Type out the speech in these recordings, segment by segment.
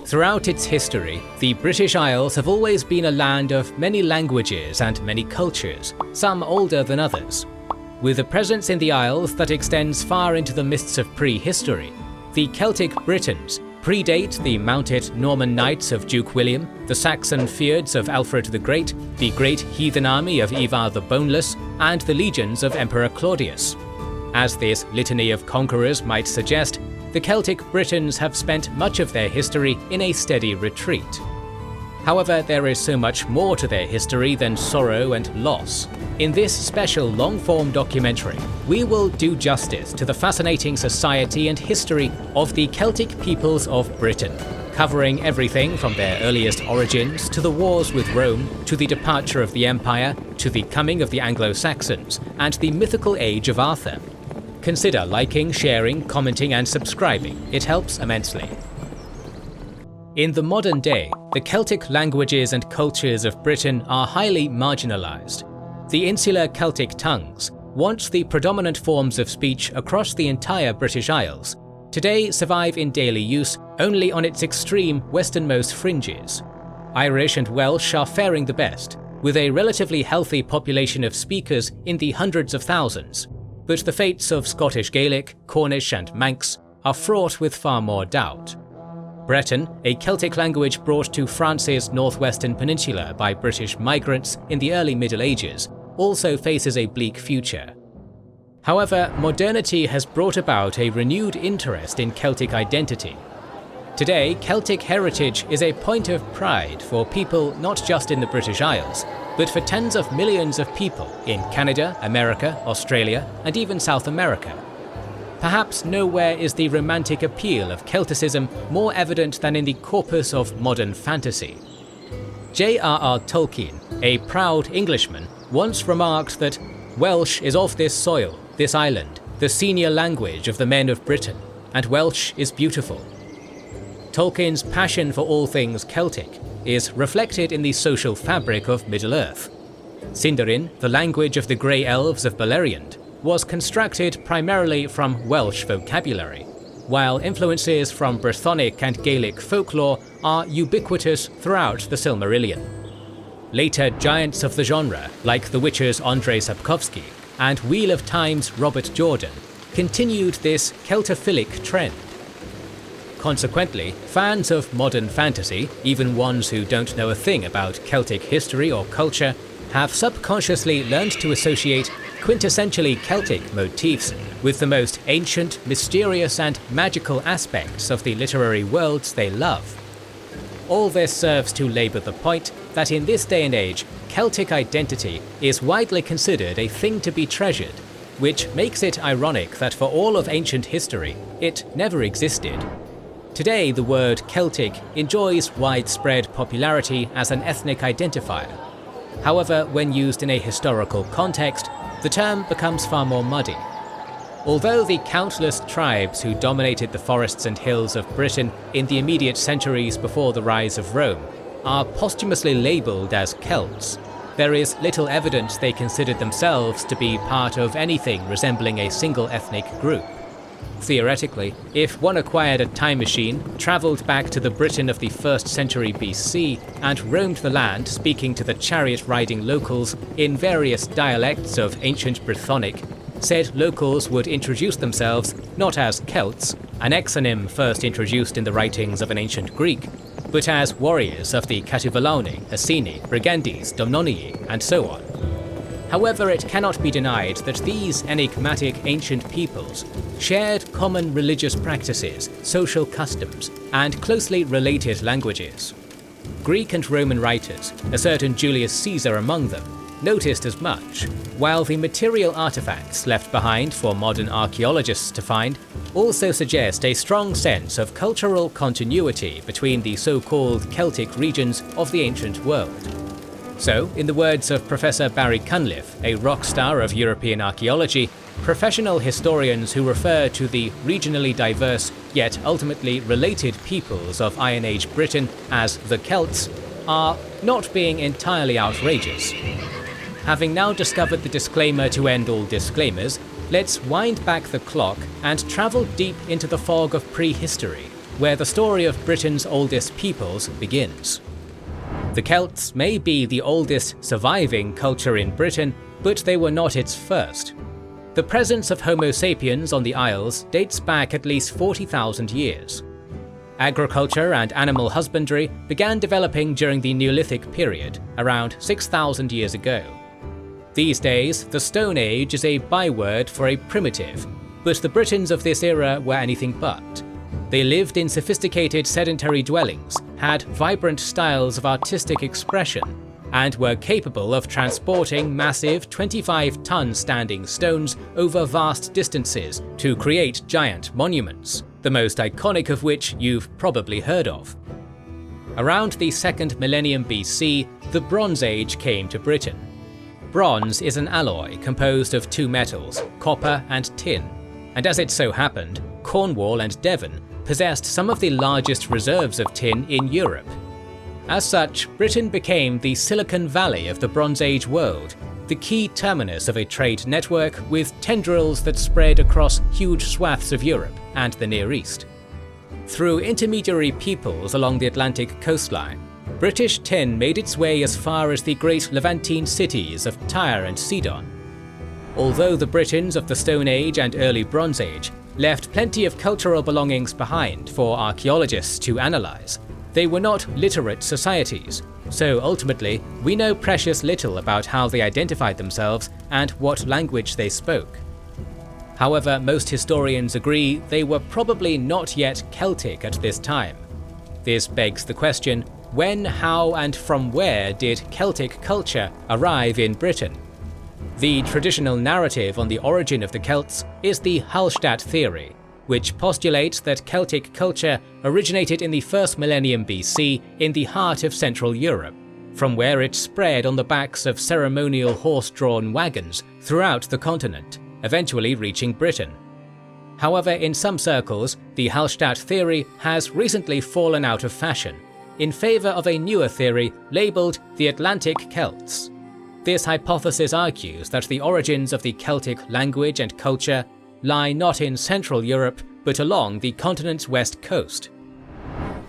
Throughout its history, the British Isles have always been a land of many languages and many cultures, some older than others. With a presence in the Isles that extends far into the mists of prehistory, the Celtic Britons predate the mounted Norman knights of Duke William, the Saxon feuds of Alfred the Great heathen army of Ivar the Boneless, and the legions of Emperor Claudius. As this litany of conquerors might suggest, the Celtic Britons have spent much of their history in a steady retreat. However, there is so much more to their history than sorrow and loss. In this special long-form documentary, we will do justice to the fascinating society and history of the Celtic peoples of Britain, covering everything from their earliest origins to the wars with Rome, to the departure of the Empire, to the coming of the Anglo-Saxons, and the mythical age of Arthur. Consider liking, sharing, commenting, and subscribing. It helps immensely. In the modern day, the Celtic languages and cultures of Britain are highly marginalized. The insular Celtic tongues, once the predominant forms of speech across the entire British Isles, today survive in daily use only on its extreme westernmost fringes. Irish and Welsh are faring the best, with a relatively healthy population of speakers in the hundreds of thousands. But the fates of Scottish Gaelic, Cornish and Manx are fraught with far more doubt. Breton, a Celtic language brought to France's northwestern peninsula by British migrants in the early Middle Ages, also faces a bleak future. However, modernity has brought about a renewed interest in Celtic identity. Today, Celtic heritage is a point of pride for people not just in the British Isles, but for tens of millions of people in Canada, America, Australia, and even South America. Perhaps nowhere is the romantic appeal of Celticism more evident than in the corpus of modern fantasy. J.R.R. Tolkien, a proud Englishman, once remarked that Welsh is of this soil, this island, the senior language of the men of Britain, and Welsh is beautiful. Tolkien's passion for all things Celtic is reflected in the social fabric of Middle-earth. Sindarin, the language of the Grey Elves of Beleriand, was constructed primarily from Welsh vocabulary, while influences from Brythonic and Gaelic folklore are ubiquitous throughout the Silmarillion. Later giants of the genre, like The Witcher's Andrzej Sapkowski and Wheel of Time's Robert Jordan, continued this Celtophilic trend. Consequently, fans of modern fantasy, even ones who don't know a thing about Celtic history or culture, have subconsciously learned to associate quintessentially Celtic motifs with the most ancient, mysterious, and magical aspects of the literary worlds they love. All this serves to labour the point that in this day and age, Celtic identity is widely considered a thing to be treasured, which makes it ironic that for all of ancient history, it never existed. Today, the word Celtic enjoys widespread popularity as an ethnic identifier. However, when used in a historical context, the term becomes far more muddy. Although the countless tribes who dominated the forests and hills of Britain in the immediate centuries before the rise of Rome are posthumously labelled as Celts, there is little evidence they considered themselves to be part of anything resembling a single ethnic group. Theoretically, if one acquired a time machine, travelled back to the Britain of the 1st century BC, and roamed the land speaking to the chariot-riding locals in various dialects of ancient Brythonic, said locals would introduce themselves not as Celts, an exonym first introduced in the writings of an ancient Greek, but as warriors of the Catuvellauni, Iceni, Brigantes, Domnonii, and so on. However, it cannot be denied that these enigmatic ancient peoples shared common religious practices, social customs, and closely related languages. Greek and Roman writers, a certain Julius Caesar among them, noticed as much, while the material artifacts left behind for modern archaeologists to find also suggest a strong sense of cultural continuity between the so-called Celtic regions of the ancient world. So, in the words of Professor Barry Cunliffe, a rock star of European archaeology, professional historians who refer to the regionally diverse yet ultimately related peoples of Iron Age Britain as the Celts are not being entirely outrageous. Having now discovered the disclaimer to end all disclaimers, let's wind back the clock and travel deep into the fog of prehistory where the story of Britain's oldest peoples begins. The Celts may be the oldest surviving culture in Britain, but they were not its first. The presence of Homo sapiens on the Isles dates back at least 40,000 years. Agriculture and animal husbandry began developing during the Neolithic period, around 6,000 years ago. These days, the Stone Age is a byword for a primitive, but the Britons of this era were anything but. They lived in sophisticated sedentary dwellings, had vibrant styles of artistic expression, and were capable of transporting massive 25-ton standing stones over vast distances to create giant monuments, the most iconic of which you've probably heard of. Around the 2nd millennium BC, the Bronze Age came to Britain. Bronze is an alloy composed of two metals, copper and tin, and as it so happened, Cornwall and Devon possessed some of the largest reserves of tin in Europe. As such, Britain became the Silicon Valley of the Bronze Age world, the key terminus of a trade network with tendrils that spread across huge swaths of Europe and the Near East. Through intermediary peoples along the Atlantic coastline, British tin made its way as far as the great Levantine cities of Tyre and Sidon. Although the Britons of the Stone Age and early Bronze Age left plenty of cultural belongings behind for archaeologists to analyse, they were not literate societies, so ultimately we know precious little about how they identified themselves and what language they spoke. However, most historians agree they were probably not yet Celtic at this time. This begs the question, when, how, and from where did Celtic culture arrive in Britain? The traditional narrative on the origin of the Celts is the Hallstatt theory, which postulates that Celtic culture originated in the 1st millennium BC in the heart of Central Europe, from where it spread on the backs of ceremonial horse-drawn wagons throughout the continent, eventually reaching Britain. However, in some circles, the Hallstatt theory has recently fallen out of fashion, in favour of a newer theory labelled the Atlantic Celts. This hypothesis argues that the origins of the Celtic language and culture lie not in Central Europe, but along the continent's west coast.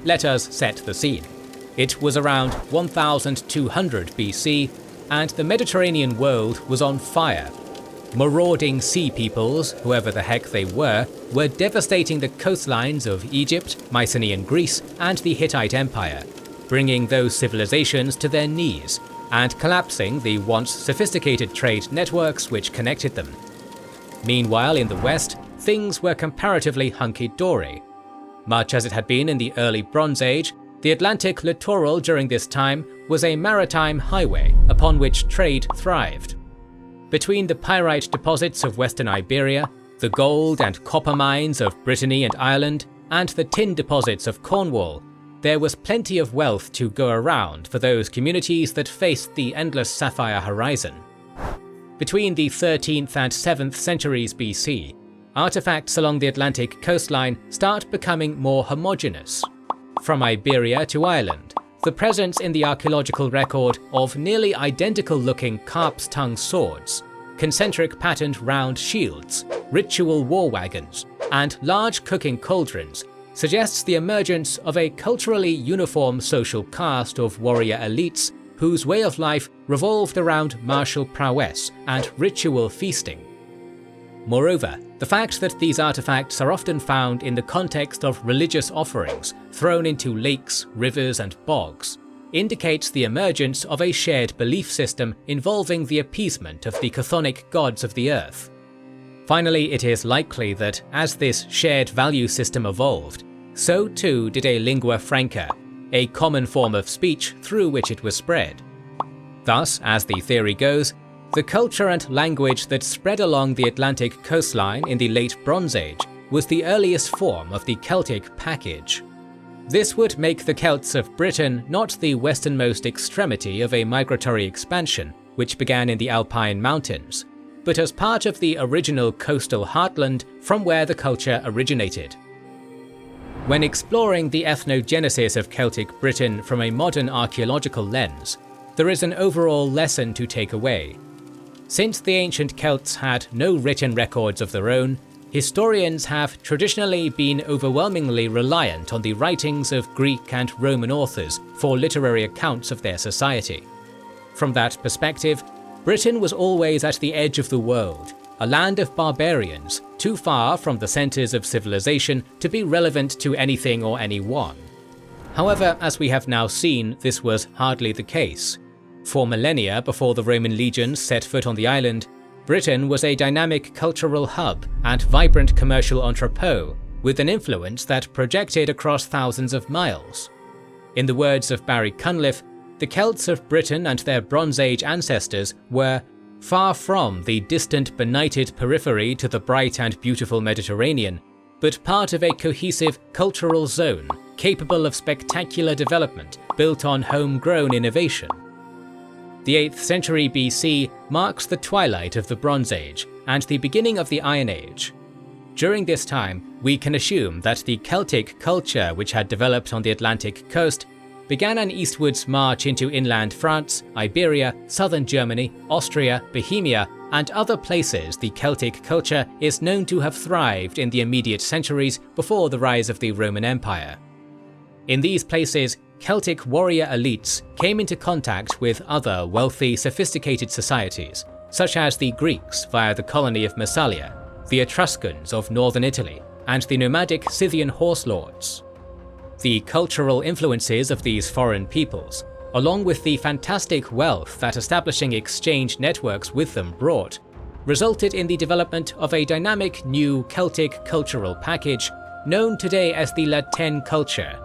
Let us set the scene. It was around 1200 BC, and the Mediterranean world was on fire. Marauding sea peoples, whoever the heck they were devastating the coastlines of Egypt, Mycenaean Greece, and the Hittite Empire, bringing those civilizations to their knees, and collapsing the once sophisticated trade networks which connected them. Meanwhile, in the west, things were comparatively hunky-dory. Much as it had been in the early Bronze Age, the Atlantic littoral during this time was a maritime highway upon which trade thrived. Between the pyrite deposits of western Iberia, the gold and copper mines of Brittany and Ireland, and the tin deposits of Cornwall, there was plenty of wealth to go around for those communities that faced the endless sapphire horizon. Between the 13th and 7th centuries BC, artifacts along the Atlantic coastline start becoming more homogeneous. From Iberia to Ireland, the presence in the archaeological record of nearly identical-looking carp's tongue swords, concentric patterned round shields, ritual war wagons, and large cooking cauldrons suggests the emergence of a culturally uniform social caste of warrior elites whose way of life revolved around martial prowess and ritual feasting. Moreover, the fact that these artifacts are often found in the context of religious offerings thrown into lakes, rivers, and bogs indicates the emergence of a shared belief system involving the appeasement of the chthonic gods of the earth. Finally, it is likely that as this shared value system evolved, so too did a lingua franca, a common form of speech through which it was spread. Thus, as the theory goes, the culture and language that spread along the Atlantic coastline in the late Bronze Age was the earliest form of the Celtic package. This would make the Celts of Britain not the westernmost extremity of a migratory expansion, which began in the Alpine mountains, but as part of the original coastal heartland from where the culture originated. When exploring the ethnogenesis of Celtic Britain from a modern archaeological lens, there is an overall lesson to take away. Since the ancient Celts had no written records of their own, historians have traditionally been overwhelmingly reliant on the writings of Greek and Roman authors for literary accounts of their society. From that perspective, Britain was always at the edge of the world, a land of barbarians, too far from the centres of civilization to be relevant to anything or anyone. However, as we have now seen, this was hardly the case. For millennia before the Roman legions set foot on the island, Britain was a dynamic cultural hub and vibrant commercial entrepot, with an influence that projected across thousands of miles. In the words of Barry Cunliffe, the Celts of Britain and their Bronze Age ancestors were far from the distant benighted periphery to the bright and beautiful Mediterranean, but part of a cohesive cultural zone capable of spectacular development built on homegrown innovation. The 8th century BC marks the twilight of the Bronze Age and the beginning of the Iron Age. During this time, we can assume that the Celtic culture which had developed on the Atlantic coast began an eastwards march into inland France, Iberia, southern Germany, Austria, Bohemia, and other places the Celtic culture is known to have thrived in the immediate centuries before the rise of the Roman Empire. In these places, Celtic warrior elites came into contact with other wealthy, sophisticated societies, such as the Greeks via the colony of Massalia, the Etruscans of northern Italy, and the nomadic Scythian horse lords. The cultural influences of these foreign peoples, along with the fantastic wealth that establishing exchange networks with them brought, resulted in the development of a dynamic new Celtic cultural package known today as the Latin culture.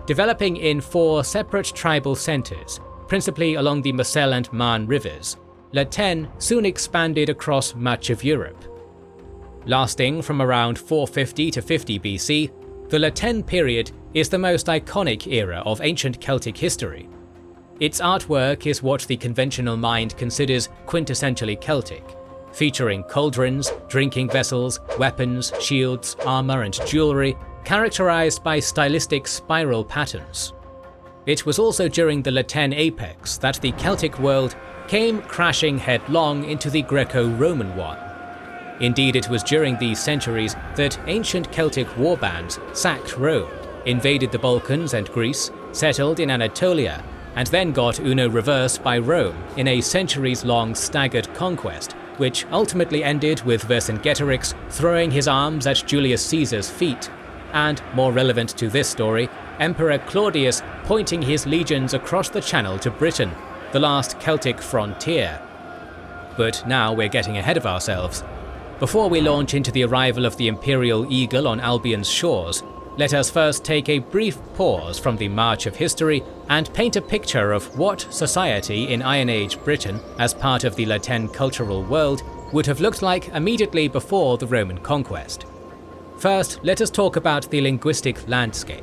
Developing in 4 separate tribal centres, principally along the Moselle and Marne rivers, Latin soon expanded across much of Europe. Lasting from around 450 to 50 BC, the Latin period is the most iconic era of ancient Celtic history. Its artwork is what the conventional mind considers quintessentially Celtic, featuring cauldrons, drinking vessels, weapons, shields, armour and jewellery, characterized by stylistic spiral patterns. It was also during the Latin apex that the Celtic world came crashing headlong into the Greco-Roman one. Indeed, it was during these centuries that ancient Celtic warbands sacked Rome, invaded the Balkans and Greece, settled in Anatolia, and then got Uno reversed by Rome in a centuries-long staggered conquest, which ultimately ended with Vercingetorix throwing his arms at Julius Caesar's feet, and, more relevant to this story, Emperor Claudius pointing his legions across the Channel to Britain, the last Celtic frontier. But now we're getting ahead of ourselves. Before we launch into the arrival of the Imperial Eagle on Albion's shores, let us first take a brief pause from the march of history and paint a picture of what society in Iron Age Britain, as part of the Latin cultural world, would have looked like immediately before the Roman conquest. First, let us talk about the linguistic landscape.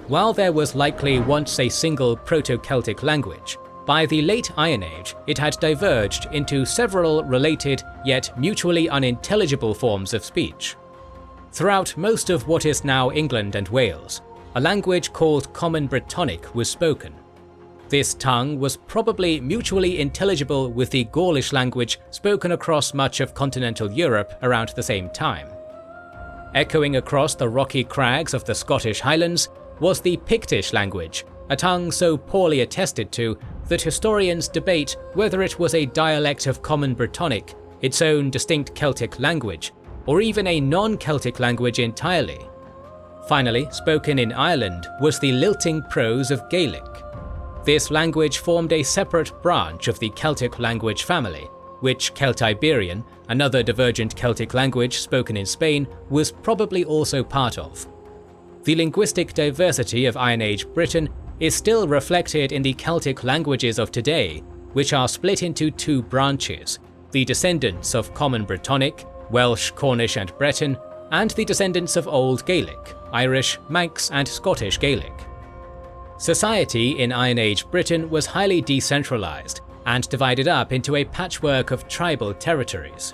While there was likely once a single Proto-Celtic language, by the late Iron Age it had diverged into several related yet mutually unintelligible forms of speech. Throughout most of what is now England and Wales, a language called Common Brittonic was spoken. This tongue was probably mutually intelligible with the Gaulish language spoken across much of continental Europe around the same time. Echoing across the rocky crags of the Scottish Highlands was the Pictish language, a tongue so poorly attested to that historians debate whether it was a dialect of Common Brittonic, its own distinct Celtic language, or even a non-Celtic language entirely. Finally, spoken in Ireland was the lilting prose of Gaelic. This language formed a separate branch of the Celtic language family, which Celtiberian, another divergent Celtic language spoken in Spain, was probably also part of. The linguistic diversity of Iron Age Britain is still reflected in the Celtic languages of today, which are split into 2 branches: the descendants of Common Brittonic, Welsh, Cornish and Breton, and the descendants of Old Gaelic, Irish, Manx and Scottish Gaelic. Society in Iron Age Britain was highly decentralized and divided up into a patchwork of tribal territories.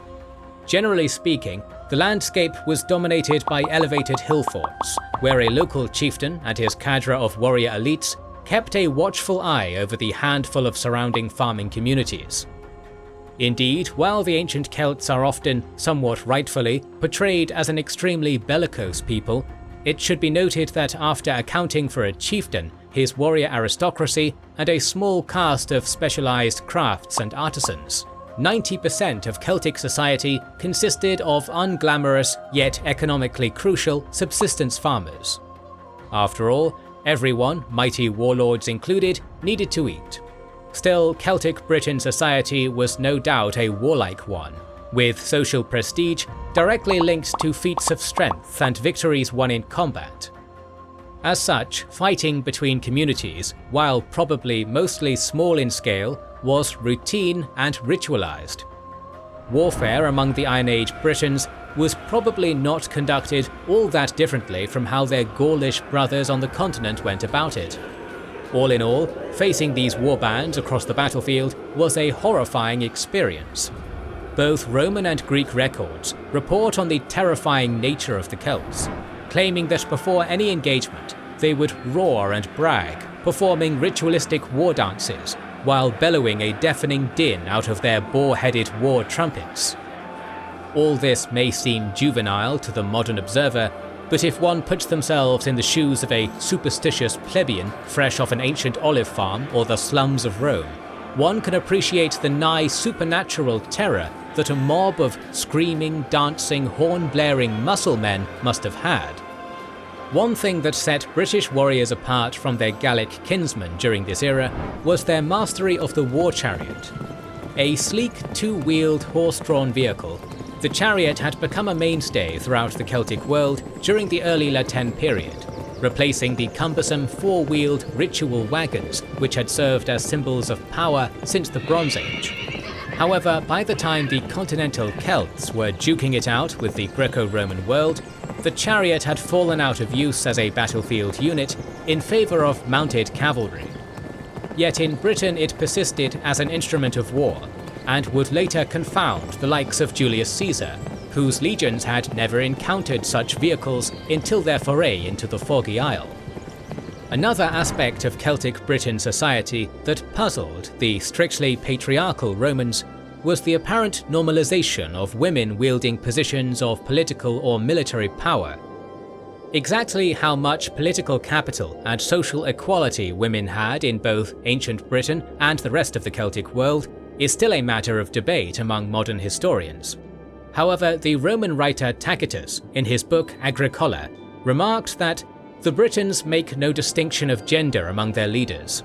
Generally speaking, the landscape was dominated by elevated hill forts, where a local chieftain and his cadre of warrior elites kept a watchful eye over the handful of surrounding farming communities. Indeed, while the ancient Celts are often, somewhat rightfully, portrayed as an extremely bellicose people, it should be noted that after accounting for a chieftain, his warrior aristocracy, and a small caste of specialized crafts and artisans, 90% of Celtic society consisted of unglamorous yet economically crucial subsistence farmers. After all, everyone, mighty warlords included, needed to eat. Still, Celtic Britain society was no doubt a warlike one, with social prestige directly linked to feats of strength and victories won in combat. As such, fighting between communities, while probably mostly small in scale, was routine and ritualized. Warfare among the Iron Age Britons was probably not conducted all that differently from how their Gaulish brothers on the continent went about it. All in all, facing these warbands across the battlefield was a horrifying experience. Both Roman and Greek records report on the terrifying nature of the Celts, claiming that before any engagement, they would roar and brag, performing ritualistic war dances, while bellowing a deafening din out of their boar-headed war trumpets. All this may seem juvenile to the modern observer, but if one puts themselves in the shoes of a superstitious plebeian fresh off an ancient olive farm or the slums of Rome, one can appreciate the nigh supernatural terror that a mob of screaming, dancing, horn-blaring muscle men must have had. One thing that set British warriors apart from their Gallic kinsmen during this era was their mastery of the war chariot. A sleek two-wheeled horse-drawn vehicle, the chariot had become a mainstay throughout the Celtic world during the early La Tène period, replacing the cumbersome four-wheeled ritual wagons which had served as symbols of power since the Bronze Age. However, by the time the continental Celts were duking it out with the Greco-Roman world, the chariot had fallen out of use as a battlefield unit in favour of mounted cavalry. Yet in Britain it persisted as an instrument of war, and would later confound the likes of Julius Caesar, whose legions had never encountered such vehicles until their foray into the Foggy Isle. Another aspect of Celtic Britain society that puzzled the strictly patriarchal Romans was the apparent normalization of women wielding positions of political or military power. Exactly how much political capital and social equality women had in both ancient Britain and the rest of the Celtic world is still a matter of debate among modern historians. However, the Roman writer Tacitus, in his book Agricola, remarked that the Britons make no distinction of gender among their leaders.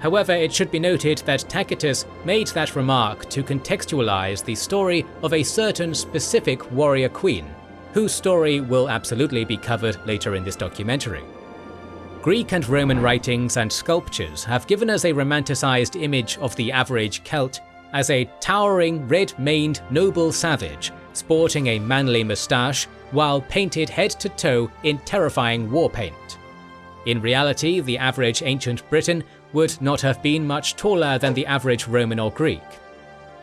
However, it should be noted that Tacitus made that remark to contextualize the story of a certain specific warrior queen, whose story will absolutely be covered later in this documentary. Greek and Roman writings and sculptures have given us a romanticized image of the average Celt as a towering, red-maned noble savage, sporting a manly moustache while painted head to toe in terrifying war paint. In reality, the average ancient Briton would not have been much taller than the average Roman or Greek.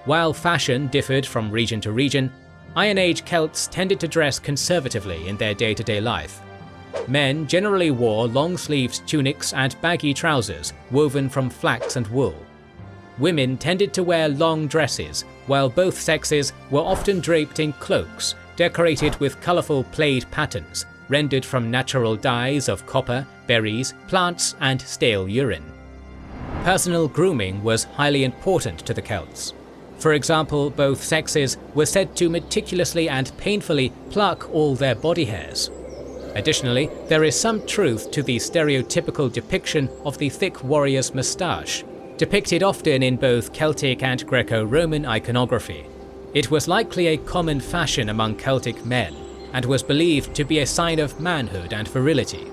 While fashion differed from region to region, Iron Age Celts tended to dress conservatively in their day-to-day life. Men generally wore long-sleeved tunics and baggy trousers woven from flax and wool. Women tended to wear long dresses, while both sexes were often draped in cloaks, decorated with colourful plaid patterns, rendered from natural dyes of copper, berries, plants, and stale urine. Personal grooming was highly important to the Celts. For example, both sexes were said to meticulously and painfully pluck all their body hairs. Additionally, there is some truth to the stereotypical depiction of the thick warrior's moustache, depicted often in both Celtic and Greco-Roman iconography. It was likely a common fashion among Celtic men, and was believed to be a sign of manhood and virility.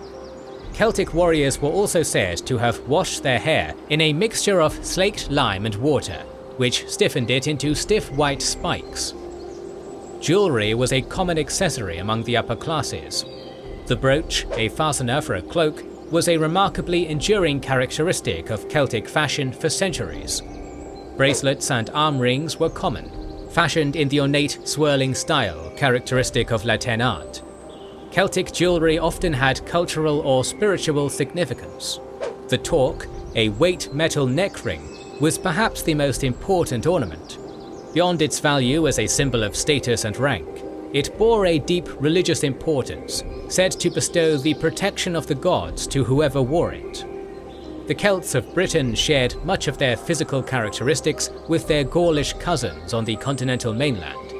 Celtic warriors were also said to have washed their hair in a mixture of slaked lime and water, which stiffened it into stiff white spikes. Jewelry was a common accessory among the upper classes. The brooch, a fastener for a cloak, was a remarkably enduring characteristic of Celtic fashion for centuries. Bracelets and arm rings were common, fashioned in the ornate swirling style characteristic of La Tène art. Celtic jewelry often had cultural or spiritual significance. The torque, a weight metal neck ring, was perhaps the most important ornament. Beyond its value as a symbol of status and rank, it bore a deep religious importance, said to bestow the protection of the gods to whoever wore it. The Celts of Britain shared much of their physical characteristics with their Gaulish cousins on the continental mainland,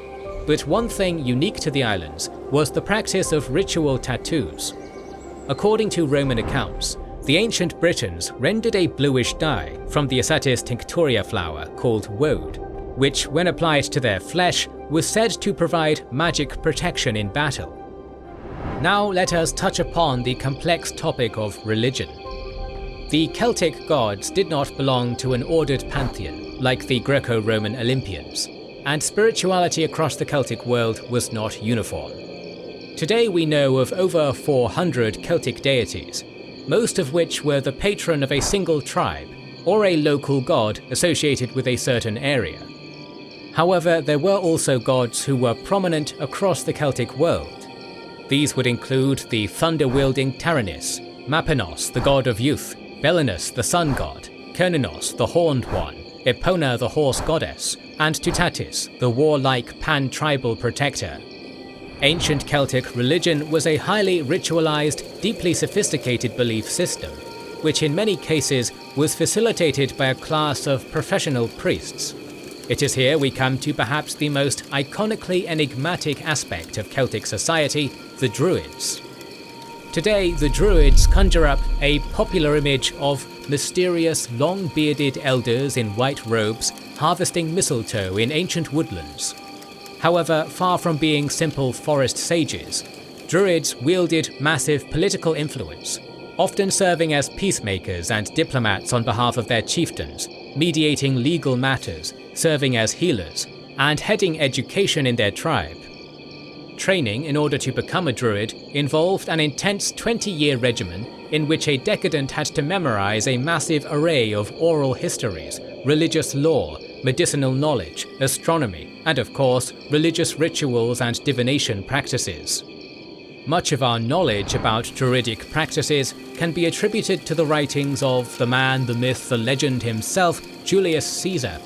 but one thing unique to the islands was the practice of ritual tattoos. According to Roman accounts, the ancient Britons rendered a bluish dye from the Asatis tinctoria flower called woad, which, when applied to their flesh, was said to provide magic protection in battle. Now let us touch upon the complex topic of religion. The Celtic gods did not belong to an ordered pantheon like the Greco-Roman Olympians, and spirituality across the Celtic world was not uniform. Today we know of over 400 Celtic deities, most of which were the patron of a single tribe or a local god associated with a certain area. However, there were also gods who were prominent across the Celtic world. These would include the thunder-wielding Taranis, Mapinos, the god of youth, Belinus, the sun god, Cernunnos, the horned one, Epona, the horse goddess, and Tutatis, the warlike pan-tribal protector. Ancient Celtic religion was a highly ritualized, deeply sophisticated belief system, which in many cases was facilitated by a class of professional priests. It is here we come to perhaps the most iconically enigmatic aspect of Celtic society, the Druids. Today, the Druids conjure up a popular image of mysterious, long-bearded elders in white robes harvesting mistletoe in ancient woodlands. However, far from being simple forest sages, Druids wielded massive political influence, often serving as peacemakers and diplomats on behalf of their chieftains, mediating legal matters, serving as healers, and heading education in their tribe. Training in order to become a Druid involved an intense 20-year regimen in which a decadent had to memorize a massive array of oral histories, religious lore, medicinal knowledge, astronomy, and of course, religious rituals and divination practices. Much of our knowledge about Druidic practices can be attributed to the writings of the man, the myth, the legend himself, Julius Caesar.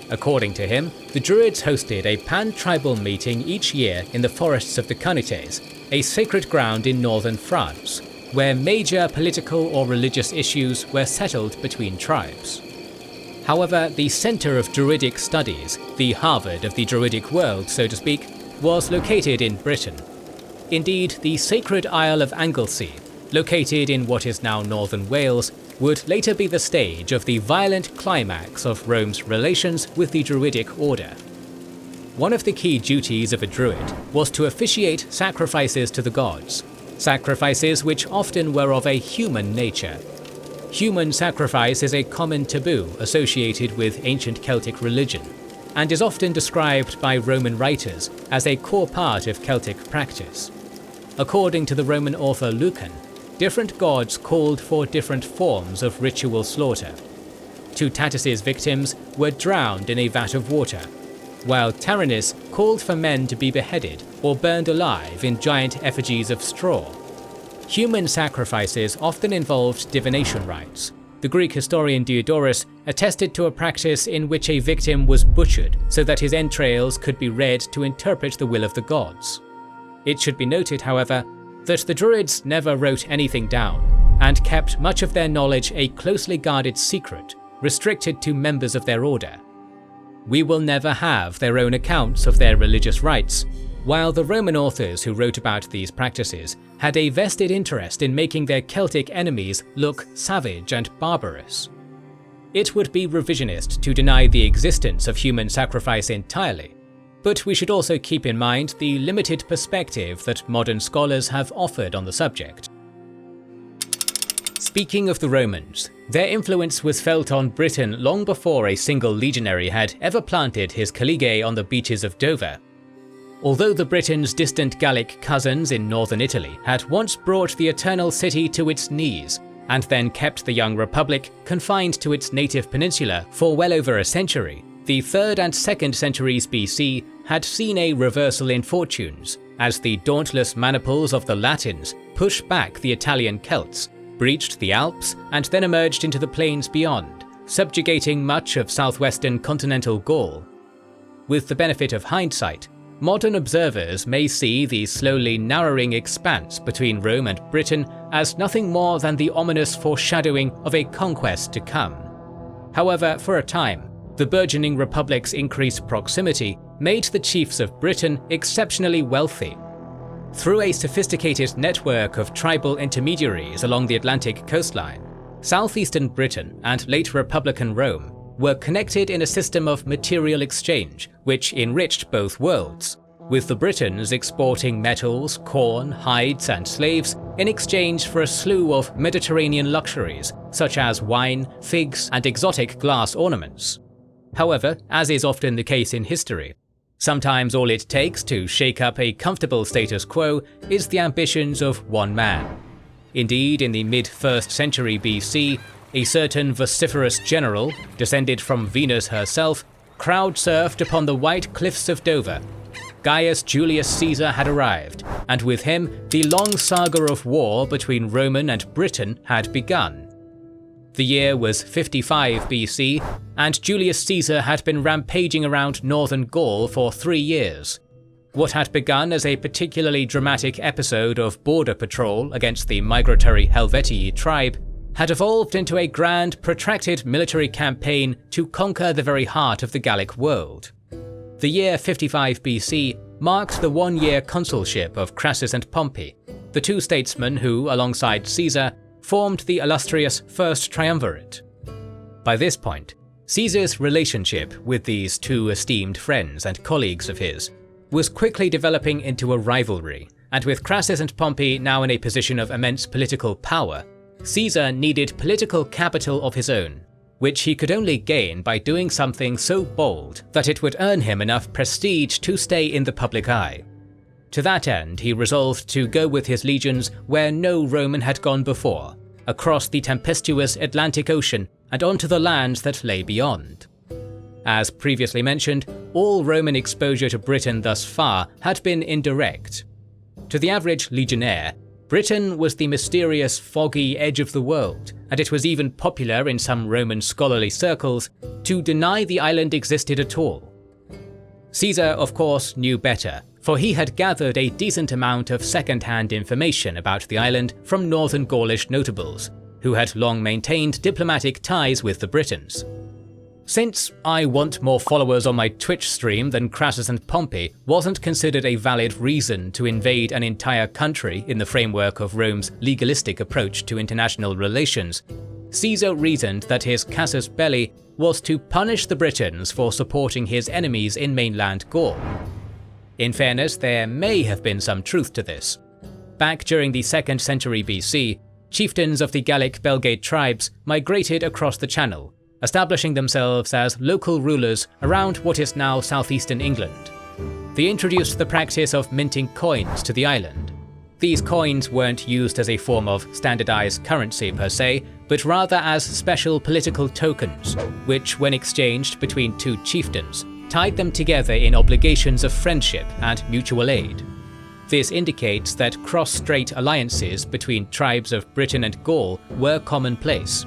According to him, the Druids hosted a pan-tribal meeting each year in the forests of the Canites, a sacred ground in northern France, where major political or religious issues were settled between tribes. However, the center of Druidic studies, the Harvard of the Druidic world, so to speak, was located in Britain. Indeed, the sacred Isle of Anglesey, located in what is now northern Wales, would later be the stage of the violent climax of Rome's relations with the Druidic order. One of the key duties of a Druid was to officiate sacrifices to the gods, sacrifices which often were of a human nature. Human sacrifice is a common taboo associated with ancient Celtic religion, and is often described by Roman writers as a core part of Celtic practice. According to the Roman author Lucan, different gods called for different forms of ritual slaughter. Tutatis' victims were drowned in a vat of water, while Taranis called for men to be beheaded or burned alive in giant effigies of straw. Human sacrifices often involved divination rites. The Greek historian Diodorus attested to a practice in which a victim was butchered so that his entrails could be read to interpret the will of the gods. It should be noted, however, that the Druids never wrote anything down, and kept much of their knowledge a closely guarded secret, restricted to members of their order. We will never have their own accounts of their religious rites, while the Roman authors who wrote about these practices had a vested interest in making their Celtic enemies look savage and barbarous. It would be revisionist to deny the existence of human sacrifice entirely, but we should also keep in mind the limited perspective that modern scholars have offered on the subject. Speaking of the Romans, their influence was felt on Britain long before a single legionary had ever planted his caligae on the beaches of Dover. Although the Britons' distant Gallic cousins in northern Italy had once brought the Eternal City to its knees, and then kept the young republic confined to its native peninsula for well over a century, the 3rd and 2nd centuries BC had seen a reversal in fortunes, as the dauntless maniples of the Latins pushed back the Italian Celts, breached the Alps, and then emerged into the plains beyond, subjugating much of southwestern continental Gaul. with the benefit of hindsight, modern observers may see the slowly narrowing expanse between Rome and Britain as nothing more than the ominous foreshadowing of a conquest to come. However, for a time, the burgeoning republic's increased proximity made the chiefs of Britain exceptionally wealthy. Through a sophisticated network of tribal intermediaries along the Atlantic coastline, southeastern Britain and late Republican Rome were connected in a system of material exchange which enriched both worlds, with the Britons exporting metals, corn, hides and slaves in exchange for a slew of Mediterranean luxuries such as wine, figs and exotic glass ornaments. However, as is often the case in history, sometimes all it takes to shake up a comfortable status quo is the ambitions of one man. Indeed, in the mid-1st century BC, a certain vociferous general, descended from Venus herself, crowd-surfed upon the white cliffs of Dover. Gaius Julius Caesar had arrived, and with him the long saga of war between Roman and Britain had begun. The year was 55 BC, and Julius Caesar had been rampaging around northern Gaul for 3 years. What had begun as a particularly dramatic episode of border patrol against the migratory Helvetii tribe had evolved into a grand, protracted military campaign to conquer the very heart of the Gallic world. The year 55 BC marked the 1-year consulship of Crassus and Pompey, the two statesmen who, alongside Caesar, formed the illustrious First Triumvirate. By this point, Caesar's relationship with these two esteemed friends and colleagues of his was quickly developing into a rivalry, and with Crassus and Pompey now in a position of immense political power, Caesar needed political capital of his own, which he could only gain by doing something so bold that it would earn him enough prestige to stay in the public eye. To that end, he resolved to go with his legions where no Roman had gone before, across the tempestuous Atlantic Ocean and onto the lands that lay beyond. As previously mentioned, all Roman exposure to Britain thus far had been indirect. To the average legionnaire, Britain was the mysterious, foggy edge of the world, and it was even popular in some Roman scholarly circles to deny the island existed at all. Caesar, of course, knew better, for he had gathered a decent amount of second-hand information about the island from northern Gaulish notables, who had long maintained diplomatic ties with the Britons. Since I want more followers on my Twitch stream than Crassus and Pompey wasn't considered a valid reason to invade an entire country in the framework of Rome's legalistic approach to international relations, Caesar reasoned that his casus belli was to punish the Britons for supporting his enemies in mainland Gaul. In fairness, there may have been some truth to this. Back during the 2nd century BC, chieftains of the Gallic Belgae tribes migrated across the Channel, establishing themselves as local rulers around what is now southeastern England. They introduced the practice of minting coins to the island. These coins weren't used as a form of standardized currency per se, but rather as special political tokens, which, when exchanged between two chieftains, tied them together in obligations of friendship and mutual aid. This indicates that cross-strait alliances between tribes of Britain and Gaul were commonplace.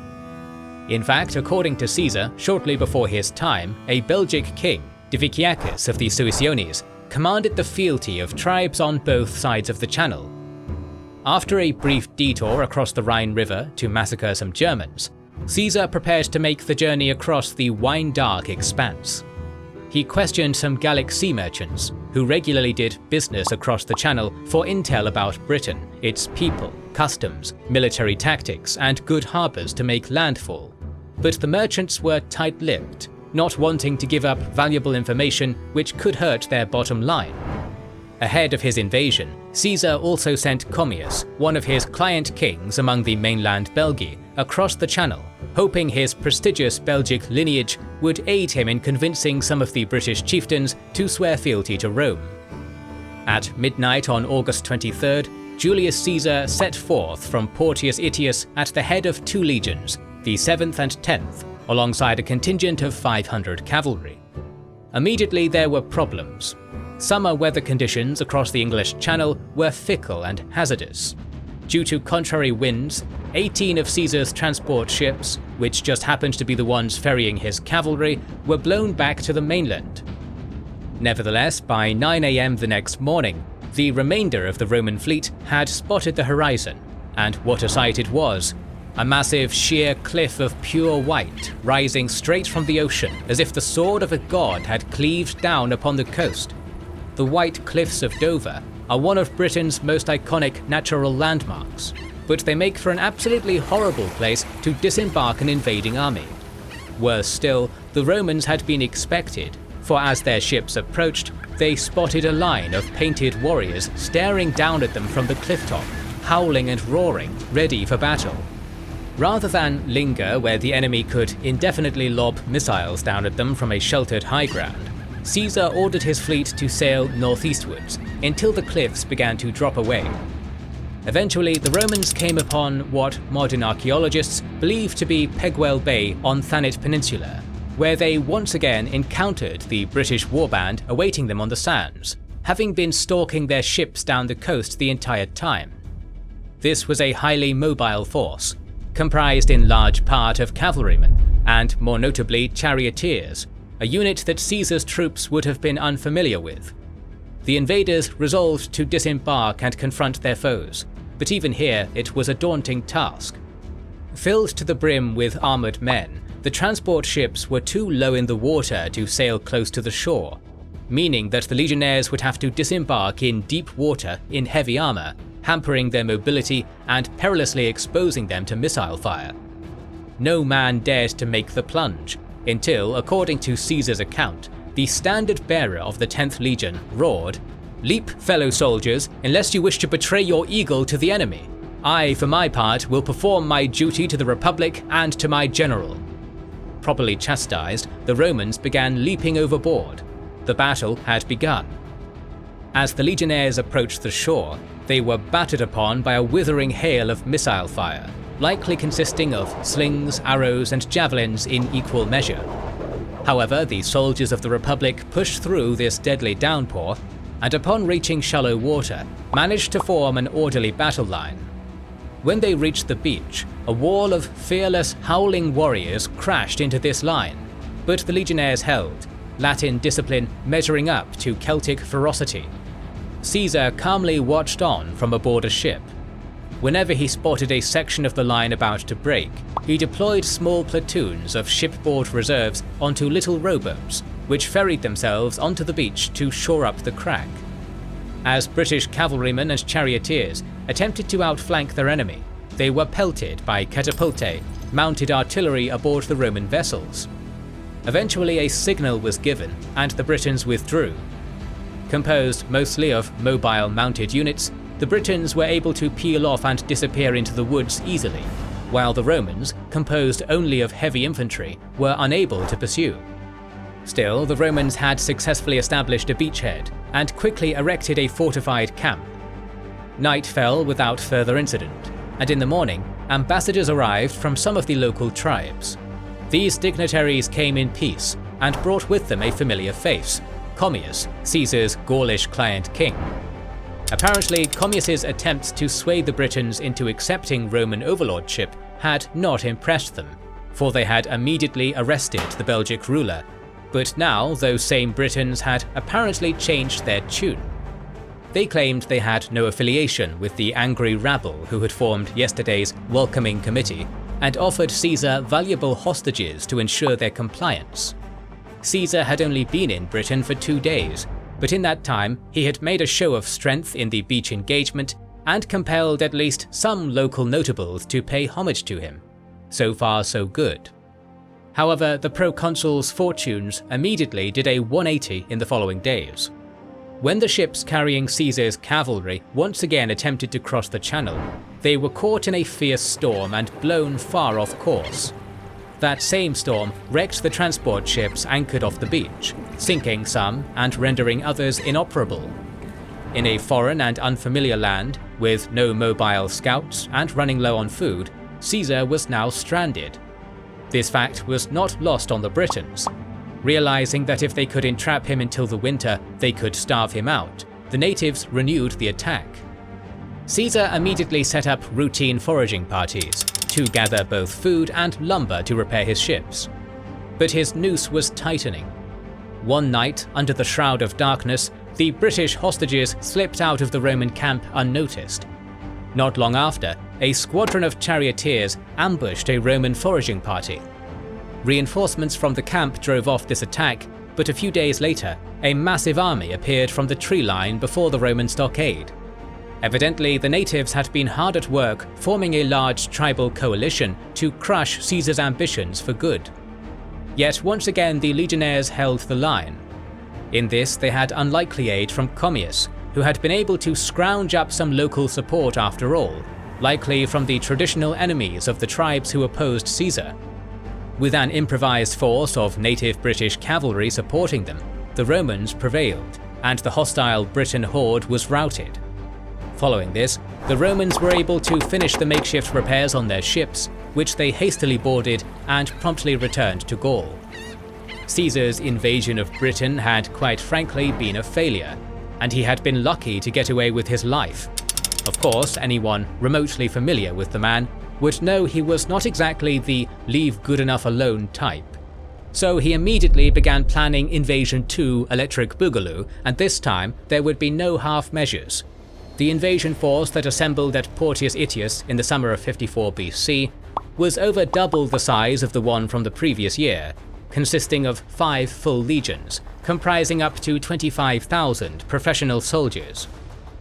In fact, according to Caesar, shortly before his time, a Belgic king, Diviciacus of the Suessiones, commanded the fealty of tribes on both sides of the Channel. After a brief detour across the Rhine River to massacre some Germans, Caesar prepared to make the journey across the wine-dark expanse. He questioned some Gallic sea merchants, who regularly did business across the Channel for intel about Britain, its people, customs, military tactics, and good harbours to make landfall. But the merchants were tight-lipped, not wanting to give up valuable information which could hurt their bottom line. Ahead of his invasion, Caesar also sent Commius, one of his client kings among the mainland Belgae, across the Channel, hoping his prestigious Belgic lineage would aid him in convincing some of the British chieftains to swear fealty to Rome. At midnight on August 23rd, Julius Caesar set forth from Portius Itius at the head of 2 legions, the 7th and 10th, alongside a contingent of 500 cavalry. Immediately there were problems. Summer weather conditions across the English Channel were fickle and hazardous. Due to contrary winds, 18 of Caesar's transport ships, which just happened to be the ones ferrying his cavalry, were blown back to the mainland. Nevertheless, by 9 AM the next morning, the remainder of the Roman fleet had spotted the horizon, and what a sight it was! A massive sheer cliff of pure white, rising straight from the ocean as if the sword of a god had cleaved down upon the coast. The White Cliffs of Dover are one of Britain's most iconic natural landmarks, but they make for an absolutely horrible place to disembark an invading army. Worse still, the Romans had been expected, for as their ships approached, they spotted a line of painted warriors staring down at them from the clifftop, howling and roaring, ready for battle. Rather than linger where the enemy could indefinitely lob missiles down at them from a sheltered high ground, Caesar ordered his fleet to sail northeastwards until the cliffs began to drop away. Eventually, the Romans came upon what modern archaeologists believe to be Pegwell Bay on Thanet Peninsula, where they once again encountered the British warband awaiting them on the sands, having been stalking their ships down the coast the entire time. This was a highly mobile force, comprised in large part of cavalrymen, and more notably charioteers, a unit that Caesar's troops would have been unfamiliar with. The invaders resolved to disembark and confront their foes, but even here it was a daunting task. Filled to the brim with armoured men, the transport ships were too low in the water to sail close to the shore, meaning that the legionnaires would have to disembark in deep water in heavy armour, hampering their mobility and perilously exposing them to missile fire. No man dared to make the plunge, until, according to Caesar's account, the standard-bearer of the 10th Legion roared, "Leap, fellow soldiers, unless you wish to betray your eagle to the enemy. I, for my part, will perform my duty to the Republic and to my general." Properly chastised, the Romans began leaping overboard. The battle had begun. As the legionnaires approached the shore, they were battered upon by a withering hail of missile fire, likely consisting of slings, arrows, and javelins in equal measure. However, the soldiers of the Republic pushed through this deadly downpour, and upon reaching shallow water, managed to form an orderly battle line. When they reached the beach, a wall of fearless, howling warriors crashed into this line, but the legionnaires held, Latin discipline measuring up to Celtic ferocity. Caesar calmly watched on from aboard a ship. Whenever he spotted a section of the line about to break, he deployed small platoons of shipboard reserves onto little rowboats, which ferried themselves onto the beach to shore up the crack. As British cavalrymen and charioteers attempted to outflank their enemy, they were pelted by catapultae, mounted artillery aboard the Roman vessels. Eventually a signal was given, and the Britons withdrew. Composed mostly of mobile mounted units, the Britons were able to peel off and disappear into the woods easily, while the Romans, composed only of heavy infantry, were unable to pursue. Still, the Romans had successfully established a beachhead and quickly erected a fortified camp. Night fell without further incident, and in the morning, ambassadors arrived from some of the local tribes. These dignitaries came in peace and brought with them a familiar face, Commius, Caesar's Gaulish client king. Apparently, Commius's attempts to sway the Britons into accepting Roman overlordship had not impressed them, for they had immediately arrested the Belgic ruler. But now those same Britons had apparently changed their tune. They claimed they had no affiliation with the angry rabble who had formed yesterday's welcoming committee, and offered Caesar valuable hostages to ensure their compliance. Caesar had only been in Britain for 2 days, but in that time he had made a show of strength in the beach engagement and compelled at least some local notables to pay homage to him. So far so good. However, the proconsul's fortunes immediately did a 180 in the following days. When the ships carrying Caesar's cavalry once again attempted to cross the channel, they were caught in a fierce storm and blown far off course. That same storm wrecked the transport ships anchored off the beach, sinking some and rendering others inoperable. In a foreign and unfamiliar land, with no mobile scouts and running low on food, Caesar was now stranded. This fact was not lost on the Britons. Realizing that if they could entrap him until the winter, they could starve him out, the natives renewed the attack. Caesar immediately set up routine foraging parties to gather both food and lumber to repair his ships. But his noose was tightening. One night, under the shroud of darkness, the British hostages slipped out of the Roman camp unnoticed. Not long after, a squadron of charioteers ambushed a Roman foraging party. Reinforcements from the camp drove off this attack, but a few days later, a massive army appeared from the tree line before the Roman stockade. Evidently, the natives had been hard at work forming a large tribal coalition to crush Caesar's ambitions for good. Yet once again the legionnaires held the line. In this they had unlikely aid from Commius, who had been able to scrounge up some local support after all, likely from the traditional enemies of the tribes who opposed Caesar. With an improvised force of native British cavalry supporting them, the Romans prevailed, and the hostile Briton horde was routed. Following this, the Romans were able to finish the makeshift repairs on their ships, which they hastily boarded and promptly returned to Gaul. Caesar's invasion of Britain had quite frankly been a failure, and he had been lucky to get away with his life. Of course, anyone remotely familiar with the man would know he was not exactly the leave good enough alone type. So he immediately began planning Invasion 2 Electric Boogaloo, and this time there would be no half measures. The invasion force that assembled at Portius Itius in the summer of 54 BC was over double the size of the one from the previous year, consisting of 5 full legions, comprising up to 25,000 professional soldiers.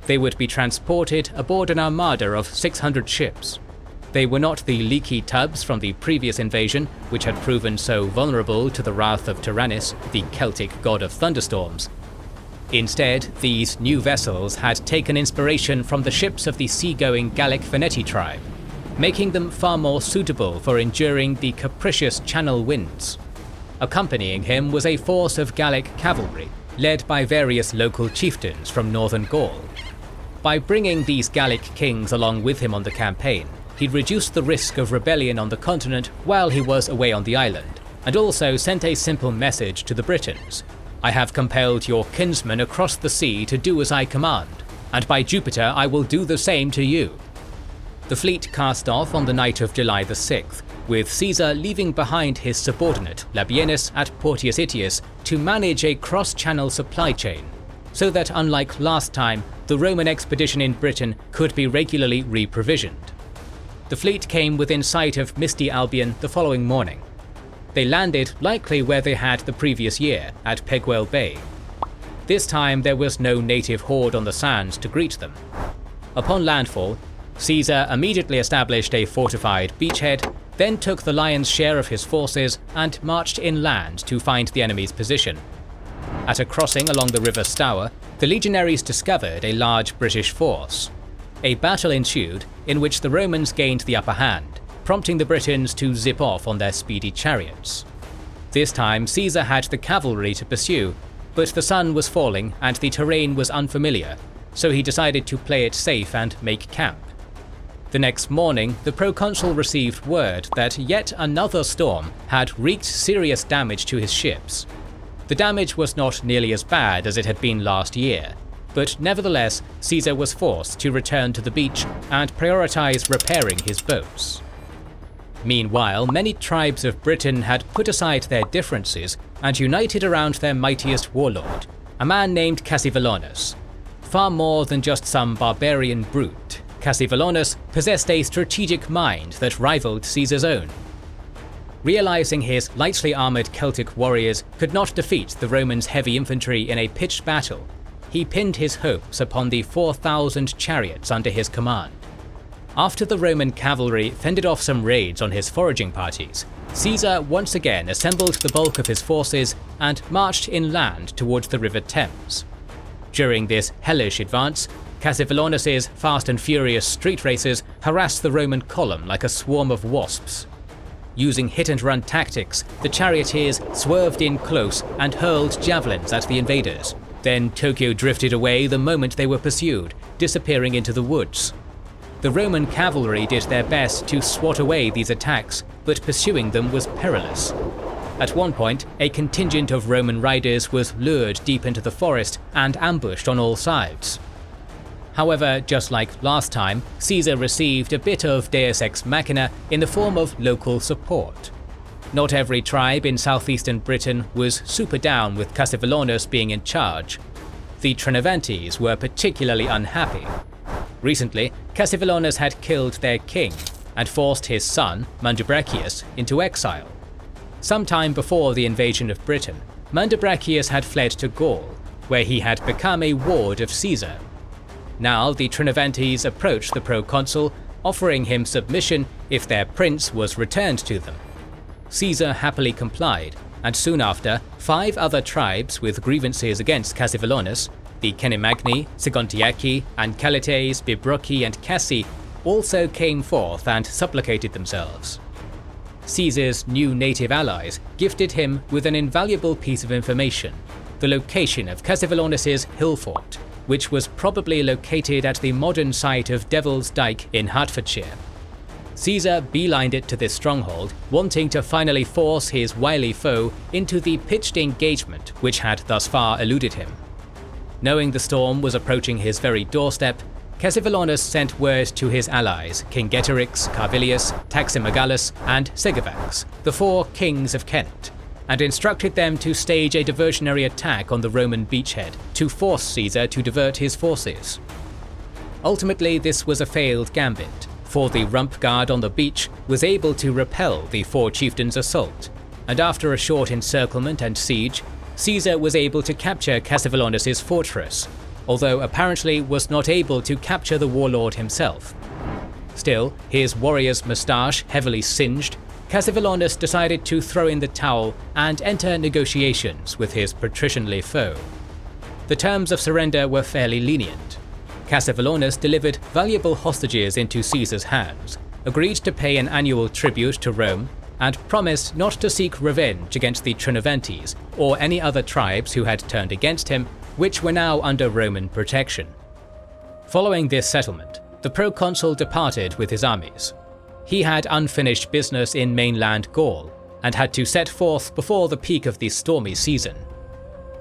They would be transported aboard an armada of 600 ships. They were not the leaky tubs from the previous invasion, which had proven so vulnerable to the wrath of Tyrannus, the Celtic god of thunderstorms. Instead, these new vessels had taken inspiration from the ships of the seagoing Gallic Veneti tribe, making them far more suitable for enduring the capricious channel winds. Accompanying him was a force of Gallic cavalry, led by various local chieftains from northern Gaul. By bringing these Gallic kings along with him on the campaign, he reduced the risk of rebellion on the continent while he was away on the island, and also sent a simple message to the Britons: "I have compelled your kinsmen across the sea to do as I command, and by Jupiter I will do the same to you." The fleet cast off on the night of July the 6th, with Caesar leaving behind his subordinate Labienus at Portius Itius to manage a cross-channel supply chain, so that unlike last time, the Roman expedition in Britain could be regularly re-provisioned. The fleet came within sight of misty Albion the following morning. They landed likely where they had the previous year, at Peguel Bay. This time there was no native horde on the sands to greet them. Upon landfall, Caesar immediately established a fortified beachhead, then took the lion's share of his forces and marched inland to find the enemy's position. At a crossing along the river Stour, the legionaries discovered a large British force. A battle ensued in which the Romans gained the upper hand, prompting the Britons to zip off on their speedy chariots. This time Caesar had the cavalry to pursue, but the sun was falling and the terrain was unfamiliar, so he decided to play it safe and make camp. The next morning, the proconsul received word that yet another storm had wreaked serious damage to his ships. The damage was not nearly as bad as it had been last year, but nevertheless Caesar was forced to return to the beach and prioritize repairing his boats. Meanwhile, many tribes of Britain had put aside their differences and united around their mightiest warlord, a man named Cassivellaunus. Far more than just some barbarian brute, Cassivellaunus possessed a strategic mind that rivaled Caesar's own. Realizing his lightly armored Celtic warriors could not defeat the Romans' heavy infantry in a pitched battle, he pinned his hopes upon the 4,000 chariots under his command. After the Roman cavalry fended off some raids on his foraging parties, Caesar once again assembled the bulk of his forces and marched inland towards the River Thames. During this hellish advance, Cassivellaunus's fast and furious street racers harassed the Roman column like a swarm of wasps. Using hit-and-run tactics, the charioteers swerved in close and hurled javelins at the invaders. Then Tokyo drifted away the moment they were pursued, disappearing into the woods. The Roman cavalry did their best to swat away these attacks, but pursuing them was perilous. At one point, a contingent of Roman riders was lured deep into the forest and ambushed on all sides. However, just like last time, Caesar received a bit of Deus Ex Machina in the form of local support. Not every tribe in southeastern Britain was super down with Cassivellaunus being in charge. The Trinovantes were particularly unhappy. Recently, Cassivellaunus had killed their king and forced his son, Mandubracius, into exile. Sometime before the invasion of Britain, Mandubracius had fled to Gaul, where he had become a ward of Caesar. Now the Trinovantes approached the proconsul, offering him submission if their prince was returned to them. Caesar happily complied, and soon after, 5 other tribes with grievances against Cassivellaunus, the Cenimagni, Sigontiaci, Ancalites, Bibroci and Cassi, also came forth and supplicated themselves. Caesar's new native allies gifted him with an invaluable piece of information: the location of Cassivellaunus's hill fort, which was probably located at the modern site of Devil's Dyke in Hertfordshire. Caesar beelined it to this stronghold, wanting to finally force his wily foe into the pitched engagement which had thus far eluded him. Knowing the storm was approaching his very doorstep, Cassivellaunus sent word to his allies Cingetorix, Carvilius, Taximagalus, and Segevax, the 4 kings of Kent, and instructed them to stage a diversionary attack on the Roman beachhead to force Caesar to divert his forces. Ultimately, this was a failed gambit, for the rump guard on the beach was able to repel the 4 chieftains' assault, and after a short encirclement and siege, Caesar was able to capture Cassivellaunus's fortress, although apparently was not able to capture the warlord himself. Still, his warrior's moustache heavily singed, Cassivellaunus decided to throw in the towel and enter negotiations with his patricianly foe. The terms of surrender were fairly lenient. Cassivellaunus delivered valuable hostages into Caesar's hands, agreed to pay an annual tribute to Rome, and promised not to seek revenge against the Trinovantes or any other tribes who had turned against him, which were now under Roman protection. Following this settlement, the proconsul departed with his armies. He had unfinished business in mainland Gaul and had to set forth before the peak of the stormy season.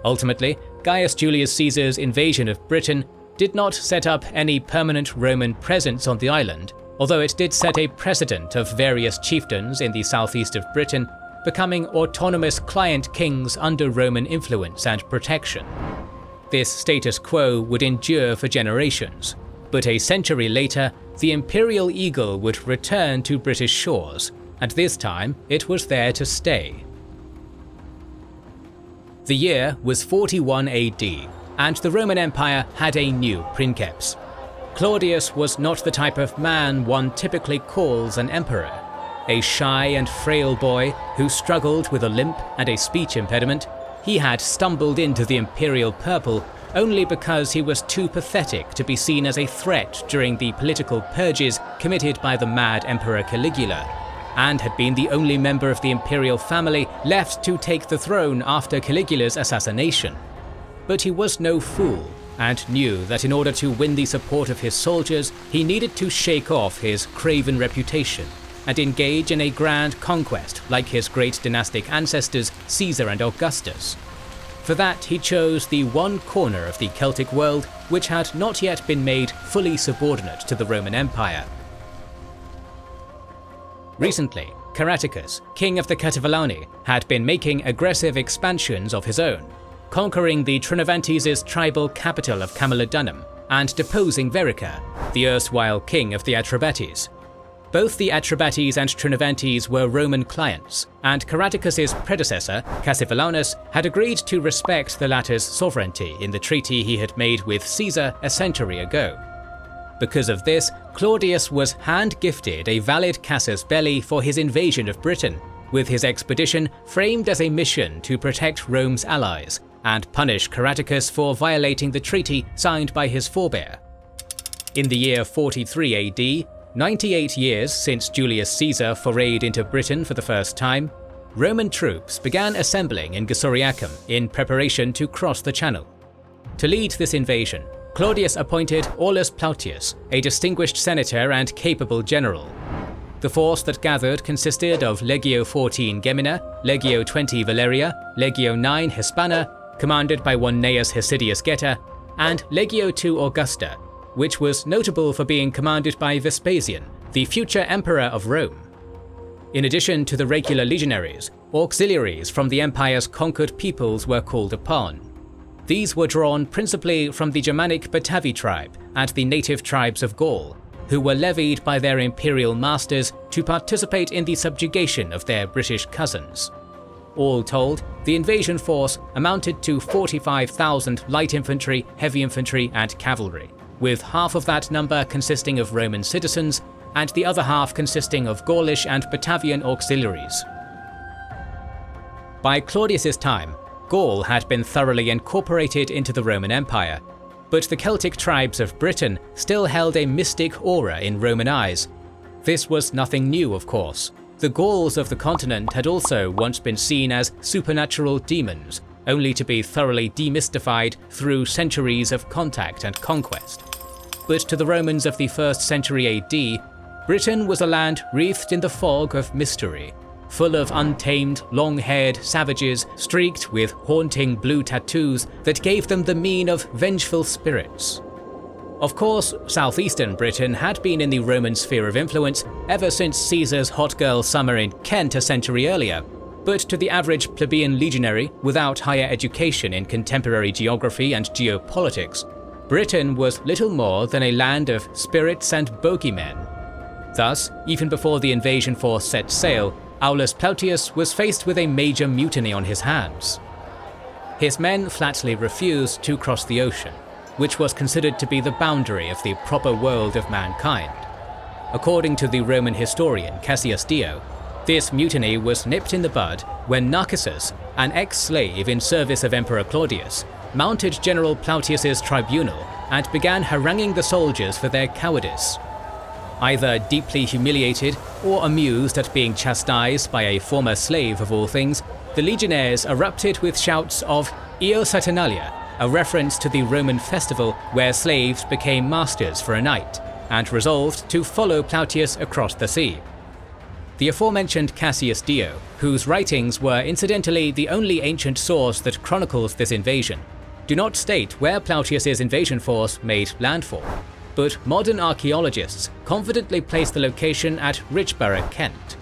Ultimately, Gaius Julius Caesar's invasion of Britain did not set up any permanent Roman presence on the island, although it did set a precedent of various chieftains in the southeast of Britain becoming autonomous client kings under Roman influence and protection. This status quo would endure for generations, but a century later, the imperial eagle would return to British shores, and this time it was there to stay. The year was 41 AD, and the Roman Empire had a new princeps. Claudius was not the type of man one typically calls an emperor. A shy and frail boy who struggled with a limp and a speech impediment, he had stumbled into the imperial purple only because he was too pathetic to be seen as a threat during the political purges committed by the mad Emperor Caligula, and had been the only member of the imperial family left to take the throne after Caligula's assassination. But he was no fool, and knew that in order to win the support of his soldiers, he needed to shake off his craven reputation and engage in a grand conquest like his great dynastic ancestors Caesar and Augustus. For that, he chose the one corner of the Celtic world which had not yet been made fully subordinate to the Roman Empire. Recently, Caraticus, king of the Cativellani, had been making aggressive expansions of his own, conquering the Trinovantes' tribal capital of Camulodunum and deposing Verica, the erstwhile king of the Atrebates. Both the Atrebates and Trinovantes were Roman clients, and Caraticus' predecessor, Cassivellaunus, had agreed to respect the latter's sovereignty in the treaty he had made with Caesar a century ago. Because of this, Claudius was hand-gifted a valid casus belli for his invasion of Britain, with his expedition framed as a mission to protect Rome's allies and punish Caraticus for violating the treaty signed by his forebear. In the year 43 AD, 98 years since Julius Caesar forayed into Britain for the first time, Roman troops began assembling in Gessoriacum in preparation to cross the Channel. To lead this invasion, Claudius appointed Aulus Plautius, a distinguished senator and capable general. The force that gathered consisted of Legio 14 Gemina, Legio 20 Valeria, Legio 9 Hispana, commanded by one Gnaeus Hesidius Geta, and Legio 2 Augusta, which was notable for being commanded by Vespasian, the future emperor of Rome. In addition to the regular legionaries, auxiliaries from the Empire's conquered peoples were called upon. These were drawn principally from the Germanic Batavi tribe and the native tribes of Gaul, who were levied by their imperial masters to participate in the subjugation of their British cousins. All told, the invasion force amounted to 45,000 light infantry, heavy infantry, and cavalry, with half of that number consisting of Roman citizens and the other half consisting of Gaulish and Batavian auxiliaries. By Claudius's time, Gaul had been thoroughly incorporated into the Roman Empire, but the Celtic tribes of Britain still held a mystic aura in Roman eyes. This was nothing new, of course. The Gauls of the continent had also once been seen as supernatural demons, only to be thoroughly demystified through centuries of contact and conquest. But to the Romans of the 1st century AD, Britain was a land wreathed in the fog of mystery, full of untamed, long-haired savages streaked with haunting blue tattoos that gave them the mien of vengeful spirits. Of course, southeastern Britain had been in the Roman sphere of influence ever since Caesar's hot girl summer in Kent a century earlier, but to the average plebeian legionary without higher education in contemporary geography and geopolitics, Britain was little more than a land of spirits and bogeymen. Thus, even before the invasion force set sail, Aulus Plautius was faced with a major mutiny on his hands. His men flatly refused to cross the ocean, which was considered to be the boundary of the proper world of mankind. According to the Roman historian Cassius Dio, this mutiny was nipped in the bud when Narcissus, an ex-slave in service of Emperor Claudius, mounted General Plautius's tribunal and began haranguing the soldiers for their cowardice. Either deeply humiliated or amused at being chastised by a former slave of all things, the legionnaires erupted with shouts of Io Saturnalia, a reference to the Roman festival where slaves became masters for a night, and resolved to follow Plautius across the sea. The aforementioned Cassius Dio, whose writings were incidentally the only ancient source that chronicles this invasion, do not state where Plautius's invasion force made landfall, but modern archaeologists confidently place the location at Richborough, Kent.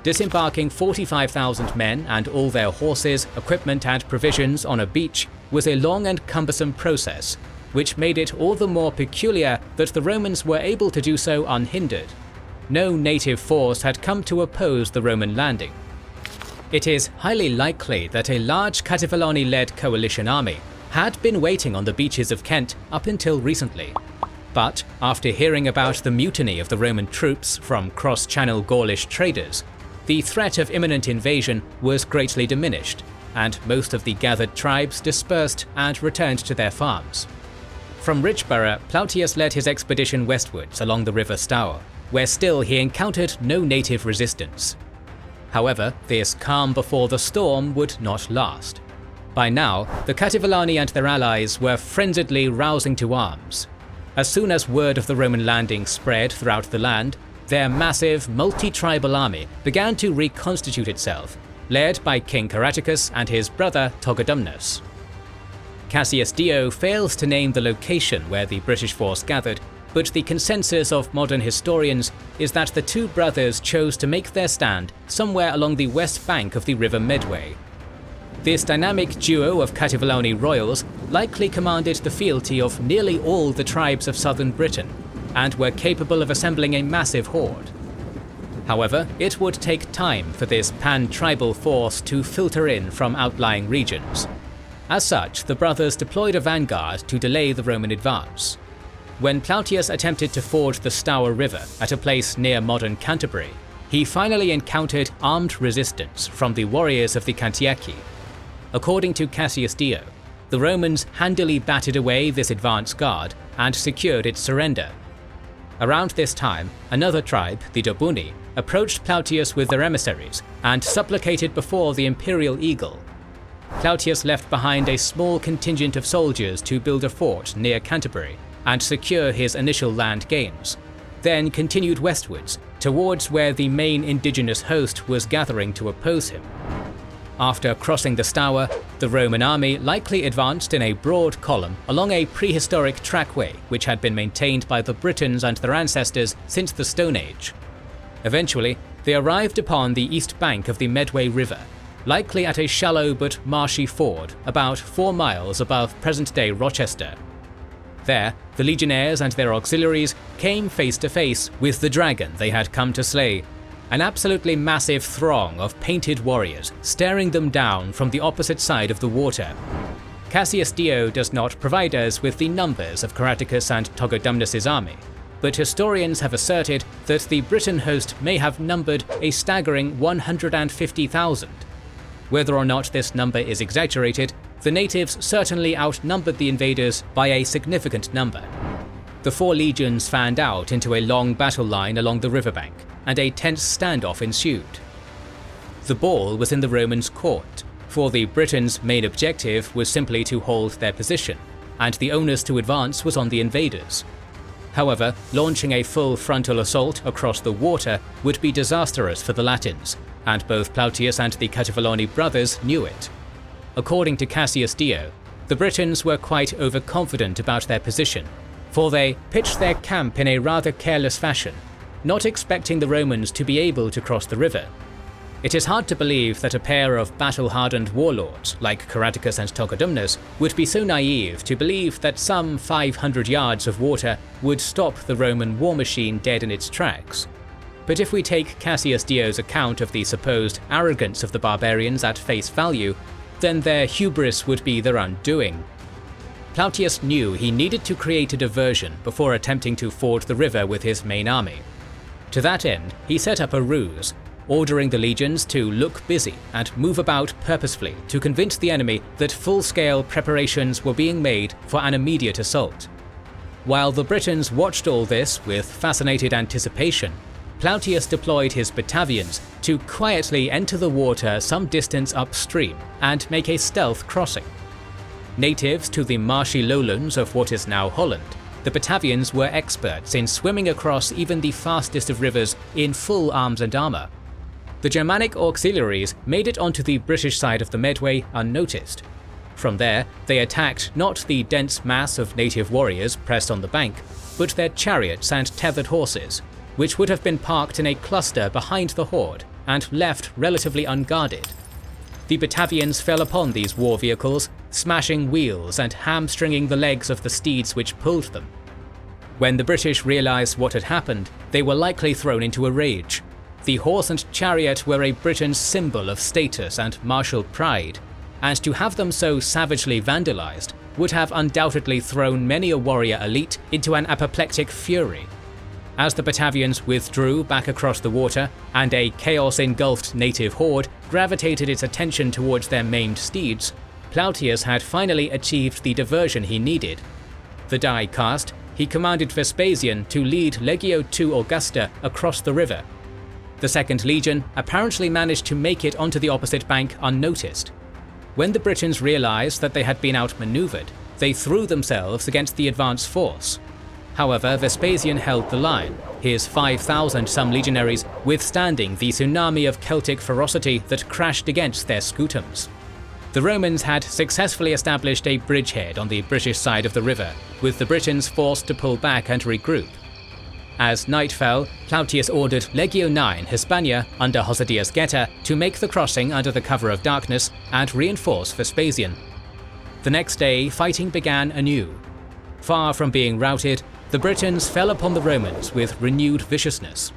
Disembarking 45,000 men and all their horses, equipment and provisions on a beach was a long and cumbersome process, which made it all the more peculiar that the Romans were able to do so unhindered. No native force had come to oppose the Roman landing. It is highly likely that a large Cativalani-led coalition army had been waiting on the beaches of Kent up until recently. But after hearing about the mutiny of the Roman troops from cross-channel Gaulish traders, the threat of imminent invasion was greatly diminished, and most of the gathered tribes dispersed and returned to their farms. From Richborough, Plautius led his expedition westwards along the river Stour, where still he encountered no native resistance. However, this calm before the storm would not last. By now, the Cativalani and their allies were frenziedly rousing to arms. As soon as word of the Roman landing spread throughout the land, their massive, multi-tribal army began to reconstitute itself, led by King Caraticus and his brother Togodumnus. Cassius Dio fails to name the location where the British force gathered, but the consensus of modern historians is that the two brothers chose to make their stand somewhere along the west bank of the River Medway. This dynamic duo of Cativalani royals likely commanded the fealty of nearly all the tribes of southern Britain, and were capable of assembling a massive horde. However, it would take time for this pan-tribal force to filter in from outlying regions. As such, the brothers deployed a vanguard to delay the Roman advance. When Plautius attempted to ford the Stour River at a place near modern Canterbury, he finally encountered armed resistance from the warriors of the Cantiaci. According to Cassius Dio, the Romans handily battered away this advance guard and secured its surrender. Around this time, another tribe, the Dobuni, approached Plautius with their emissaries and supplicated before the imperial eagle. Plautius left behind a small contingent of soldiers to build a fort near Canterbury and secure his initial land gains, then continued westwards towards where the main indigenous host was gathering to oppose him. After crossing the Stour, the Roman army likely advanced in a broad column along a prehistoric trackway which had been maintained by the Britons and their ancestors since the Stone Age. Eventually, They arrived upon the east bank of the Medway River, likely at a shallow but marshy ford about 4 miles above present-day Rochester. There, the legionnaires and their auxiliaries came face to face with the dragon they had come to slay, an absolutely massive throng of painted warriors staring them down from the opposite side of the water. Cassius Dio does not provide us with the numbers of Caratacus and Togodumnus' army, but historians have asserted that the Briton host may have numbered a staggering 150,000. Whether or not this number is exaggerated, the natives certainly outnumbered the invaders by a significant number. The 4 legions fanned out into a long battle line along the riverbank, and a tense standoff ensued. The ball was in the Romans' court, for the Britons' main objective was simply to hold their position, and the onus to advance was on the invaders. However, launching a full frontal assault across the water would be disastrous for the Latins, and both Plautius and the Cativaloni brothers knew it. According to Cassius Dio, the Britons were quite overconfident about their position, for they pitched their camp in a rather careless fashion, not expecting the Romans to be able to cross the river. It is hard to believe that a pair of battle-hardened warlords like Caratacus and Togodumnus would be so naive to believe that some 500 yards of water would stop the Roman war machine dead in its tracks. But if we take Cassius Dio's account of the supposed arrogance of the barbarians at face value, then their hubris would be their undoing. Plautius knew he needed to create a diversion before attempting to ford the river with his main army. To that end, he set up a ruse, ordering the legions to look busy and move about purposefully to convince the enemy that full-scale preparations were being made for an immediate assault. While the Britons watched all this with fascinated anticipation, Plautius deployed his Batavians to quietly enter the water some distance upstream and make a stealth crossing. Natives to the marshy lowlands of what is now Holland, the Batavians were experts in swimming across even the fastest of rivers in full arms and armour. The Germanic auxiliaries made it onto the British side of the Medway unnoticed. From there, they attacked not the dense mass of native warriors pressed on the bank, but their chariots and tethered horses, which would have been parked in a cluster behind the horde and left relatively unguarded. The Batavians fell upon these war vehicles, smashing wheels and hamstringing the legs of the steeds which pulled them. When the British realised what had happened, they were likely thrown into a rage. The horse and chariot were a Briton's symbol of status and martial pride, and to have them so savagely vandalised would have undoubtedly thrown many a warrior elite into an apoplectic fury. As the Batavians withdrew back across the water, and a chaos-engulfed native horde gravitated its attention towards their maimed steeds, Plautius had finally achieved the diversion he needed. The die cast, he commanded Vespasian to lead Legio II Augusta across the river. The 2nd Legion apparently managed to make it onto the opposite bank unnoticed. When the Britons realised that they had been outmaneuvered, they threw themselves against the advance force. However, Vespasian held the line, his 5,000-some legionaries withstanding the tsunami of Celtic ferocity that crashed against their scutums. The Romans had successfully established a bridgehead on the British side of the river, with the Britons forced to pull back and regroup. As night fell, Plautius ordered Legio IX Hispania under Hosadius Geta to make the crossing under the cover of darkness and reinforce Vespasian. The next day, fighting began anew. Far from being routed, the Britons fell upon the Romans with renewed viciousness.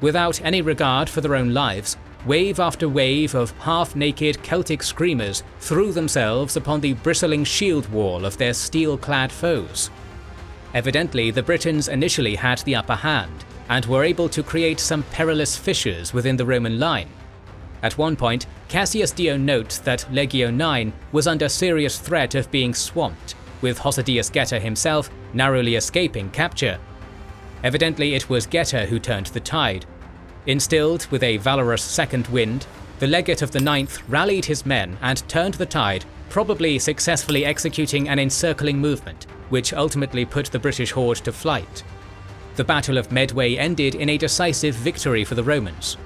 Without any regard for their own lives, wave after wave of half-naked Celtic screamers threw themselves upon the bristling shield wall of their steel-clad foes. Evidently, the Britons initially had the upper hand, and were able to create some perilous fissures within the Roman line. At one point, Cassius Dio notes that Legio IX was under serious threat of being swamped, with Hosadius Geta himself narrowly escaping capture. Evidently, it was Geta who turned the tide. Instilled with a valorous second wind, the legate of the 9th rallied his men and turned the tide, probably successfully executing an encircling movement, which ultimately put the British horde to flight. The Battle of Medway ended in a decisive victory for the Romans.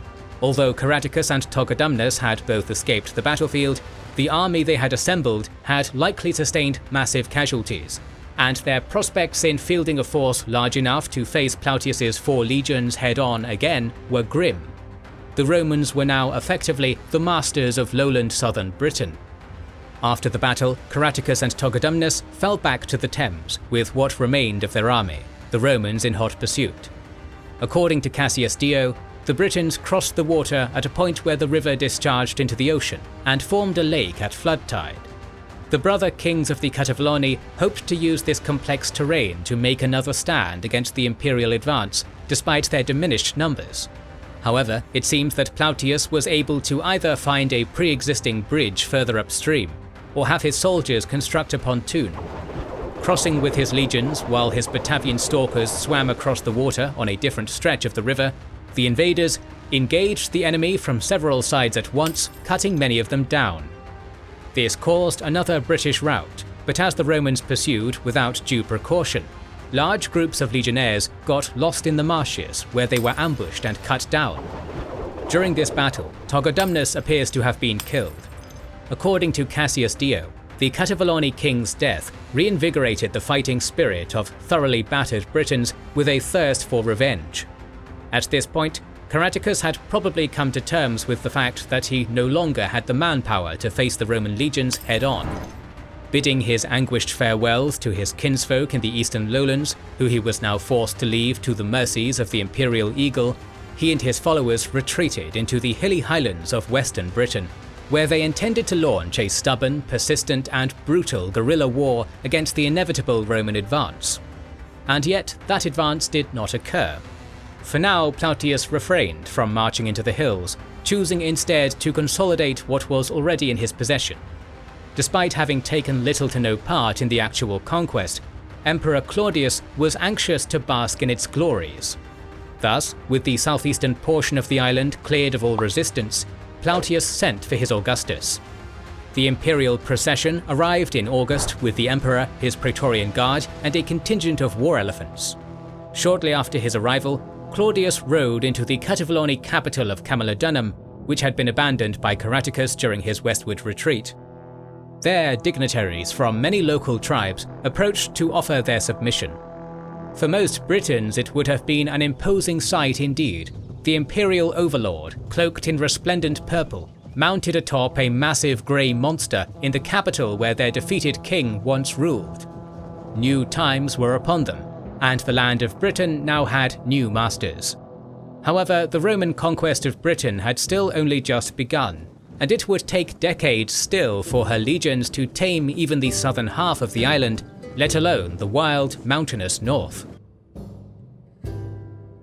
Although Caratacus and Togodumnus had both escaped the battlefield, the army they had assembled had likely sustained massive casualties, and their prospects in fielding a force large enough to face Plautius's 4 legions head-on again were grim. the Romans were now effectively the masters of lowland southern Britain. After the battle, Caratacus and Togodumnus fell back to the Thames with what remained of their army, the Romans in hot pursuit. According to Cassius Dio, the Britons crossed the water at a point where the river discharged into the ocean and formed a lake at flood tide. The brother kings of the Cativaloni hoped to use this complex terrain to make another stand against the imperial advance, despite their diminished numbers. However, it seems that Plautius was able to either find a pre-existing bridge further upstream, or have his soldiers construct a pontoon. Crossing with his legions while his Batavian stalkers swam across the water on a different stretch of the river, the invaders engaged the enemy from several sides at once, cutting many of them down. This caused another British rout, but as the Romans pursued without due precaution, large groups of legionnaires got lost in the marshes where they were ambushed and cut down. During this battle, Togodumnus appears to have been killed. According to Cassius Dio, the Cativaloni king's death reinvigorated the fighting spirit of thoroughly battered Britons with a thirst for revenge. At this point, Caratacus had probably come to terms with the fact that he no longer had the manpower to face the Roman legions head-on. Bidding his anguished farewells to his kinsfolk in the eastern lowlands, who he was now forced to leave to the mercies of the imperial eagle, he and his followers retreated into the hilly highlands of western Britain, where they intended to launch a stubborn, persistent and brutal guerrilla war against the inevitable Roman advance. And yet that advance did not occur. For now, Plautius refrained from marching into the hills, choosing instead to consolidate what was already in his possession. Despite having taken little to no part in the actual conquest, Emperor Claudius was anxious to bask in its glories. Thus, with the southeastern portion of the island cleared of all resistance, Plautius sent for his Augustus. The imperial procession arrived in August with the emperor, his praetorian guard, and a contingent of war elephants. Shortly after his arrival, Claudius rode into the Cativaloni capital of Camalodunum, which had been abandoned by Caratacus during his westward retreat. There, dignitaries from many local tribes approached to offer their submission. For most Britons, it would have been an imposing sight indeed. The imperial overlord, cloaked in resplendent purple, mounted atop a massive grey monster in the capital where their defeated king once ruled. New times were upon them, and the land of Britain now had new masters. However, the Roman conquest of Britain had still only just begun, and it would take decades still for her legions to tame even the southern half of the island, let alone the wild, mountainous north.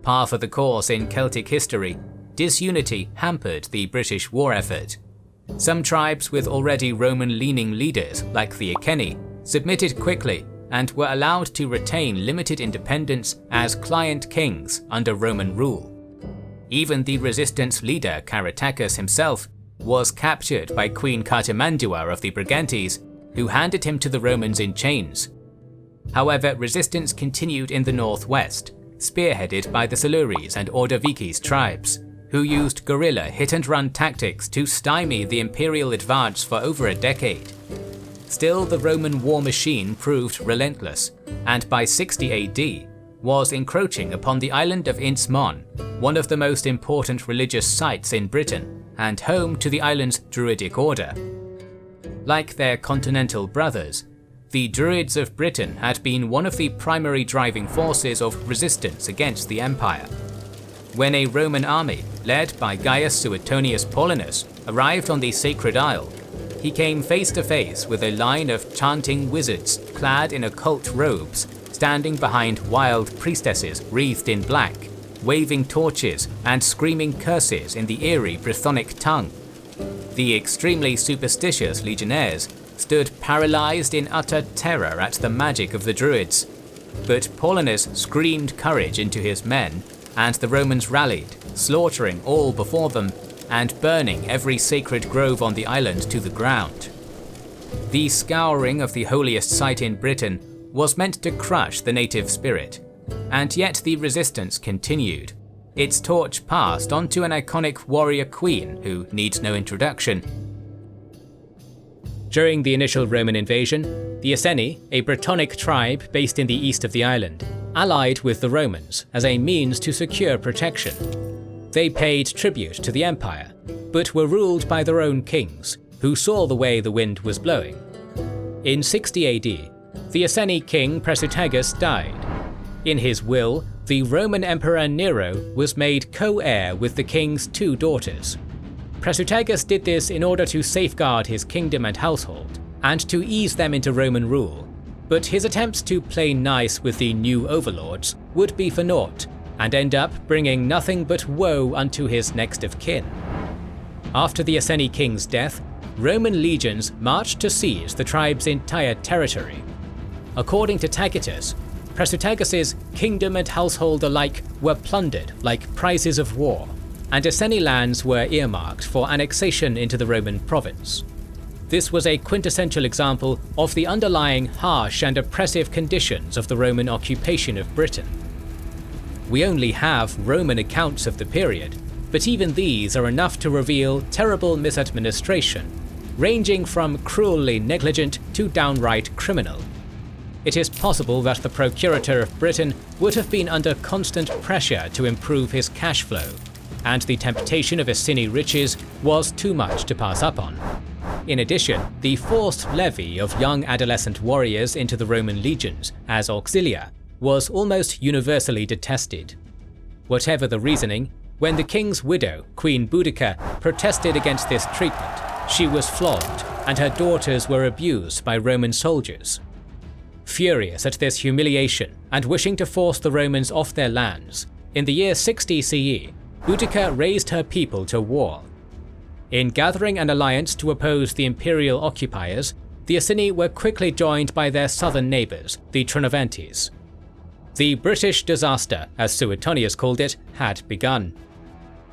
Par for the course in Celtic history, disunity hampered the British war effort. Some tribes with already Roman-leaning leaders, like the Iceni, submitted quickly and were allowed to retain limited independence as client kings under Roman rule. Even the resistance leader Caratacus himself was captured by Queen Cartimandua of the Brigantes, who handed him to the Romans in chains. However, resistance continued in the northwest, spearheaded by the Silures and Ordovices tribes, who used guerrilla hit-and-run tactics to stymie the imperial advance for over a decade. Still, the Roman war machine proved relentless, and by 60 AD, was encroaching upon the island of Innsmouth, one of the most important religious sites in Britain, and home to the island's Druidic order. Like their continental brothers, the Druids of Britain had been one of the primary driving forces of resistance against the empire. When a Roman army, led by Gaius Suetonius Paulinus, arrived on the Sacred Isle, he came face to face with a line of chanting wizards clad in occult robes, standing behind wild priestesses wreathed in black, waving torches and screaming curses in the eerie Brythonic tongue. The extremely superstitious legionnaires stood paralyzed in utter terror at the magic of the Druids, but Paulinus screamed courage into his men, and the Romans rallied, slaughtering all before them and burning every sacred grove on the island to the ground. The scouring of the holiest site in Britain was meant to crush the native spirit, and yet the resistance continued, its torch passed on to an iconic warrior queen who needs no introduction. During the initial Roman invasion, the Iceni, a Brittonic tribe based in the east of the island, allied with the Romans as a means to secure protection. They paid tribute to the empire, but were ruled by their own kings, who saw the way the wind was blowing. In 60 AD, the Iceni king Prasutagus died. In his will, the Roman Emperor Nero was made co-heir with the king's 2 daughters. Prasutagus did this in order to safeguard his kingdom and household, and to ease them into Roman rule, but his attempts to play nice with the new overlords would be for naught, and end up bringing nothing but woe unto his next of kin. After the Iceni king's death, Roman legions marched to seize the tribe's entire territory. According to Tacitus, Prasutagus's kingdom and household alike were plundered like prizes of war, and Iceni lands were earmarked for annexation into the Roman province. This was a quintessential example of the underlying harsh and oppressive conditions of the Roman occupation of Britain. We only have Roman accounts of the period, but even these are enough to reveal terrible misadministration, ranging from cruelly negligent to downright criminal. It is possible that the procurator of Britain would have been under constant pressure to improve his cash flow, and the temptation of Iceni riches was too much to pass up on. In addition, the forced levy of young adolescent warriors into the Roman legions as auxilia was almost universally detested. Whatever the reasoning, when the king's widow, Queen Boudicca, protested against this treatment, she was flogged and her daughters were abused by Roman soldiers. Furious at this humiliation and wishing to force the Romans off their lands, in the year 60 CE, Boudicca raised her people to war. In gathering an alliance to oppose the imperial occupiers, the Iceni were quickly joined by their southern neighbours, the Trinovantes. The British disaster, as Suetonius called it, had begun.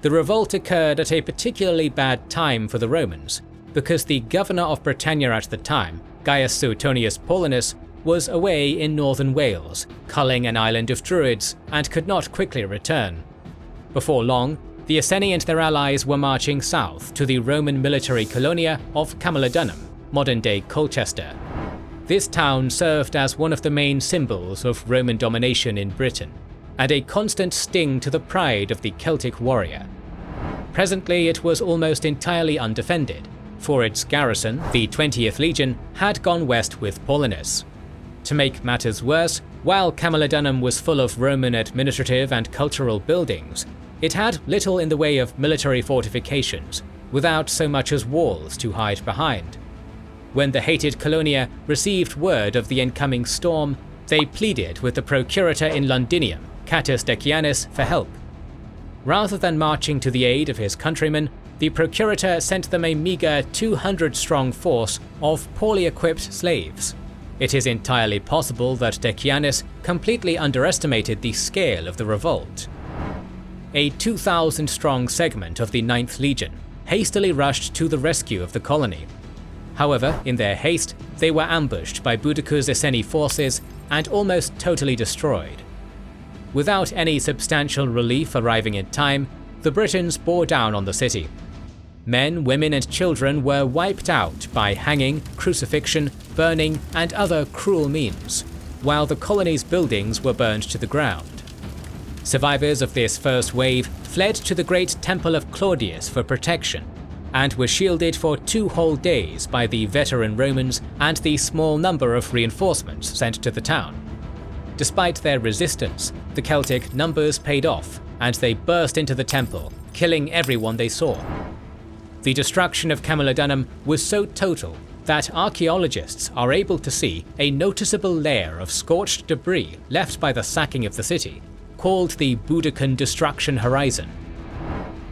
The revolt occurred at a particularly bad time for the Romans, because the governor of Britannia at the time, Gaius Suetonius Paulinus, was away in northern Wales, culling an island of Druids, and could not quickly return. Before long, the Iceni and their allies were marching south to the Roman military colonia of Camulodunum, modern-day Colchester. This town served as one of the main symbols of Roman domination in Britain, and a constant sting to the pride of the Celtic warrior. Presently it was almost entirely undefended, for its garrison, the 20th Legion, had gone west with Paulinus. To make matters worse, while Camulodunum was full of Roman administrative and cultural buildings, it had little in the way of military fortifications, without so much as walls to hide behind. When the hated Colonia received word of the incoming storm, they pleaded with the procurator in Londinium, Catus Decianus, for help. Rather than marching to the aid of his countrymen, the procurator sent them a meager 200-strong force of poorly equipped slaves. It is entirely possible that Decianus completely underestimated the scale of the revolt. A 2,000-strong segment of the 9th Legion hastily rushed to the rescue of the colony. However, in their haste, they were ambushed by Boudicca's Iceni forces and almost totally destroyed. Without any substantial relief arriving in time, the Britons bore down on the city. Men, women and children were wiped out by hanging, crucifixion, burning and other cruel means, while the colony's buildings were burned to the ground. Survivors of this first wave fled to the great temple of Claudius for protection, and were shielded for 2 whole days by the veteran Romans and the small number of reinforcements sent to the town. Despite their resistance, the Celtic numbers paid off, and they burst into the temple, killing everyone they saw. The destruction of Camulodunum was so total that archaeologists are able to see a noticeable layer of scorched debris left by the sacking of the city, called the Boudiccan Destruction Horizon.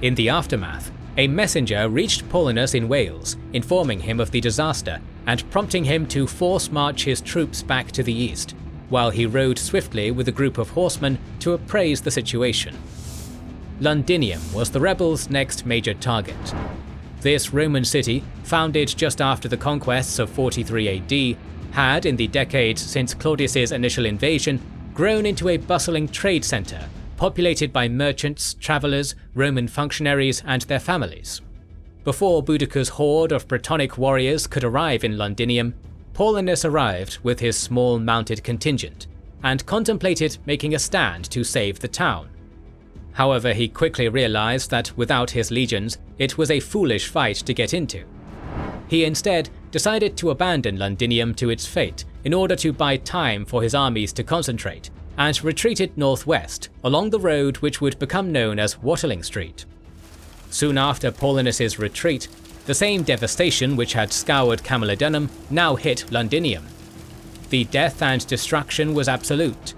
In the aftermath, a messenger reached Paulinus in Wales, informing him of the disaster and prompting him to force march his troops back to the east, while he rode swiftly with a group of horsemen to appraise the situation. Londinium was the rebels' next major target. This Roman city, founded just after the conquests of 43 AD, had, in the decades since Claudius's initial invasion, grown into a bustling trade centre, populated by merchants, travellers, Roman functionaries and their families. Before Boudicca's horde of Brittonic warriors could arrive in Londinium, Paulinus arrived with his small mounted contingent, and contemplated making a stand to save the town. However, he quickly realized that without his legions, it was a foolish fight to get into. He instead decided to abandon Londinium to its fate in order to buy time for his armies to concentrate, and retreated northwest along the road which would become known as Watling Street. Soon after Paulinus's retreat, the same devastation which had scoured Camalodunum now hit Londinium. The death and destruction was absolute.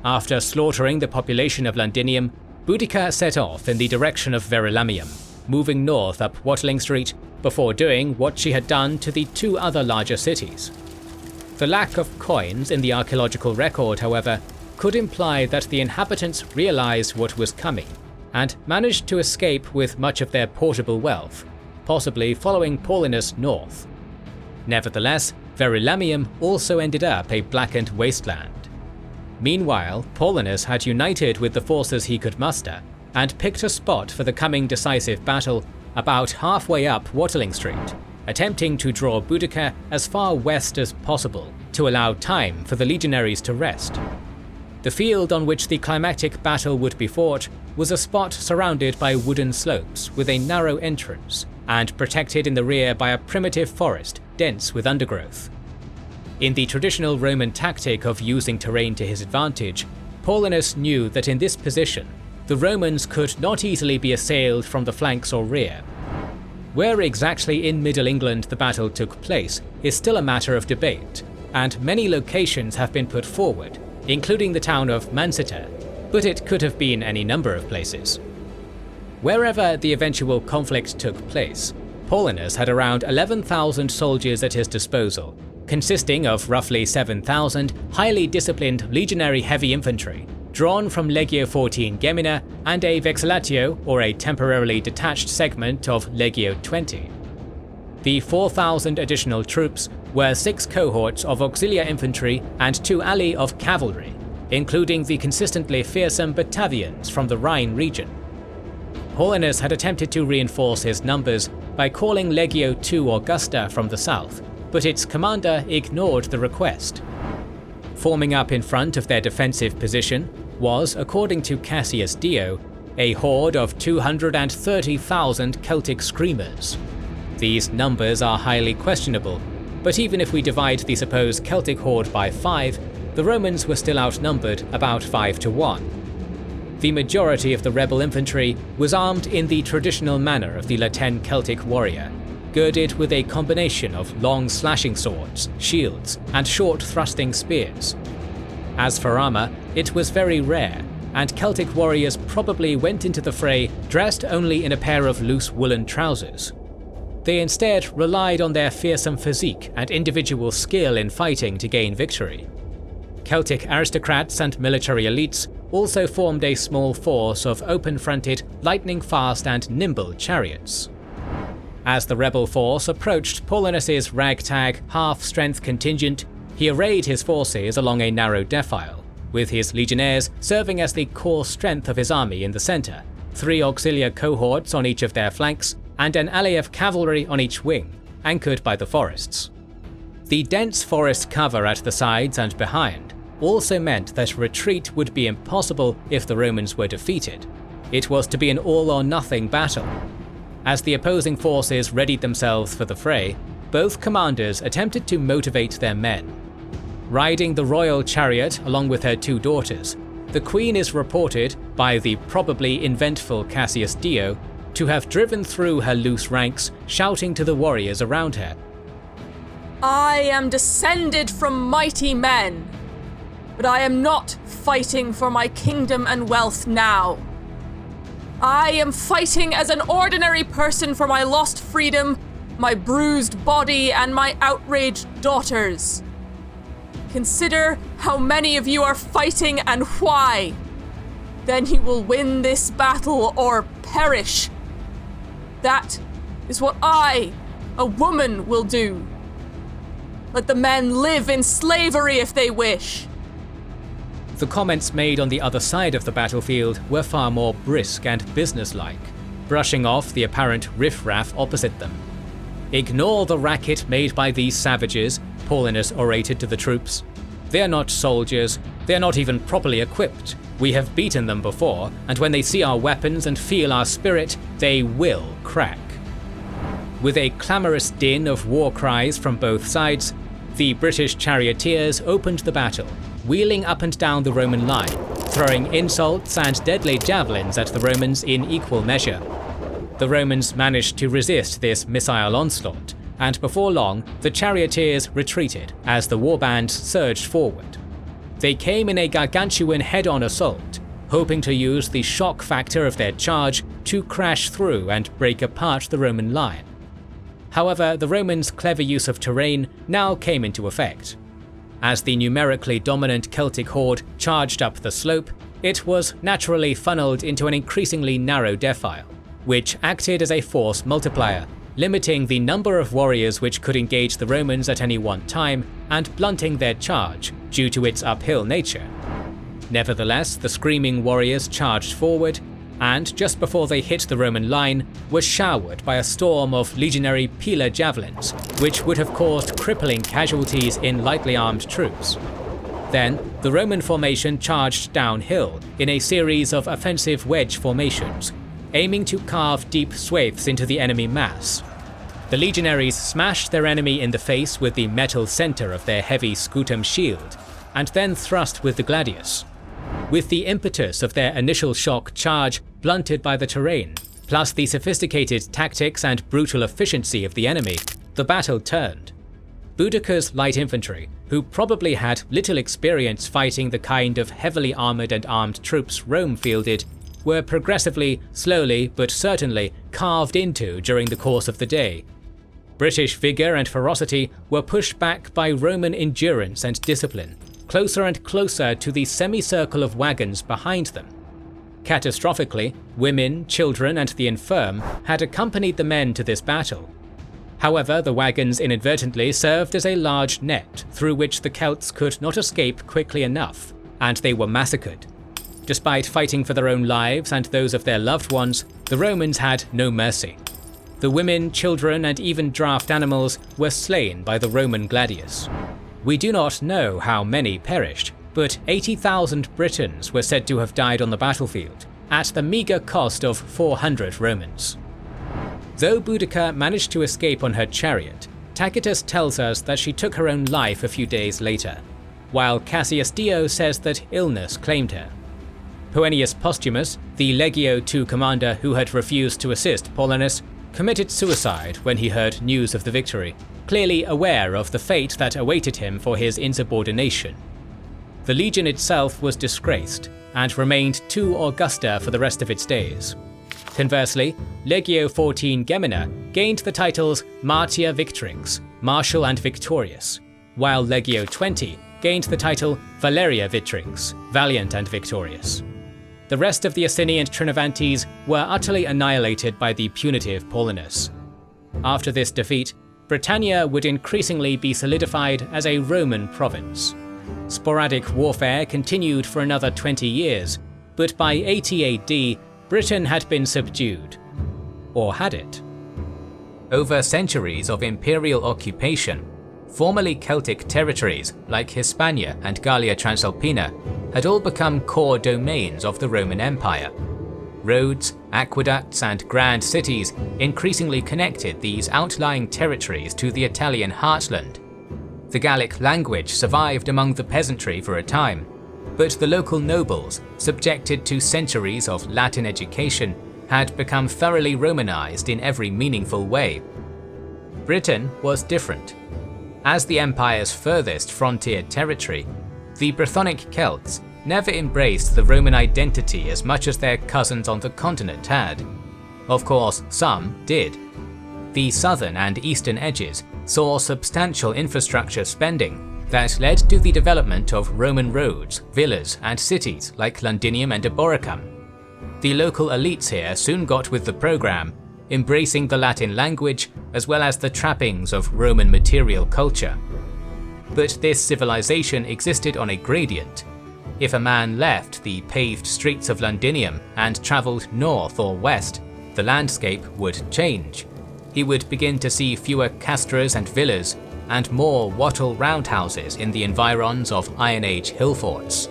After slaughtering the population of Londinium, Boudicca set off in the direction of Verulamium, moving north up Watling Street before doing what she had done to the two other larger cities. The lack of coins in the archaeological record, however, could imply that the inhabitants realized what was coming and managed to escape with much of their portable wealth, possibly following Paulinus north. Nevertheless, Verulamium also ended up a blackened wasteland. Meanwhile, Paulinus had united with the forces he could muster and picked a spot for the coming decisive battle about halfway up Watling Street, attempting to draw Boudicca as far west as possible to allow time for the legionaries to rest. The field on which the climactic battle would be fought was a spot surrounded by wooden slopes with a narrow entrance and protected in the rear by a primitive forest dense with undergrowth. In the traditional Roman tactic of using terrain to his advantage, Paulinus knew that in this position, the Romans could not easily be assailed from the flanks or rear. Where exactly in Middle England the battle took place is still a matter of debate, and many locations have been put forward, including the town of Mansita, but it could have been any number of places. Wherever the eventual conflict took place, Paulinus had around 11,000 soldiers at his disposal, consisting of roughly 7,000 highly disciplined legionary heavy infantry, drawn from Legio XIV Gemina and a Vexillatio, or a temporarily detached segment of Legio XX. The 4,000 additional troops were 6 cohorts of auxiliar infantry and 2 alli of cavalry, including the consistently fearsome Batavians from the Rhine region. Paulinus had attempted to reinforce his numbers by calling Legio II Augusta from the south, but its commander ignored the request. Forming up in front of their defensive position was, according to Cassius Dio, a horde of 230,000 Celtic screamers. These numbers are highly questionable, but even if we divide the supposed Celtic horde by 5, the Romans were still outnumbered about 5 to 1. The majority of the rebel infantry was armed in the traditional manner of the Latin Celtic warrior, girded with a combination of long slashing swords, shields, and short thrusting spears. As for armor, it was very rare, and Celtic warriors probably went into the fray dressed only in a pair of loose woolen trousers. They instead relied on their fearsome physique and individual skill in fighting to gain victory. Celtic aristocrats and military elites also formed a small force of open-fronted, lightning-fast and nimble chariots. As the rebel force approached Paulinus's ragtag, half-strength contingent, he arrayed his forces along a narrow defile, with his legionnaires serving as the core strength of his army in the centre, 3 auxiliar cohorts on each of their flanks, and an alley of cavalry on each wing, anchored by the forests. The dense forest cover at the sides and behind also meant that retreat would be impossible if the Romans were defeated. It was to be an all-or-nothing battle. As the opposing forces readied themselves for the fray, both commanders attempted to motivate their men. Riding the royal chariot along with her 2 daughters, the queen is reported, by the probably inventful Cassius Dio, to have driven through her loose ranks, shouting to the warriors around her, "I am descended from mighty men, but I am not fighting for my kingdom and wealth now. I am fighting as an ordinary person for my lost freedom, my bruised body, and my outraged daughters. Consider how many of you are fighting and why. Then you will win this battle or perish. That is what I, a woman, will do. Let the men live in slavery if they wish." The comments made on the other side of the battlefield were far more brisk and businesslike, brushing off the apparent riffraff opposite them. "Ignore the racket made by these savages," Paulinus orated to the troops. "They are not soldiers, they are not even properly equipped. We have beaten them before, and when they see our weapons and feel our spirit, they will crack." With a clamorous din of war cries from both sides, the British charioteers opened the battle, wheeling up and down the Roman line, throwing insults and deadly javelins at the Romans in equal measure. The Romans managed to resist this missile onslaught, and before long, the charioteers retreated as the warbands surged forward. They came in a gargantuan head-on assault, hoping to use the shock factor of their charge to crash through and break apart the Roman line. However, the Romans' clever use of terrain now came into effect. As the numerically dominant Celtic horde charged up the slope, it was naturally funneled into an increasingly narrow defile, which acted as a force multiplier, limiting the number of warriors which could engage the Romans at any one time and blunting their charge due to its uphill nature. Nevertheless, the screaming warriors charged forward, and just before they hit the Roman line, were showered by a storm of legionary pila javelins, which would have caused crippling casualties in lightly armed troops. Then, the Roman formation charged downhill in a series of offensive wedge formations, aiming to carve deep swathes into the enemy mass. The legionaries smashed their enemy in the face with the metal center of their heavy scutum shield, and then thrust with the gladius. With the impetus of their initial shock charge blunted by the terrain, plus the sophisticated tactics and brutal efficiency of the enemy, the battle turned. Boudicca's light infantry, who probably had little experience fighting the kind of heavily armoured and armed troops Rome fielded, were progressively, slowly but certainly carved into during the course of the day. British vigour and ferocity were pushed back by Roman endurance and discipline, closer and closer to the semicircle of wagons behind them. Catastrophically, women, children, and the infirm had accompanied the men to this battle. However, the wagons inadvertently served as a large net through which the Celts could not escape quickly enough, and they were massacred. Despite fighting for their own lives and those of their loved ones, the Romans had no mercy. The women, children, and even draft animals were slain by the Roman gladius. We do not know how many perished, but 80,000 Britons were said to have died on the battlefield, at the meagre cost of 400 Romans. Though Boudicca managed to escape on her chariot, Tacitus tells us that she took her own life a few days later, while Cassius Dio says that illness claimed her. Poenius Posthumus, the Legio II commander who had refused to assist Paulinus, committed suicide when he heard news of the victory, clearly aware of the fate that awaited him for his insubordination. The legion itself was disgraced, and remained too Augusta for the rest of its days. Conversely, Legio XIV Gemina gained the titles Martia Victrix, martial and victorious, while Legio XX gained the title Valeria Victrix, valiant and victorious. The rest of the Iceni and Trinovantes were utterly annihilated by the punitive Paulinus. After this defeat, Britannia would increasingly be solidified as a Roman province. Sporadic warfare continued for another 20 years, but by 80 AD, Britain had been subdued. Or had it? Over centuries of imperial occupation, formerly Celtic territories like Hispania and Gallia Transalpina had all become core domains of the Roman Empire. Roads, aqueducts, and grand cities increasingly connected these outlying territories to the Italian heartland. The Gallic language survived among the peasantry for a time, but the local nobles, subjected to centuries of Latin education, had become thoroughly Romanized in every meaningful way. Britain was different. As the empire's furthest frontier territory, the Brythonic Celts never embraced the Roman identity as much as their cousins on the continent had. Of course, some did. The southern and eastern edges saw substantial infrastructure spending that led to the development of Roman roads, villas, and cities like Londinium and Eboracum. The local elites here soon got with the program, embracing the Latin language as well as the trappings of Roman material culture. But this civilization existed on a gradient. If a man left the paved streets of Londinium and travelled north or west, the landscape would change. He would begin to see fewer castras and villas, and more wattle roundhouses in the environs of Iron Age hill forts.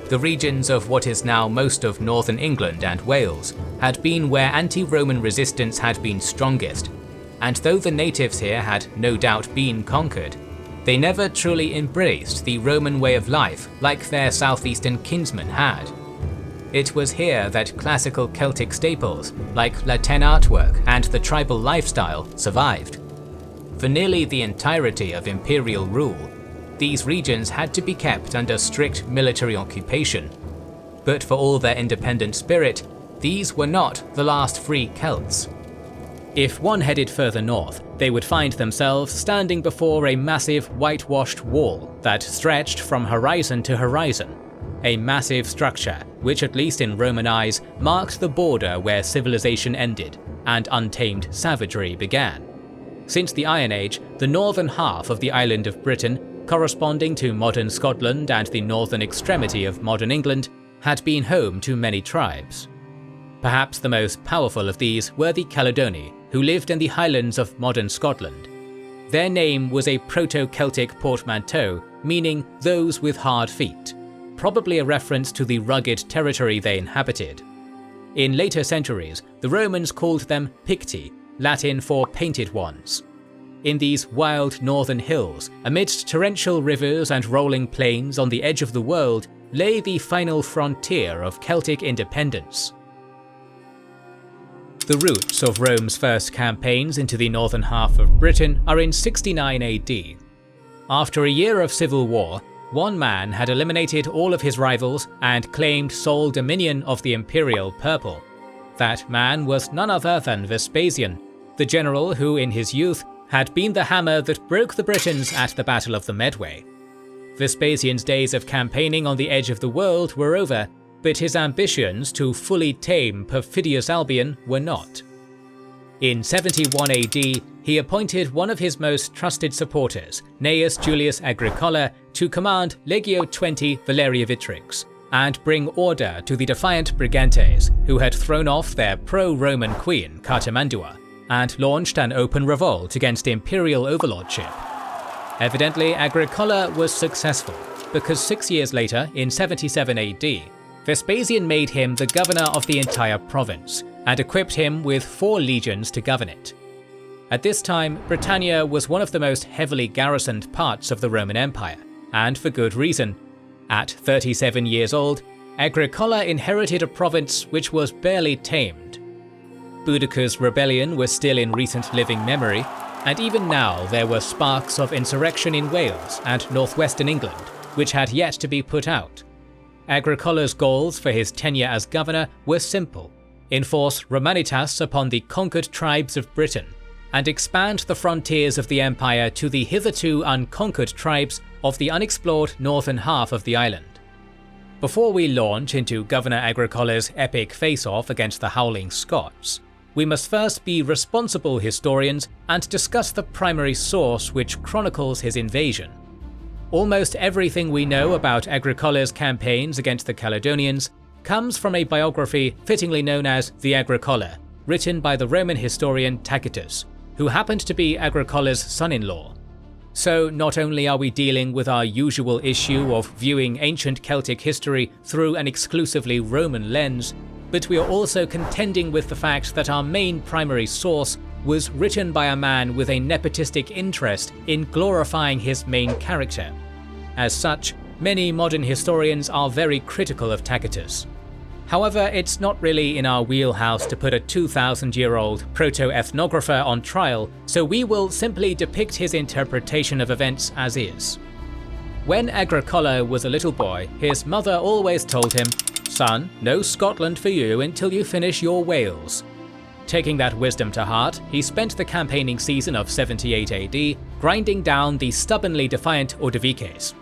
The regions of what is now most of northern England and Wales had been where anti-Roman resistance had been strongest, and though the natives here had no doubt been conquered, they never truly embraced the Roman way of life like their southeastern kinsmen had. It was here that classical Celtic staples like Latin artwork and the tribal lifestyle survived. For nearly the entirety of imperial rule, these regions had to be kept under strict military occupation. But for all their independent spirit, these were not the last free Celts. If one headed further north, they would find themselves standing before a massive whitewashed wall that stretched from horizon to horizon. A massive structure which, at least in Roman eyes, marked the border where civilization ended and untamed savagery began. Since the Iron Age, the northern half of the island of Britain, corresponding to modern Scotland and the northern extremity of modern England, had been home to many tribes. Perhaps the most powerful of these were the Caledoni, who lived in the highlands of modern Scotland. Their name was a Proto-Celtic portmanteau meaning those with hard feet, probably a reference to the rugged territory they inhabited. In later centuries, the Romans called them Picti, Latin for painted ones. In these wild northern hills, amidst torrential rivers and rolling plains on the edge of the world, lay the final frontier of Celtic independence. The roots of Rome's first campaigns into the northern half of Britain are in 69 AD. After a year of civil war, one man had eliminated all of his rivals and claimed sole dominion of the imperial purple. That man was none other than Vespasian, the general who in his youth had been the hammer that broke the Britons at the Battle of the Medway. Vespasian's days of campaigning on the edge of the world were over, but his ambitions to fully tame perfidious Albion were not. In 71 AD, he appointed one of his most trusted supporters, Gnaeus Julius Agricola, to command Legio XX Valeriavitrix and bring order to the defiant Brigantes, who had thrown off their pro-Roman queen Cartimandua and launched an open revolt against imperial overlordship. Evidently, Agricola was successful, because 6 years later, in 77 AD, Vespasian made him the governor of the entire province, and equipped him with 4 legions to govern it. At this time, Britannia was one of the most heavily garrisoned parts of the Roman Empire, and for good reason. At 37 years old, Agricola inherited a province which was barely tamed. Boudicca's rebellion was still in recent living memory, and even now there were sparks of insurrection in Wales and northwestern England, which had yet to be put out. Agricola's goals for his tenure as governor were simple: enforce Romanitas upon the conquered tribes of Britain, and expand the frontiers of the empire to the hitherto unconquered tribes of the unexplored northern half of the island. Before we launch into Governor Agricola's epic face-off against the Howling Scots, we must first be responsible historians and discuss the primary source which chronicles his invasion. Almost everything we know about Agricola's campaigns against the Caledonians comes from a biography fittingly known as the Agricola, written by the Roman historian Tacitus, who happened to be Agricola's son-in-law. So not only are we dealing with our usual issue of viewing ancient Celtic history through an exclusively Roman lens, but we are also contending with the fact that our main primary source was written by a man with a nepotistic interest in glorifying his main character. As such, many modern historians are very critical of Tacitus. However, it's not really in our wheelhouse to put a 2,000-year-old proto-ethnographer on trial, so we will simply depict his interpretation of events as is. When Agricola was a little boy, his mother always told him, "Son, no Scotland for you until you finish your Wales." Taking that wisdom to heart, he spent the campaigning season of 78 AD grinding down the stubbornly defiant Boudicca's.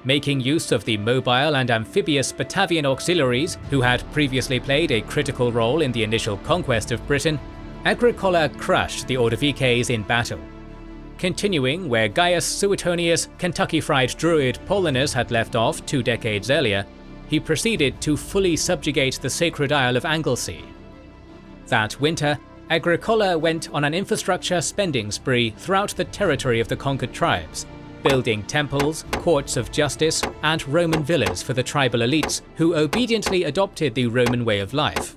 Making use of the mobile and amphibious Batavian auxiliaries, who had previously played a critical role in the initial conquest of Britain, Agricola crushed the Boudicca's in battle. Continuing where Gaius Suetonius Kentucky Fried Druid Paulinus had left off 2 decades earlier, he proceeded to fully subjugate the sacred Isle of Anglesey. That winter, Agricola went on an infrastructure spending spree throughout the territory of the conquered tribes, building temples, courts of justice, and Roman villas for the tribal elites who obediently adopted the Roman way of life.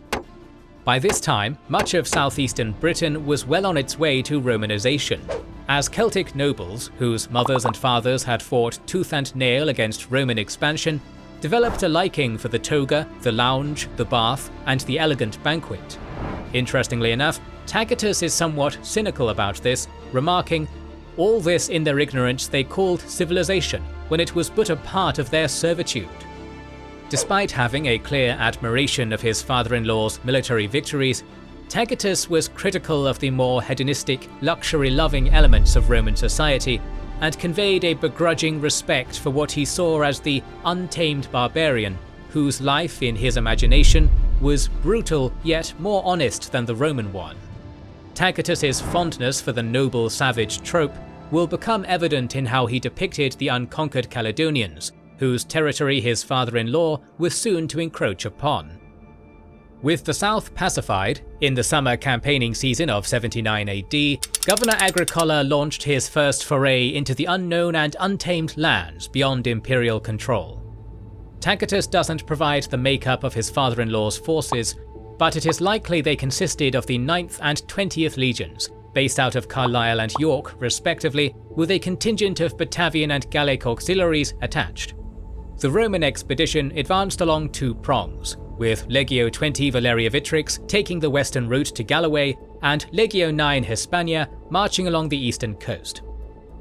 By this time, much of southeastern Britain was well on its way to Romanization, as Celtic nobles, whose mothers and fathers had fought tooth and nail against Roman expansion, developed a liking for the toga, the lounge, the bath, and the elegant banquet. Interestingly enough, Tacitus is somewhat cynical about this, remarking, "All this in their ignorance they called civilization, when it was but a part of their servitude." Despite having a clear admiration of his father-in-law's military victories, Tacitus was critical of the more hedonistic, luxury-loving elements of Roman society and conveyed a begrudging respect for what he saw as the untamed barbarian, whose life, in his imagination, was brutal yet more honest than the Roman one. Tacitus's fondness for the noble savage trope will become evident in how he depicted the unconquered Caledonians, whose territory his father-in-law was soon to encroach upon. With the south pacified, in the summer campaigning season of 79 AD, Governor Agricola launched his first foray into the unknown and untamed lands beyond imperial control. Tacitus doesn't provide the makeup of his father-in-law's forces, but it is likely they consisted of the 9th and 20th legions, based out of Carlisle and York respectively, with a contingent of Batavian and Gallic auxiliaries attached. The Roman expedition advanced along two prongs, with Legio 20 Valeria Vitrix taking the western route to Galloway and Legio 9 Hispania marching along the eastern coast.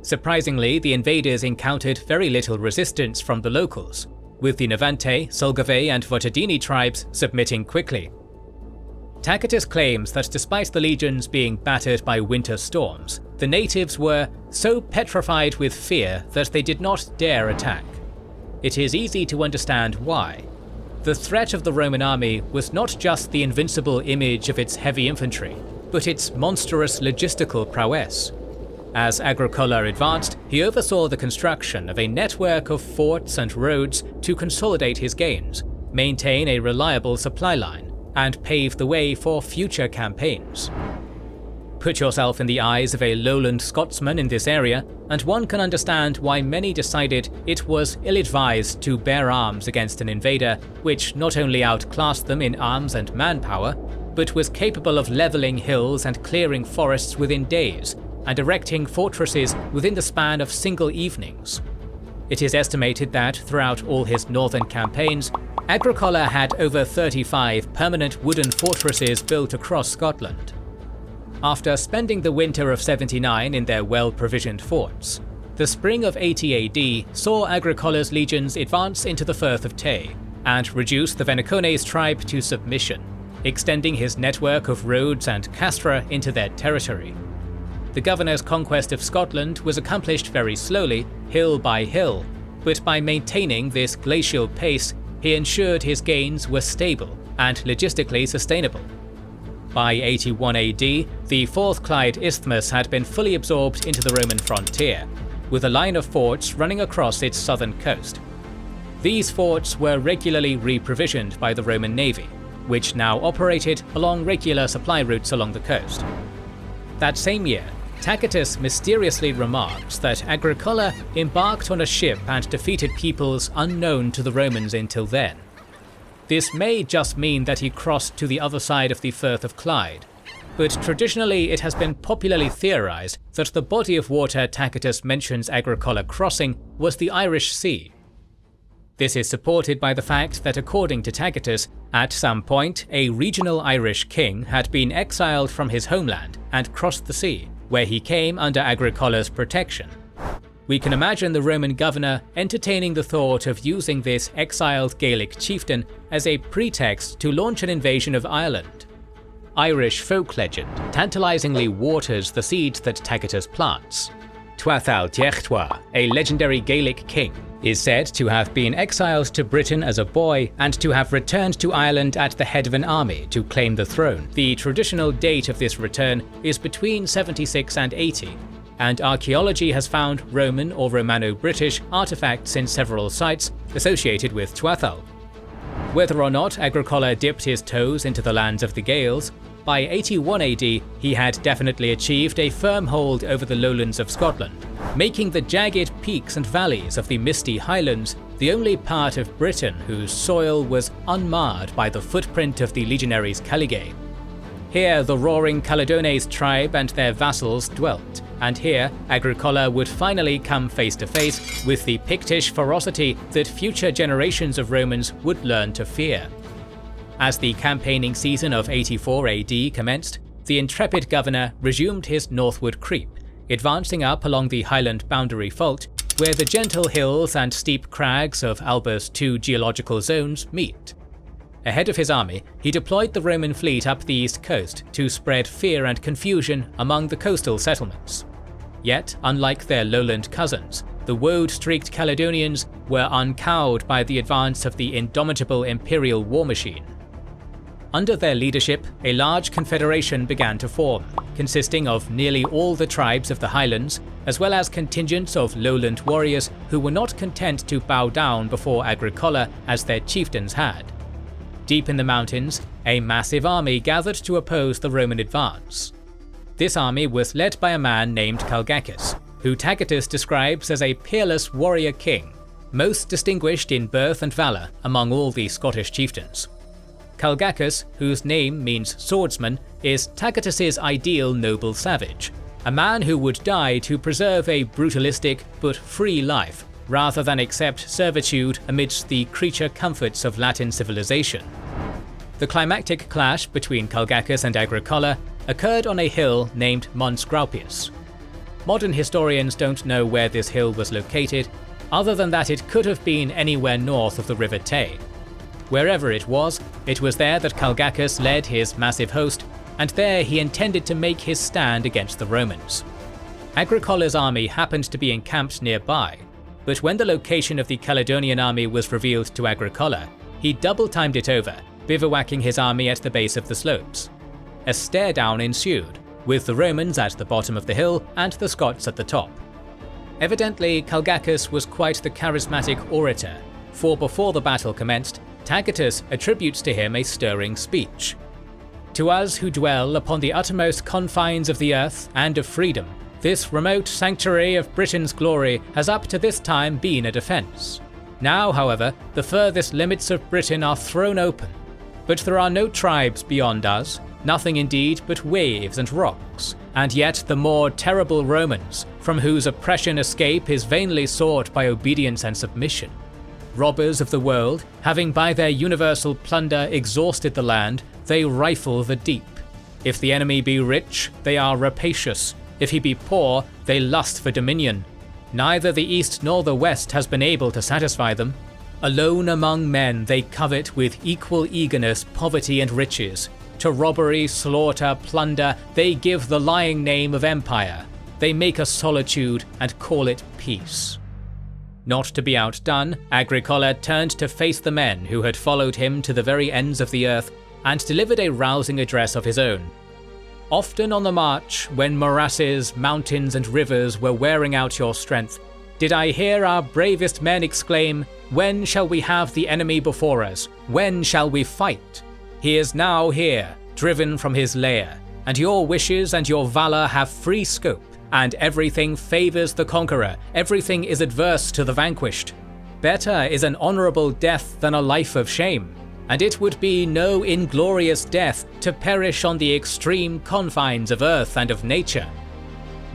Surprisingly, the invaders encountered very little resistance from the locals, with the Navante, Sulgave and Votadini tribes submitting quickly. Tacitus claims that despite the legions being battered by winter storms, the natives were so petrified with fear that they did not dare attack. It is easy to understand why. The threat of the Roman army was not just the invincible image of its heavy infantry, but its monstrous logistical prowess. As Agricola advanced, he oversaw the construction of a network of forts and roads to consolidate his gains, maintain a reliable supply line, and pave the way for future campaigns. Put yourself in the eyes of a lowland Scotsman in this area, and one can understand why many decided it was ill-advised to bear arms against an invader which not only outclassed them in arms and manpower, but was capable of levelling hills and clearing forests within days, and erecting fortresses within the span of single evenings. It is estimated that throughout all his northern campaigns, Agricola had over 35 permanent wooden fortresses built across Scotland. After spending the winter of 79 in their well-provisioned forts, the spring of 80 AD saw Agricola's legions advance into the Firth of Tay and reduce the Venicones tribe to submission, extending his network of roads and castra into their territory. The governor's conquest of Scotland was accomplished very slowly, hill by hill, but by maintaining this glacial pace, he ensured his gains were stable and logistically sustainable. By 81 AD, the Fourth Clyde Isthmus had been fully absorbed into the Roman frontier, with a line of forts running across its southern coast. These forts were regularly re-provisioned by the Roman navy, which now operated along regular supply routes along the coast. That same year, Tacitus mysteriously remarks that Agricola embarked on a ship and defeated peoples unknown to the Romans until then. This may just mean that he crossed to the other side of the Firth of Clyde, but traditionally it has been popularly theorized that the body of water Tacitus mentions Agricola crossing was the Irish Sea. This is supported by the fact that according to Tacitus, at some point a regional Irish king had been exiled from his homeland and crossed the sea, where he came under Agricola's protection. We can imagine the Roman governor entertaining the thought of using this exiled Gaelic chieftain as a pretext to launch an invasion of Ireland. Irish folk legend tantalizingly waters the seeds that Tacitus plants. Tuathal Tiechtua, a legendary Gaelic king, is said to have been exiled to Britain as a boy and to have returned to Ireland at the head of an army to claim the throne. The traditional date of this return is between 76 and 80, and archaeology has found Roman or Romano-British artifacts in several sites associated with Tuathal. Whether or not Agricola dipped his toes into the lands of the Gaels, by 81 AD he had definitely achieved a firm hold over the lowlands of Scotland, making the jagged peaks and valleys of the misty Highlands the only part of Britain whose soil was unmarred by the footprint of the legionaries Caligae. Here the roaring Caledonese tribe and their vassals dwelt, and here Agricola would finally come face to face with the Pictish ferocity that future generations of Romans would learn to fear. As the campaigning season of 84 AD commenced, the intrepid governor resumed his northward creep, advancing up along the highland boundary fault, where the gentle hills and steep crags of Alba's two geological zones meet. Ahead of his army, he deployed the Roman fleet up the east coast to spread fear and confusion among the coastal settlements. Yet, unlike their lowland cousins, the woad-streaked Caledonians were uncowed by the advance of the indomitable imperial war machine. Under their leadership, a large confederation began to form, consisting of nearly all the tribes of the Highlands, as well as contingents of lowland warriors who were not content to bow down before Agricola as their chieftains had. Deep in the mountains, a massive army gathered to oppose the Roman advance. This army was led by a man named Calgacus, who Tacitus describes as a peerless warrior king, most distinguished in birth and valour among all the Scottish chieftains. Calgacus, whose name means swordsman, is Tacitus's ideal noble savage, a man who would die to preserve a brutalistic but free life, rather than accept servitude amidst the creature comforts of Latin civilization. The climactic clash between Calgacus and Agricola occurred on a hill named Mons Graupius. Modern historians don't know where this hill was located, other than that it could have been anywhere north of the River Tay. Wherever it was there that Calgacus led his massive host, and there he intended to make his stand against the Romans. Agricola's army happened to be encamped nearby, but when the location of the Caledonian army was revealed to Agricola, he double-timed it over, bivouacking his army at the base of the slopes. A stare-down ensued, with the Romans at the bottom of the hill and the Scots at the top. Evidently, Calgacus was quite the charismatic orator, for before the battle commenced, Tacitus attributes to him a stirring speech. "To us who dwell upon the uttermost confines of the earth and of freedom, this remote sanctuary of Britain's glory has up to this time been a defence. Now, however, the furthest limits of Britain are thrown open, but there are no tribes beyond us, nothing indeed but waves and rocks, and yet the more terrible Romans, from whose oppression escape is vainly sought by obedience and submission. Robbers of the world, having by their universal plunder exhausted the land, they rifle the deep. If the enemy be rich, they are rapacious. If he be poor, they lust for dominion. Neither the east nor the west has been able to satisfy them. Alone among men they covet with equal eagerness poverty and riches. To robbery, slaughter, plunder, they give the lying name of empire. They make a solitude and call it peace." Not to be outdone, Agricola turned to face the men who had followed him to the very ends of the earth and delivered a rousing address of his own. "Often on the march, when morasses, mountains and rivers were wearing out your strength, did I hear our bravest men exclaim, 'When shall we have the enemy before us? When shall we fight?' He is now here, driven from his lair, and your wishes and your valour have free scope, and everything favours the conqueror, everything is adverse to the vanquished. Better is an honourable death than a life of shame, and it would be no inglorious death to perish on the extreme confines of earth and of nature."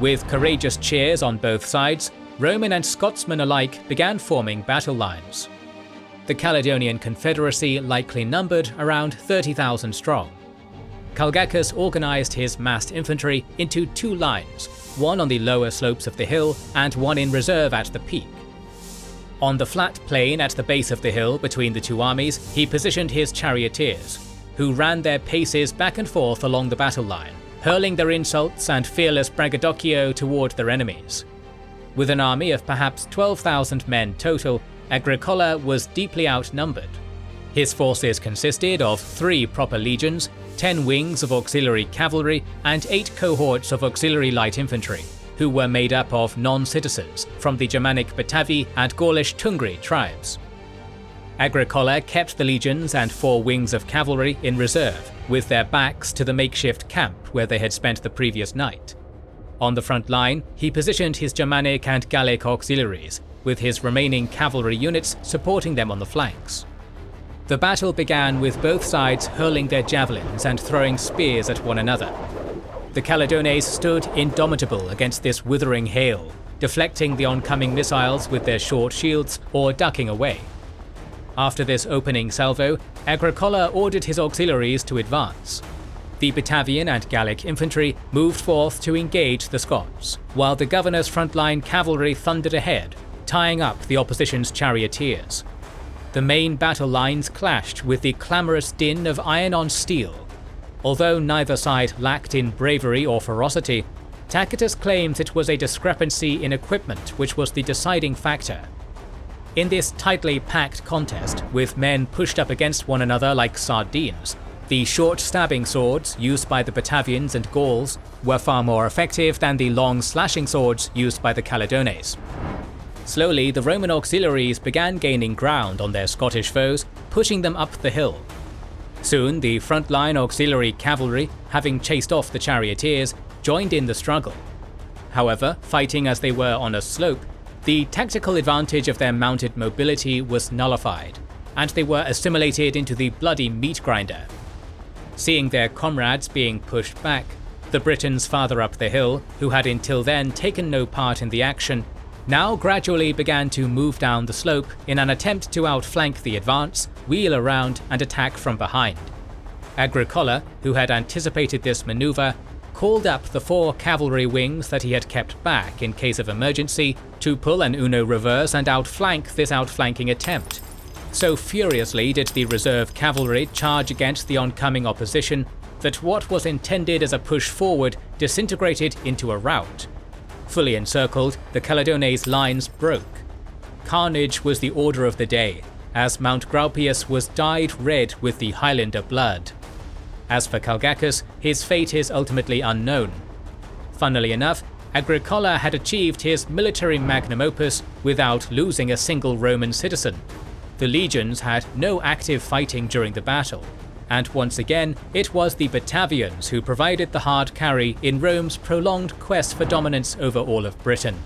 With courageous cheers on both sides, Roman and Scotsmen alike began forming battle lines. The Caledonian Confederacy likely numbered around 30,000 strong. Calgacus organised his massed infantry into two lines, one on the lower slopes of the hill and one in reserve at the peak. On the flat plain at the base of the hill between the two armies, he positioned his charioteers, who ran their paces back and forth along the battle line, hurling their insults and fearless braggadocio toward their enemies. With an army of perhaps 12,000 men total, Agricola was deeply outnumbered. His forces consisted of 3 proper legions, 10 wings of auxiliary cavalry, and 8 cohorts of auxiliary light infantry, who were made up of non-citizens from the Germanic Batavi and Gaulish Tungri tribes. Agricola kept the legions and 4 wings of cavalry in reserve, with their backs to the makeshift camp where they had spent the previous night. On the front line, he positioned his Germanic and Gallic auxiliaries, with his remaining cavalry units supporting them on the flanks. The battle began with both sides hurling their javelins and throwing spears at one another. The Caledones stood indomitable against this withering hail, deflecting the oncoming missiles with their short shields or ducking away. After this opening salvo, Agricola ordered his auxiliaries to advance. The Batavian and Gallic infantry moved forth to engage the Scots, while the governor's frontline cavalry thundered ahead, tying up the opposition's charioteers. The main battle lines clashed with the clamorous din of iron on steel. Although neither side lacked in bravery or ferocity, Tacitus claims it was a discrepancy in equipment which was the deciding factor. In this tightly packed contest, with men pushed up against one another like sardines, the short stabbing swords used by the Batavians and Gauls were far more effective than the long slashing swords used by the Caledones. Slowly, the Roman auxiliaries began gaining ground on their Scottish foes, pushing them up the hill. Soon, the frontline auxiliary cavalry, having chased off the charioteers, joined in the struggle. However, fighting as they were on a slope, the tactical advantage of their mounted mobility was nullified, and they were assimilated into the bloody meat grinder. Seeing their comrades being pushed back, the Britons farther up the hill, who had until then taken no part in the action, now gradually began to move down the slope in an attempt to outflank the advance, wheel around and attack from behind. Agricola, who had anticipated this maneuver, called up the 4 cavalry wings that he had kept back in case of emergency to pull an Uno reverse and outflank this outflanking attempt. So furiously did the reserve cavalry charge against the oncoming opposition that what was intended as a push forward disintegrated into a rout. Fully encircled, the Caledones' lines broke. Carnage was the order of the day, as Mount Graupius was dyed red with the Highlander blood. As for Calgacus, his fate is ultimately unknown. Funnily enough, Agricola had achieved his military magnum opus without losing a single Roman citizen. The legions had no active fighting during the battle, and once again it was the Batavians who provided the hard carry in Rome's prolonged quest for dominance over all of Britain.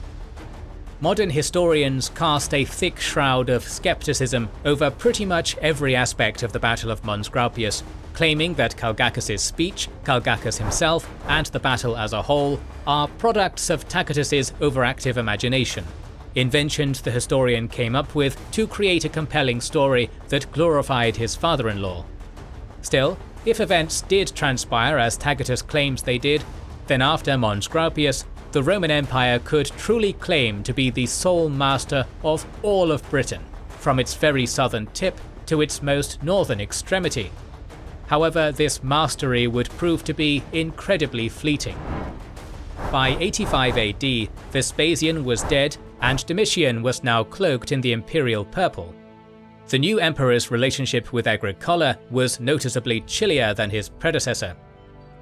Modern historians cast a thick shroud of skepticism over pretty much every aspect of the Battle of Mons Graupius, claiming that Calgacus' speech, Calgacus himself, and the battle as a whole are products of Tacitus' overactive imagination, inventions the historian came up with to create a compelling story that glorified his father-in-law. Still, if events did transpire as Tacitus claims they did, then after Mons Graupius, the Roman Empire could truly claim to be the sole master of all of Britain, from its very southern tip to its most northern extremity. However, this mastery would prove to be incredibly fleeting. By 85 AD, Vespasian was dead and Domitian was now cloaked in the imperial purple. The new emperor's relationship with Agricola was noticeably chillier than his predecessor.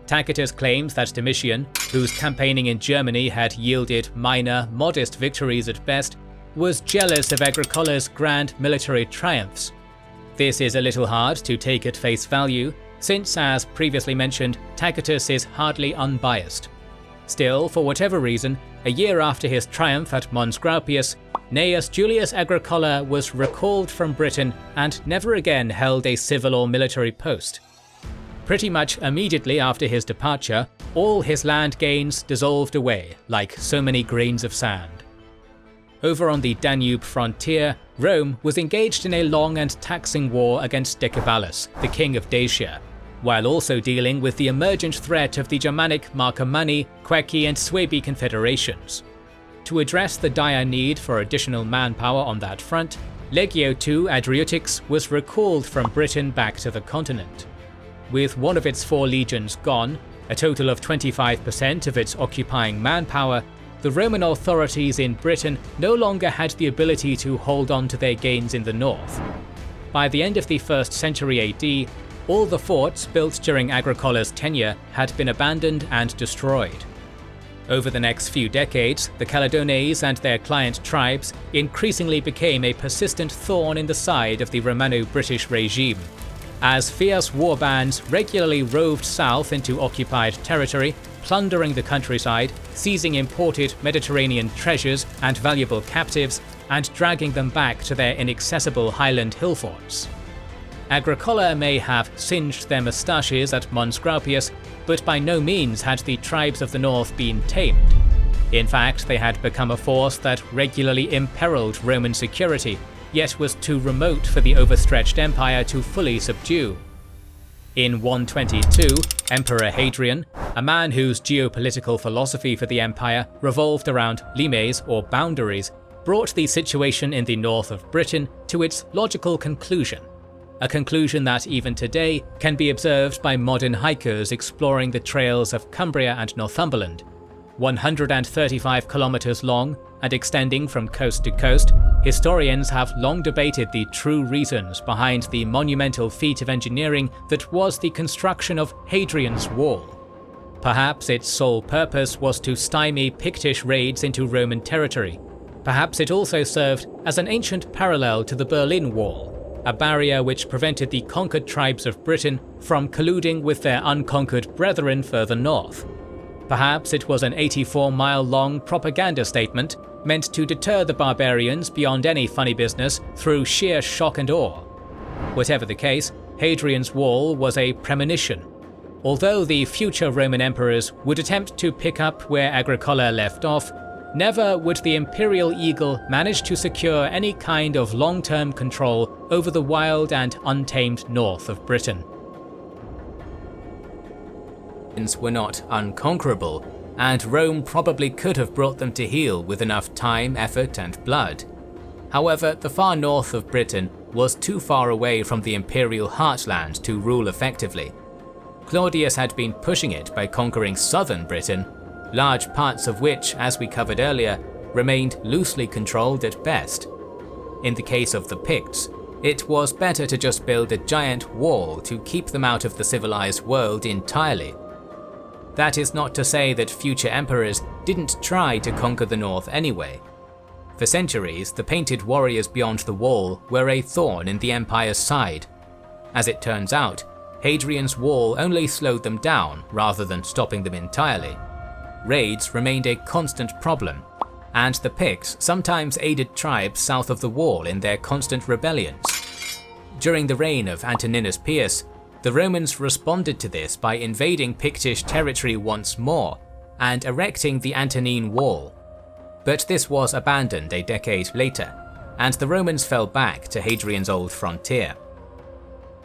Tacitus claims that Domitian, whose campaigning in Germany had yielded minor, modest victories at best, was jealous of Agricola's grand military triumphs. This is a little hard to take at face value, since, as previously mentioned, Tacitus is hardly unbiased. Still, for whatever reason, a year after his triumph at Mons Graupius, Gnaeus Julius Agricola was recalled from Britain and never again held a civil or military post. Pretty much immediately after his departure, all his land gains dissolved away like so many grains of sand. Over on the Danube frontier, Rome was engaged in a long and taxing war against Decebalus, the king of Dacia, while also dealing with the emergent threat of the Germanic Marcomanni, Queci and Suebi confederations. To address the dire need for additional manpower on that front, Legio II Adriutix was recalled from Britain back to the continent. With one of its 4 legions gone, a total of 25% of its occupying manpower, the Roman authorities in Britain no longer had the ability to hold on to their gains in the north. By the end of the 1st century AD, all the forts built during Agricola's tenure had been abandoned and destroyed. Over the next few decades, the Caledones and their client tribes increasingly became a persistent thorn in the side of the Romano-British regime, as fierce warbands regularly roved south into occupied territory, plundering the countryside, seizing imported Mediterranean treasures and valuable captives, and dragging them back to their inaccessible highland hill forts. Agricola may have singed their moustaches at Mons Graupius, but by no means had the tribes of the north been tamed. In fact, they had become a force that regularly imperiled Roman security, yet was too remote for the overstretched empire to fully subdue. In 122, Emperor Hadrian, a man whose geopolitical philosophy for the empire revolved around limes or boundaries, brought the situation in the north of Britain to its logical conclusion. A conclusion that even today can be observed by modern hikers exploring the trails of Cumbria and Northumberland. 135 kilometers long and extending from coast to coast, historians have long debated the true reasons behind the monumental feat of engineering that was the construction of Hadrian's Wall. Perhaps its sole purpose was to stymie Pictish raids into Roman territory. Perhaps it also served as an ancient parallel to the Berlin Wall, a barrier which prevented the conquered tribes of Britain from colluding with their unconquered brethren further north. Perhaps it was an 84-mile-long propaganda statement meant to deter the barbarians beyond any funny business through sheer shock and awe. Whatever the case, Hadrian's Wall was a premonition. Although the future Roman emperors would attempt to pick up where Agricola left off, never would the imperial eagle manage to secure any kind of long-term control over the wild and untamed north of Britain. Were not unconquerable, and Rome probably could have brought them to heel with enough time, effort, and blood. However, the far north of Britain was too far away from the imperial heartland to rule effectively. Claudius had been pushing it by conquering southern Britain, large parts of which, as we covered earlier, remained loosely controlled at best. In the case of the Picts, it was better to just build a giant wall to keep them out of the civilized world entirely. That is not to say that future emperors didn't try to conquer the north anyway. For centuries, the painted warriors beyond the wall were a thorn in the empire's side. As it turns out, Hadrian's Wall only slowed them down rather than stopping them entirely. Raids remained a constant problem, and the Picts sometimes aided tribes south of the wall in their constant rebellions. During the reign of Antoninus Pius, the Romans responded to this by invading Pictish territory once more and erecting the Antonine Wall. But this was abandoned a decade later, and the Romans fell back to Hadrian's old frontier.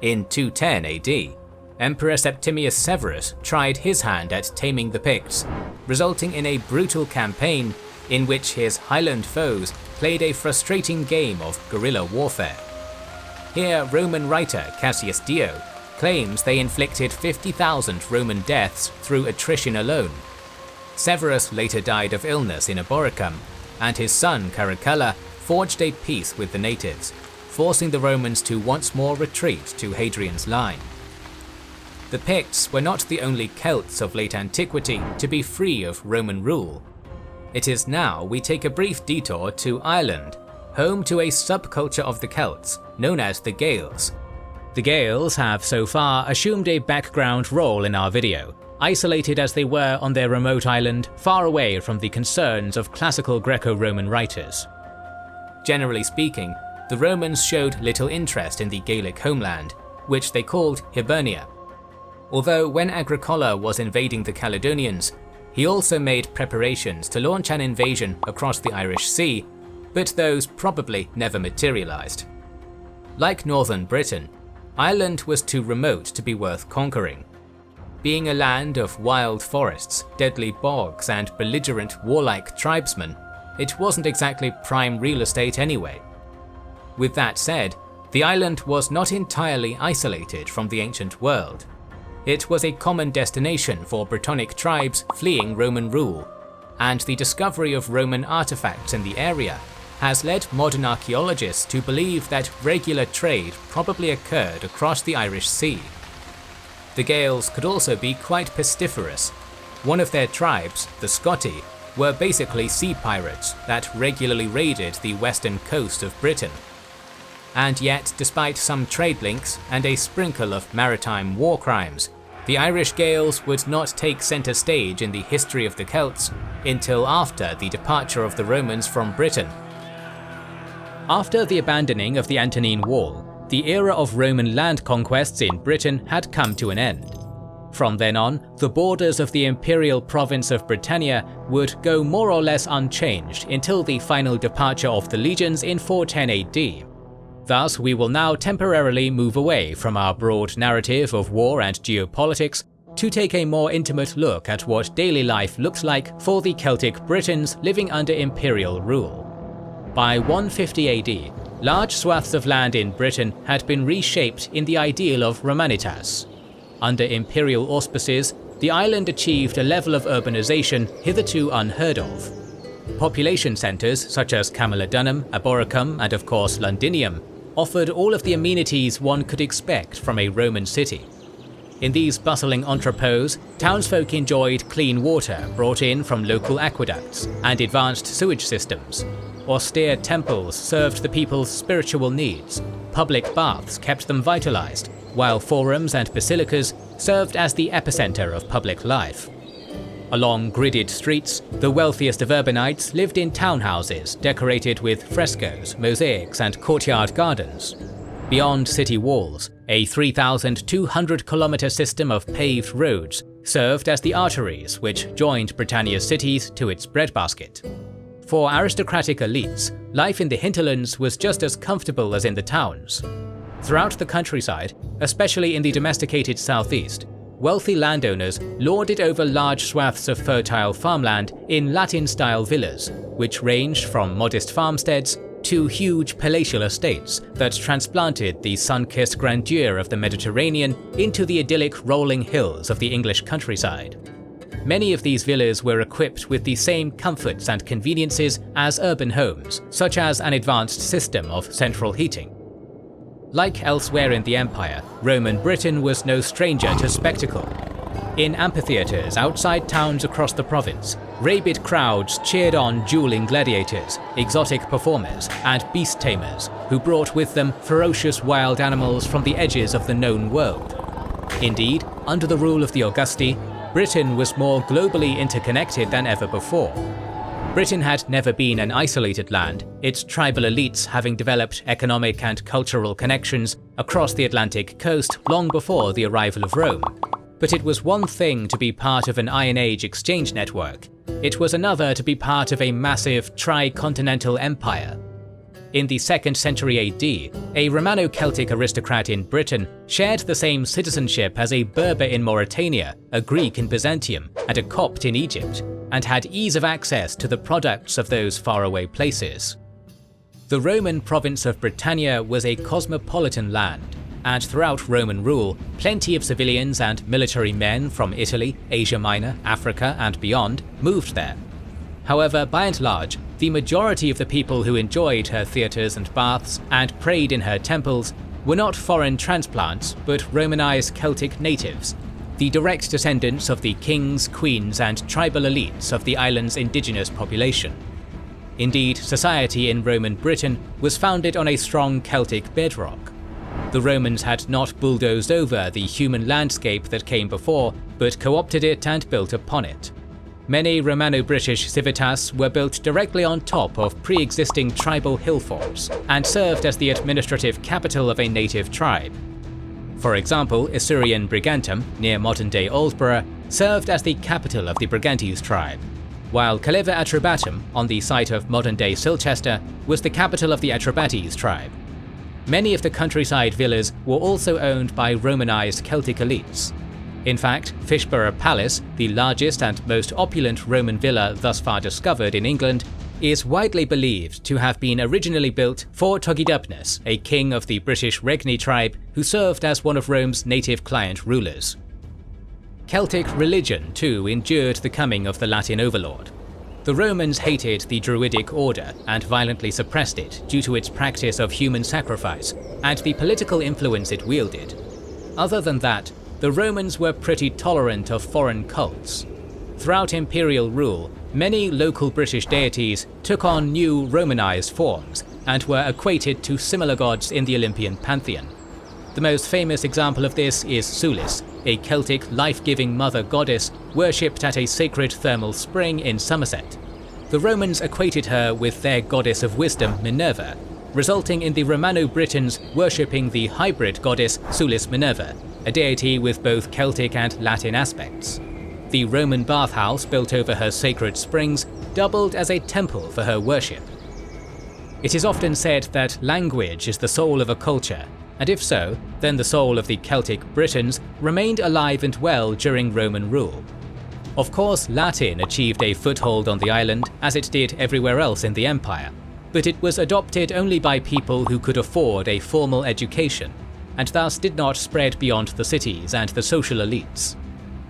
In 210 AD, Emperor Septimius Severus tried his hand at taming the Picts, resulting in a brutal campaign in which his Highland foes played a frustrating game of guerrilla warfare. Here, Roman writer Cassius Dio claims they inflicted 50,000 Roman deaths through attrition alone. Severus later died of illness in Boudicca, and his son Caracalla forged a peace with the natives, forcing the Romans to once more retreat to Hadrian's line. The Picts were not the only Celts of late antiquity to be free of Roman rule. It is now we take a brief detour to Ireland, home to a subculture of the Celts known as the Gaels. The Gaels have so far assumed a background role in our video, isolated as they were on their remote island far away from the concerns of classical Greco-Roman writers. Generally speaking, the Romans showed little interest in the Gaelic homeland, which they called Hibernia. Although when Agricola was invading the Caledonians, he also made preparations to launch an invasion across the Irish Sea, but those probably never materialized. Like northern Britain, Ireland was too remote to be worth conquering. Being a land of wild forests, deadly bogs, and belligerent warlike tribesmen, it wasn't exactly prime real estate anyway. With that said, the island was not entirely isolated from the ancient world. It was a common destination for Brittonic tribes fleeing Roman rule, and the discovery of Roman artifacts in the area has led modern archaeologists to believe that regular trade probably occurred across the Irish Sea. The Gaels could also be quite pestiferous. One of their tribes, the Scotti, were basically sea pirates that regularly raided the western coast of Britain. And yet, despite some trade links and a sprinkle of maritime war crimes, the Irish Gaels would not take centre stage in the history of the Celts until after the departure of the Romans from Britain. After the abandoning of the Antonine Wall, the era of Roman land conquests in Britain had come to an end. From then on, the borders of the imperial province of Britannia would go more or less unchanged until the final departure of the legions in 410 AD. Thus, we will now temporarily move away from our broad narrative of war and geopolitics to take a more intimate look at what daily life looked like for the Celtic Britons living under imperial rule. By 150 AD, large swaths of land in Britain had been reshaped in the ideal of Romanitas. Under imperial auspices, the island achieved a level of urbanization hitherto unheard of. Population centres such as Camulodunum, Aboricum, and of course Londinium offered all of the amenities one could expect from a Roman city. In these bustling entrepôts, townsfolk enjoyed clean water brought in from local aqueducts and advanced sewage systems. Austere temples served the people's spiritual needs, public baths kept them vitalized, while forums and basilicas served as the epicenter of public life. Along gridded streets, the wealthiest of urbanites lived in townhouses decorated with frescoes, mosaics, and courtyard gardens. Beyond city walls, a 3,200-kilometer system of paved roads served as the arteries which joined Britannia's cities to its breadbasket. For aristocratic elites, life in the hinterlands was just as comfortable as in the towns. Throughout the countryside, especially in the domesticated southeast, wealthy landowners lorded over large swaths of fertile farmland in Latin-style villas, which ranged from modest farmsteads to huge palatial estates that transplanted the sun-kissed grandeur of the Mediterranean into the idyllic rolling hills of the English countryside. Many of these villas were equipped with the same comforts and conveniences as urban homes, such as an advanced system of central heating. Like elsewhere in the empire, Roman Britain was no stranger to spectacle. In amphitheatres outside towns across the province, rabid crowds cheered on dueling gladiators, exotic performers, and beast tamers who brought with them ferocious wild animals from the edges of the known world. Indeed, under the rule of the Augusti, Britain was more globally interconnected than ever before. Britain had never been an isolated land, its tribal elites having developed economic and cultural connections across the Atlantic coast long before the arrival of Rome. But it was one thing to be part of an Iron Age exchange network. It was another to be part of a massive tri-continental empire. In the 2nd century AD, a Romano-Celtic aristocrat in Britain shared the same citizenship as a Berber in Mauritania, a Greek in Byzantium, and a Copt in Egypt, and had ease of access to the products of those faraway places. The Roman province of Britannia was a cosmopolitan land, and throughout Roman rule, plenty of civilians and military men from Italy, Asia Minor, Africa, and beyond moved there. However, by and large, the majority of the people who enjoyed her theatres and baths and prayed in her temples were not foreign transplants, but Romanized Celtic natives, the direct descendants of the kings, queens, and tribal elites of the island's indigenous population. Indeed, society in Roman Britain was founded on a strong Celtic bedrock. The Romans had not bulldozed over the human landscape that came before, but co-opted it and built upon it. Many Romano-British civitas were built directly on top of pre-existing tribal hill forts, and served as the administrative capital of a native tribe. For example, Isurian Brigantum, near modern-day Aldborough, served as the capital of the Brigantes tribe, while Caleva Atrebatum, on the site of modern-day Silchester, was the capital of the Atrebates tribe. Many of the countryside villas were also owned by Romanized Celtic elites. In fact, Fishborough Palace, the largest and most opulent Roman villa thus far discovered in England, is widely believed to have been originally built for Togidubnus, a king of the British Regni tribe who served as one of Rome's native client rulers. Celtic religion, too, endured the coming of the Latin overlord. The Romans hated the Druidic order and violently suppressed it due to its practice of human sacrifice and the political influence it wielded. Other than that, the Romans were pretty tolerant of foreign cults. Throughout imperial rule, many local British deities took on new Romanized forms, and were equated to similar gods in the Olympian pantheon. The most famous example of this is Julius, a Celtic life-giving mother goddess worshipped at a sacred thermal spring in Somerset. The Romans equated her with their goddess of wisdom, Minerva, resulting in the Romano-Britons worshipping the hybrid goddess Julius Minerva, a deity with both Celtic and Latin aspects. The Roman bathhouse built over her sacred springs doubled as a temple for her worship. It is often said that language is the soul of a culture, and if so, then the soul of the Celtic Britons remained alive and well during Roman rule. Of course, Latin achieved a foothold on the island, as it did everywhere else in the empire, but it was adopted only by people who could afford a formal education, and thus did not spread beyond the cities and the social elites.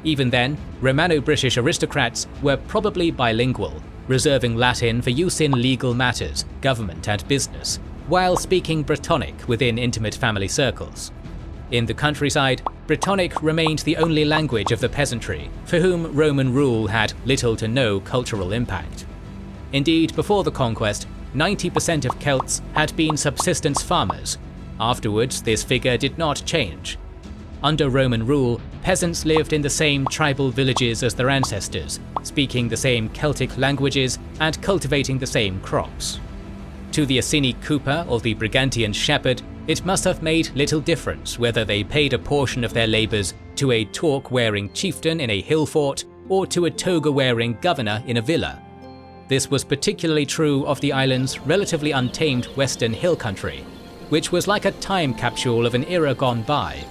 Even then, Romano-British aristocrats were probably bilingual, reserving Latin for use in legal matters, government and business, while speaking Brittonic within intimate family circles. In the countryside, Brittonic remained the only language of the peasantry, for whom Roman rule had little to no cultural impact. Indeed, before the conquest, 90% of Celts had been subsistence farmers. Afterwards, this figure did not change. Under Roman rule, peasants lived in the same tribal villages as their ancestors, speaking the same Celtic languages and cultivating the same crops. To the Iceni cooper or the Brigantian shepherd, it must have made little difference whether they paid a portion of their labours to a torque-wearing chieftain in a hill fort or to a toga-wearing governor in a villa. This was particularly true of the island's relatively untamed western hill country, which was like a time capsule of an era gone by.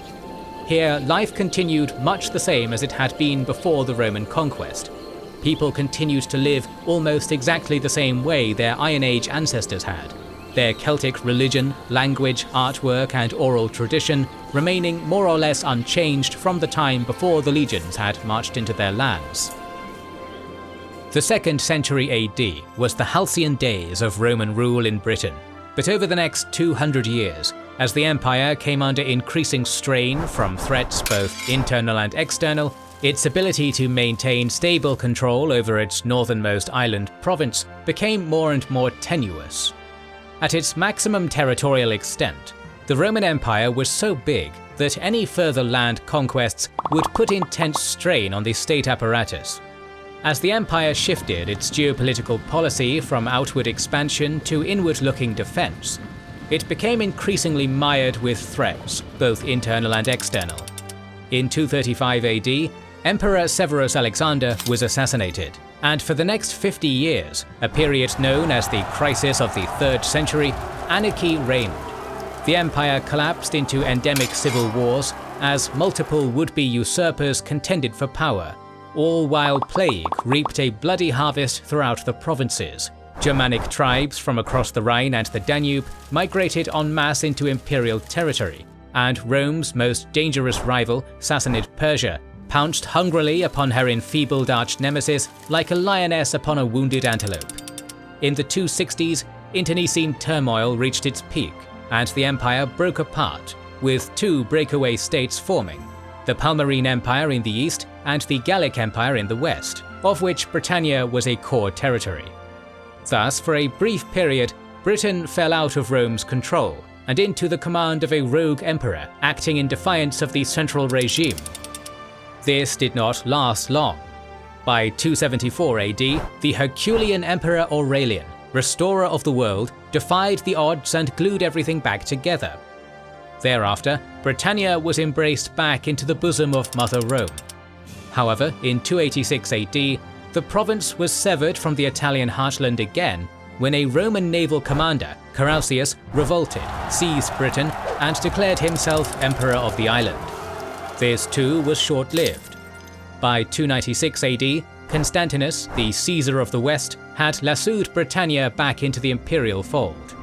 Here, life continued much the same as it had been before the Roman conquest. People continued to live almost exactly the same way their Iron Age ancestors had, their Celtic religion, language, artwork and oral tradition remaining more or less unchanged from the time before the legions had marched into their lands. The 2nd century AD was the halcyon days of Roman rule in Britain, but over the next 200 years, as the empire came under increasing strain from threats both internal and external, its ability to maintain stable control over its northernmost island province became more and more tenuous. At its maximum territorial extent, the Roman Empire was so big that any further land conquests would put intense strain on the state apparatus. As the empire shifted its geopolitical policy from outward expansion to inward-looking defense, it became increasingly mired with threats, both internal and external. In 235 AD, Emperor Severus Alexander was assassinated, and for the next 50 years, a period known as the Crisis of the 3rd Century, anarchy reigned. The empire collapsed into endemic civil wars as multiple would-be usurpers contended for power, all while plague reaped a bloody harvest throughout the provinces. Germanic tribes from across the Rhine and the Danube migrated en masse into imperial territory, and Rome's most dangerous rival, Sassanid Persia, pounced hungrily upon her enfeebled arch-nemesis like a lioness upon a wounded antelope. In the 260s, internecine turmoil reached its peak, and the empire broke apart, with 2 breakaway states forming: the Palmyrene Empire in the east and the Gallic Empire in the west, of which Britannia was a core territory. Thus, for a brief period, Britain fell out of Rome's control and into the command of a rogue emperor acting in defiance of the central regime. This did not last long. By 274 AD, the Herculean Emperor Aurelian, restorer of the world, defied the odds and glued everything back together. Thereafter, Britannia was embraced back into the bosom of Mother Rome. However, in 286 AD, the province was severed from the Italian heartland again when a Roman naval commander, Carausius, revolted, seized Britain, and declared himself emperor of the island. This too was short-lived. By 296 AD, Constantinus, the Caesar of the West, had lassoed Britannia back into the imperial fold.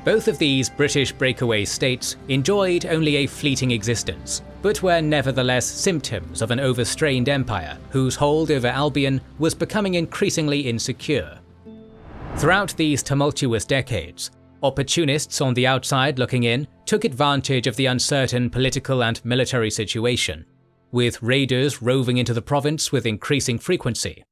Both of these British breakaway states enjoyed only a fleeting existence, but were nevertheless symptoms of an overstrained empire whose hold over Albion was becoming increasingly insecure. Throughout these tumultuous decades, opportunists on the outside looking in took advantage of the uncertain political and military situation, with raiders roving into the province with increasing frequency.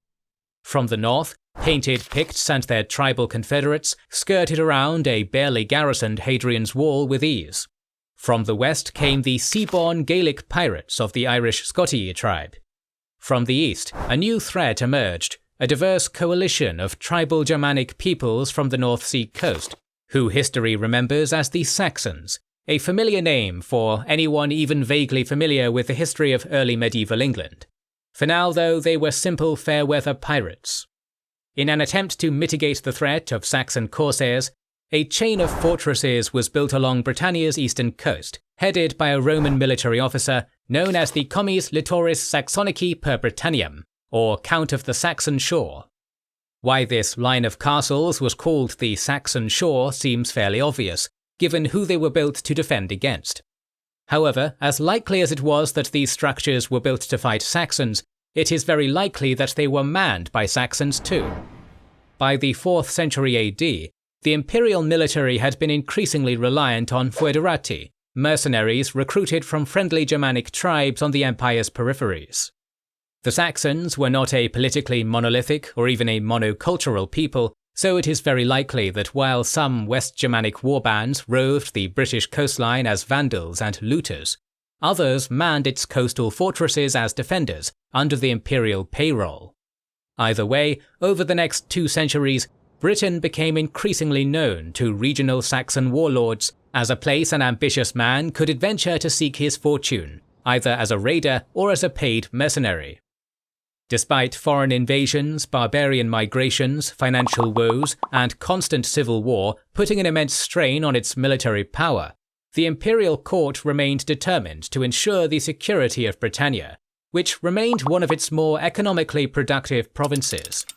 From the north, painted Picts and their tribal confederates skirted around a barely garrisoned Hadrian's Wall with ease. From the west came the sea-born Gaelic pirates of the Irish Scotii tribe. From the east, a new threat emerged, a diverse coalition of tribal Germanic peoples from the North Sea coast, who history remembers as the Saxons, a familiar name for anyone even vaguely familiar with the history of early medieval England. For now, though, they were simple fair-weather pirates. In an attempt to mitigate the threat of Saxon corsairs, a chain of fortresses was built along Britannia's eastern coast, headed by a Roman military officer known as the Commis Littoris Saxonici per Britanniam, or Count of the Saxon Shore. Why this line of castles was called the Saxon Shore seems fairly obvious, given who they were built to defend against. However, as likely as it was that these structures were built to fight Saxons, it is very likely that they were manned by Saxons too. By the 4th century AD, the imperial military had been increasingly reliant on foederati, mercenaries recruited from friendly Germanic tribes on the empire's peripheries. The Saxons were not a politically monolithic or even a monocultural people, so it is very likely that while some West Germanic warbands roved the British coastline as vandals and looters, others manned its coastal fortresses as defenders under the imperial payroll. Either way, over the next 2 centuries, Britain became increasingly known to regional Saxon warlords as a place an ambitious man could adventure to seek his fortune, either as a raider or as a paid mercenary. Despite foreign invasions, barbarian migrations, financial woes, and constant civil war putting an immense strain on its military power, the imperial court remained determined to ensure the security of Britannia, which remained one of its more economically productive provinces.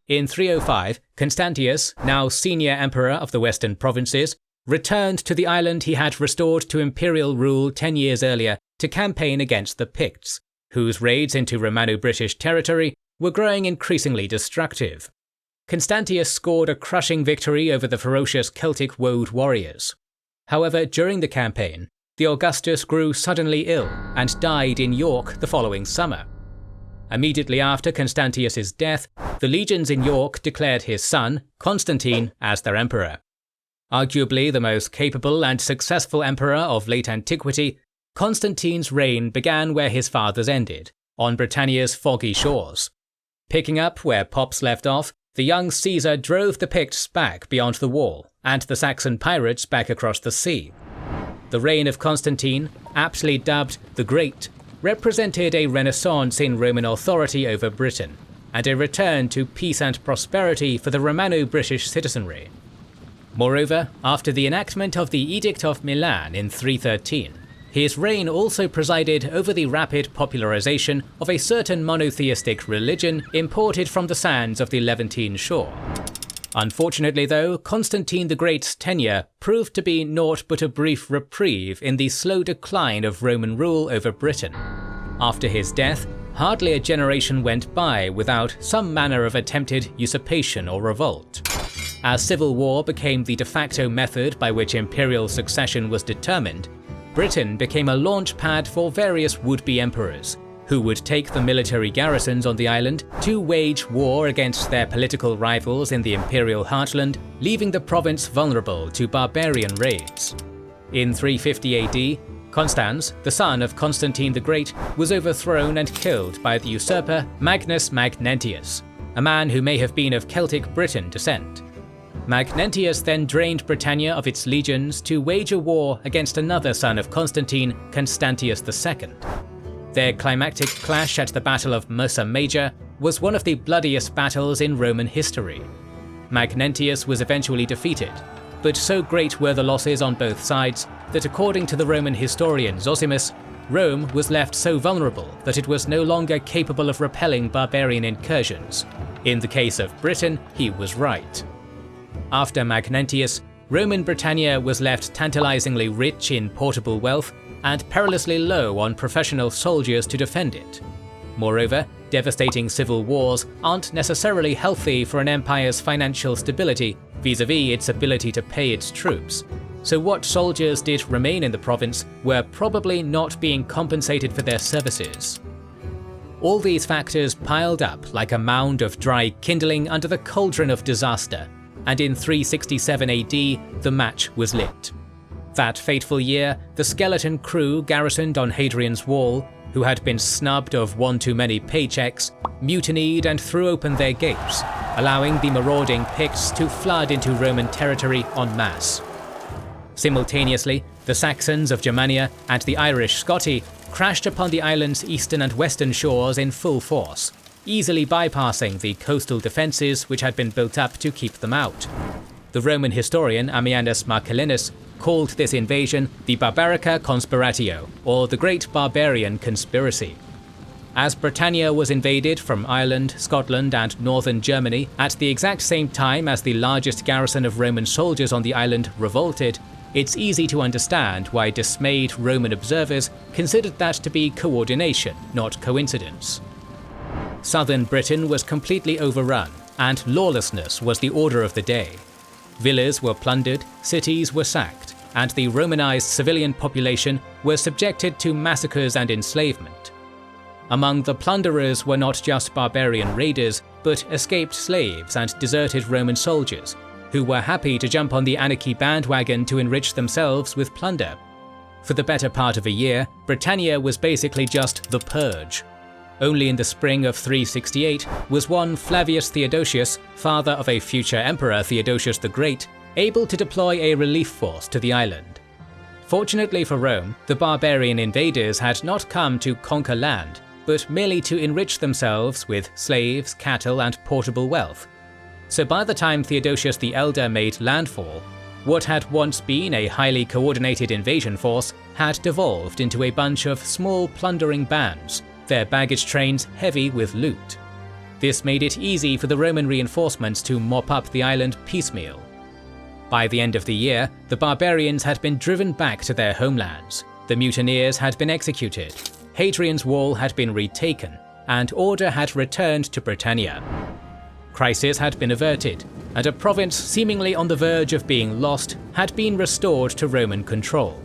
In 305, Constantius, now senior emperor of the western provinces, returned to the island he had restored to imperial rule 10 years earlier to campaign against the Picts, whose raids into Romano-British territory were growing increasingly destructive. Constantius scored a crushing victory over the ferocious Celtic woad warriors. However, during the campaign, the Augustus grew suddenly ill and died in York the following summer. Immediately after Constantius's death, the legions in York declared his son, Constantine, as their emperor. Arguably the most capable and successful emperor of late antiquity, Constantine's reign began where his father's ended, on Britannia's foggy shores. Picking up where Pops left off, the young Caesar drove the Picts back beyond the wall, and the Saxon pirates back across the sea. The reign of Constantine, aptly dubbed the Great, represented a renaissance in Roman authority over Britain, and a return to peace and prosperity for the Romano-British citizenry. Moreover, after the enactment of the Edict of Milan in 313, his reign also presided over the rapid popularization of a certain monotheistic religion imported from the sands of the Levantine shore. Unfortunately though, Constantine the Great's tenure proved to be naught but a brief reprieve in the slow decline of Roman rule over Britain. After his death, hardly a generation went by without some manner of attempted usurpation or revolt. As civil war became the de facto method by which imperial succession was determined, Britain became a launch pad for various would-be emperors, who would take the military garrisons on the island to wage war against their political rivals in the imperial heartland, leaving the province vulnerable to barbarian raids. In 350 AD, Constans, the son of Constantine the Great, was overthrown and killed by the usurper Magnus Magnentius, a man who may have been of Celtic Briton descent. Magnentius then drained Britannia of its legions to wage a war against another son of Constantine, Constantius II. Their climactic clash at the Battle of Mursa Major was one of the bloodiest battles in Roman history. Magnentius was eventually defeated, but so great were the losses on both sides that according to the Roman historian Zosimus, Rome was left so vulnerable that it was no longer capable of repelling barbarian incursions. In the case of Britain, he was right. After Magnentius, Roman Britannia was left tantalizingly rich in portable wealth and perilously low on professional soldiers to defend it. Moreover, devastating civil wars aren't necessarily healthy for an empire's financial stability vis-à-vis its ability to pay its troops, so what soldiers did remain in the province were probably not being compensated for their services. All these factors piled up like a mound of dry kindling under the cauldron of disaster, and in 367 AD, the match was lit. That fateful year, the skeleton crew garrisoned on Hadrian's Wall, who had been snubbed of one too many paychecks, mutinied and threw open their gates, allowing the marauding Picts to flood into Roman territory en masse. Simultaneously, the Saxons of Germania and the Irish Scotti crashed upon the island's eastern and western shores in full force, easily bypassing the coastal defences which had been built up to keep them out. The Roman historian Ammianus Marcellinus called this invasion the Barbarica Conspiratio, or the Great Barbarian Conspiracy. As Britannia was invaded from Ireland, Scotland and northern Germany at the exact same time as the largest garrison of Roman soldiers on the island revolted, it's easy to understand why dismayed Roman observers considered that to be coordination, not coincidence. Southern Britain was completely overrun, and lawlessness was the order of the day. Villas were plundered, cities were sacked, and the Romanized civilian population were subjected to massacres and enslavement. Among the plunderers were not just barbarian raiders, but escaped slaves and deserted Roman soldiers, who were happy to jump on the anarchy bandwagon to enrich themselves with plunder. For the better part of a year, Britannia was basically just the purge. Only in the spring of 368 was one Flavius Theodosius, father of a future emperor Theodosius the Great, able to deploy a relief force to the island. Fortunately for Rome, the barbarian invaders had not come to conquer land, but merely to enrich themselves with slaves, cattle, and portable wealth. So by the time Theodosius the Elder made landfall, what had once been a highly coordinated invasion force had devolved into a bunch of small plundering bands, their baggage trains heavy with loot. This made it easy for the Roman reinforcements to mop up the island piecemeal. By the end of the year, the barbarians had been driven back to their homelands, the mutineers had been executed, Hadrian's Wall had been retaken, and order had returned to Britannia. Crisis had been averted, and a province seemingly on the verge of being lost had been restored to Roman control.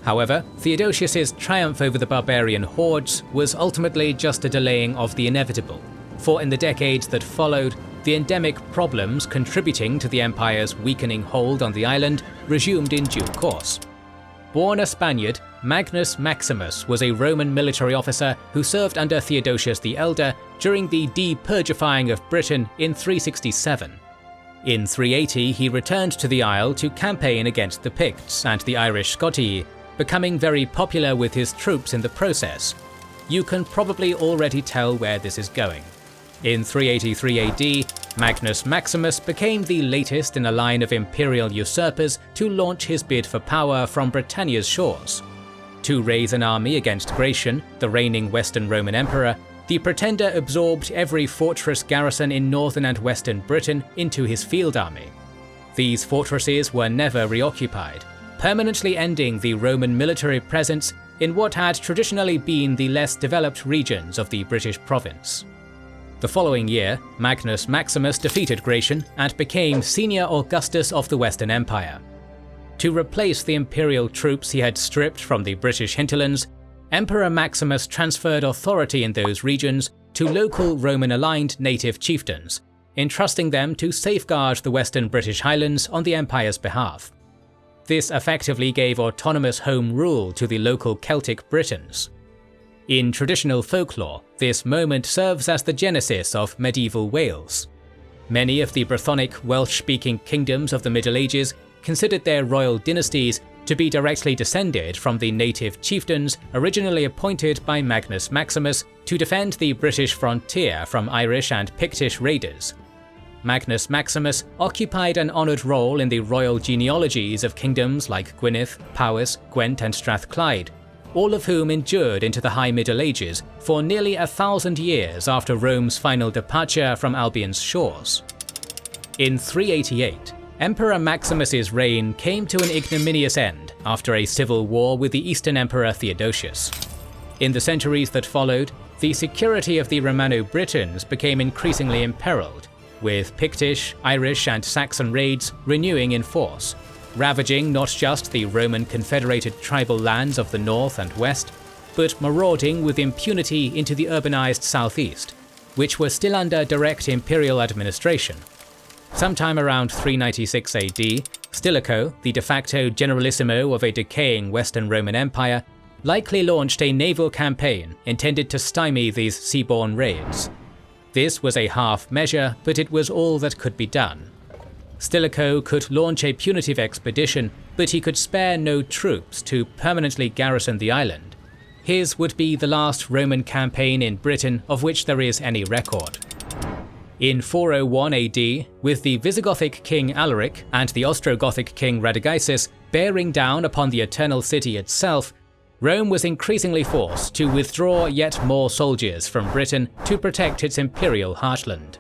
However, Theodosius's triumph over the barbarian hordes was ultimately just a delaying of the inevitable, for in the decades that followed, the endemic problems contributing to the empire's weakening hold on the island resumed in due course. Born a Spaniard, Magnus Maximus was a Roman military officer who served under Theodosius the Elder during the depurgifying of Britain in 367. In 380 he returned to the Isle to campaign against the Picts and the Irish Scotti, becoming very popular with his troops in the process. You can probably already tell where this is going. In 383 AD, Magnus Maximus became the latest in a line of imperial usurpers to launch his bid for power from Britannia's shores. To raise an army against Gratian, the reigning Western Roman Emperor, the pretender absorbed every fortress garrison in northern and western Britain into his field army. These fortresses were never reoccupied, permanently ending the Roman military presence in what had traditionally been the less developed regions of the British province. The following year, Magnus Maximus defeated Gratian and became Senior Augustus of the Western Empire. To replace the imperial troops he had stripped from the British hinterlands, Emperor Maximus transferred authority in those regions to local Roman-aligned native chieftains, entrusting them to safeguard the western British Highlands on the empire's behalf. This effectively gave autonomous home rule to the local Celtic Britons. In traditional folklore, this moment serves as the genesis of medieval Wales. Many of the Brythonic Welsh-speaking kingdoms of the Middle Ages considered their royal dynasties to be directly descended from the native chieftains originally appointed by Magnus Maximus to defend the British frontier from Irish and Pictish raiders. Magnus Maximus occupied an honoured role in the royal genealogies of kingdoms like Gwynedd, Powys, Gwent and Strathclyde, all of whom endured into the High Middle Ages for nearly 1,000 years after Rome's final departure from Albion's shores. In 388, Emperor Maximus's reign came to an ignominious end after a civil war with the Eastern Emperor Theodosius. In the centuries that followed, the security of the Romano-Britons became increasingly imperiled, with Pictish, Irish and Saxon raids renewing in force, ravaging not just the Roman confederated tribal lands of the north and west, but marauding with impunity into the urbanized southeast, which was still under direct imperial administration. Sometime around 396 AD, Stilicho, the de facto generalissimo of a decaying Western Roman Empire, likely launched a naval campaign intended to stymie these seaborne raids. This was a half measure, but it was all that could be done. Stilicho could launch a punitive expedition, but he could spare no troops to permanently garrison the island. His would be the last Roman campaign in Britain of which there is any record. In 401 AD, with the Visigothic king Alaric and the Ostrogothic king Radagaisus bearing down upon the Eternal City itself, Rome was increasingly forced to withdraw yet more soldiers from Britain to protect its imperial heartland.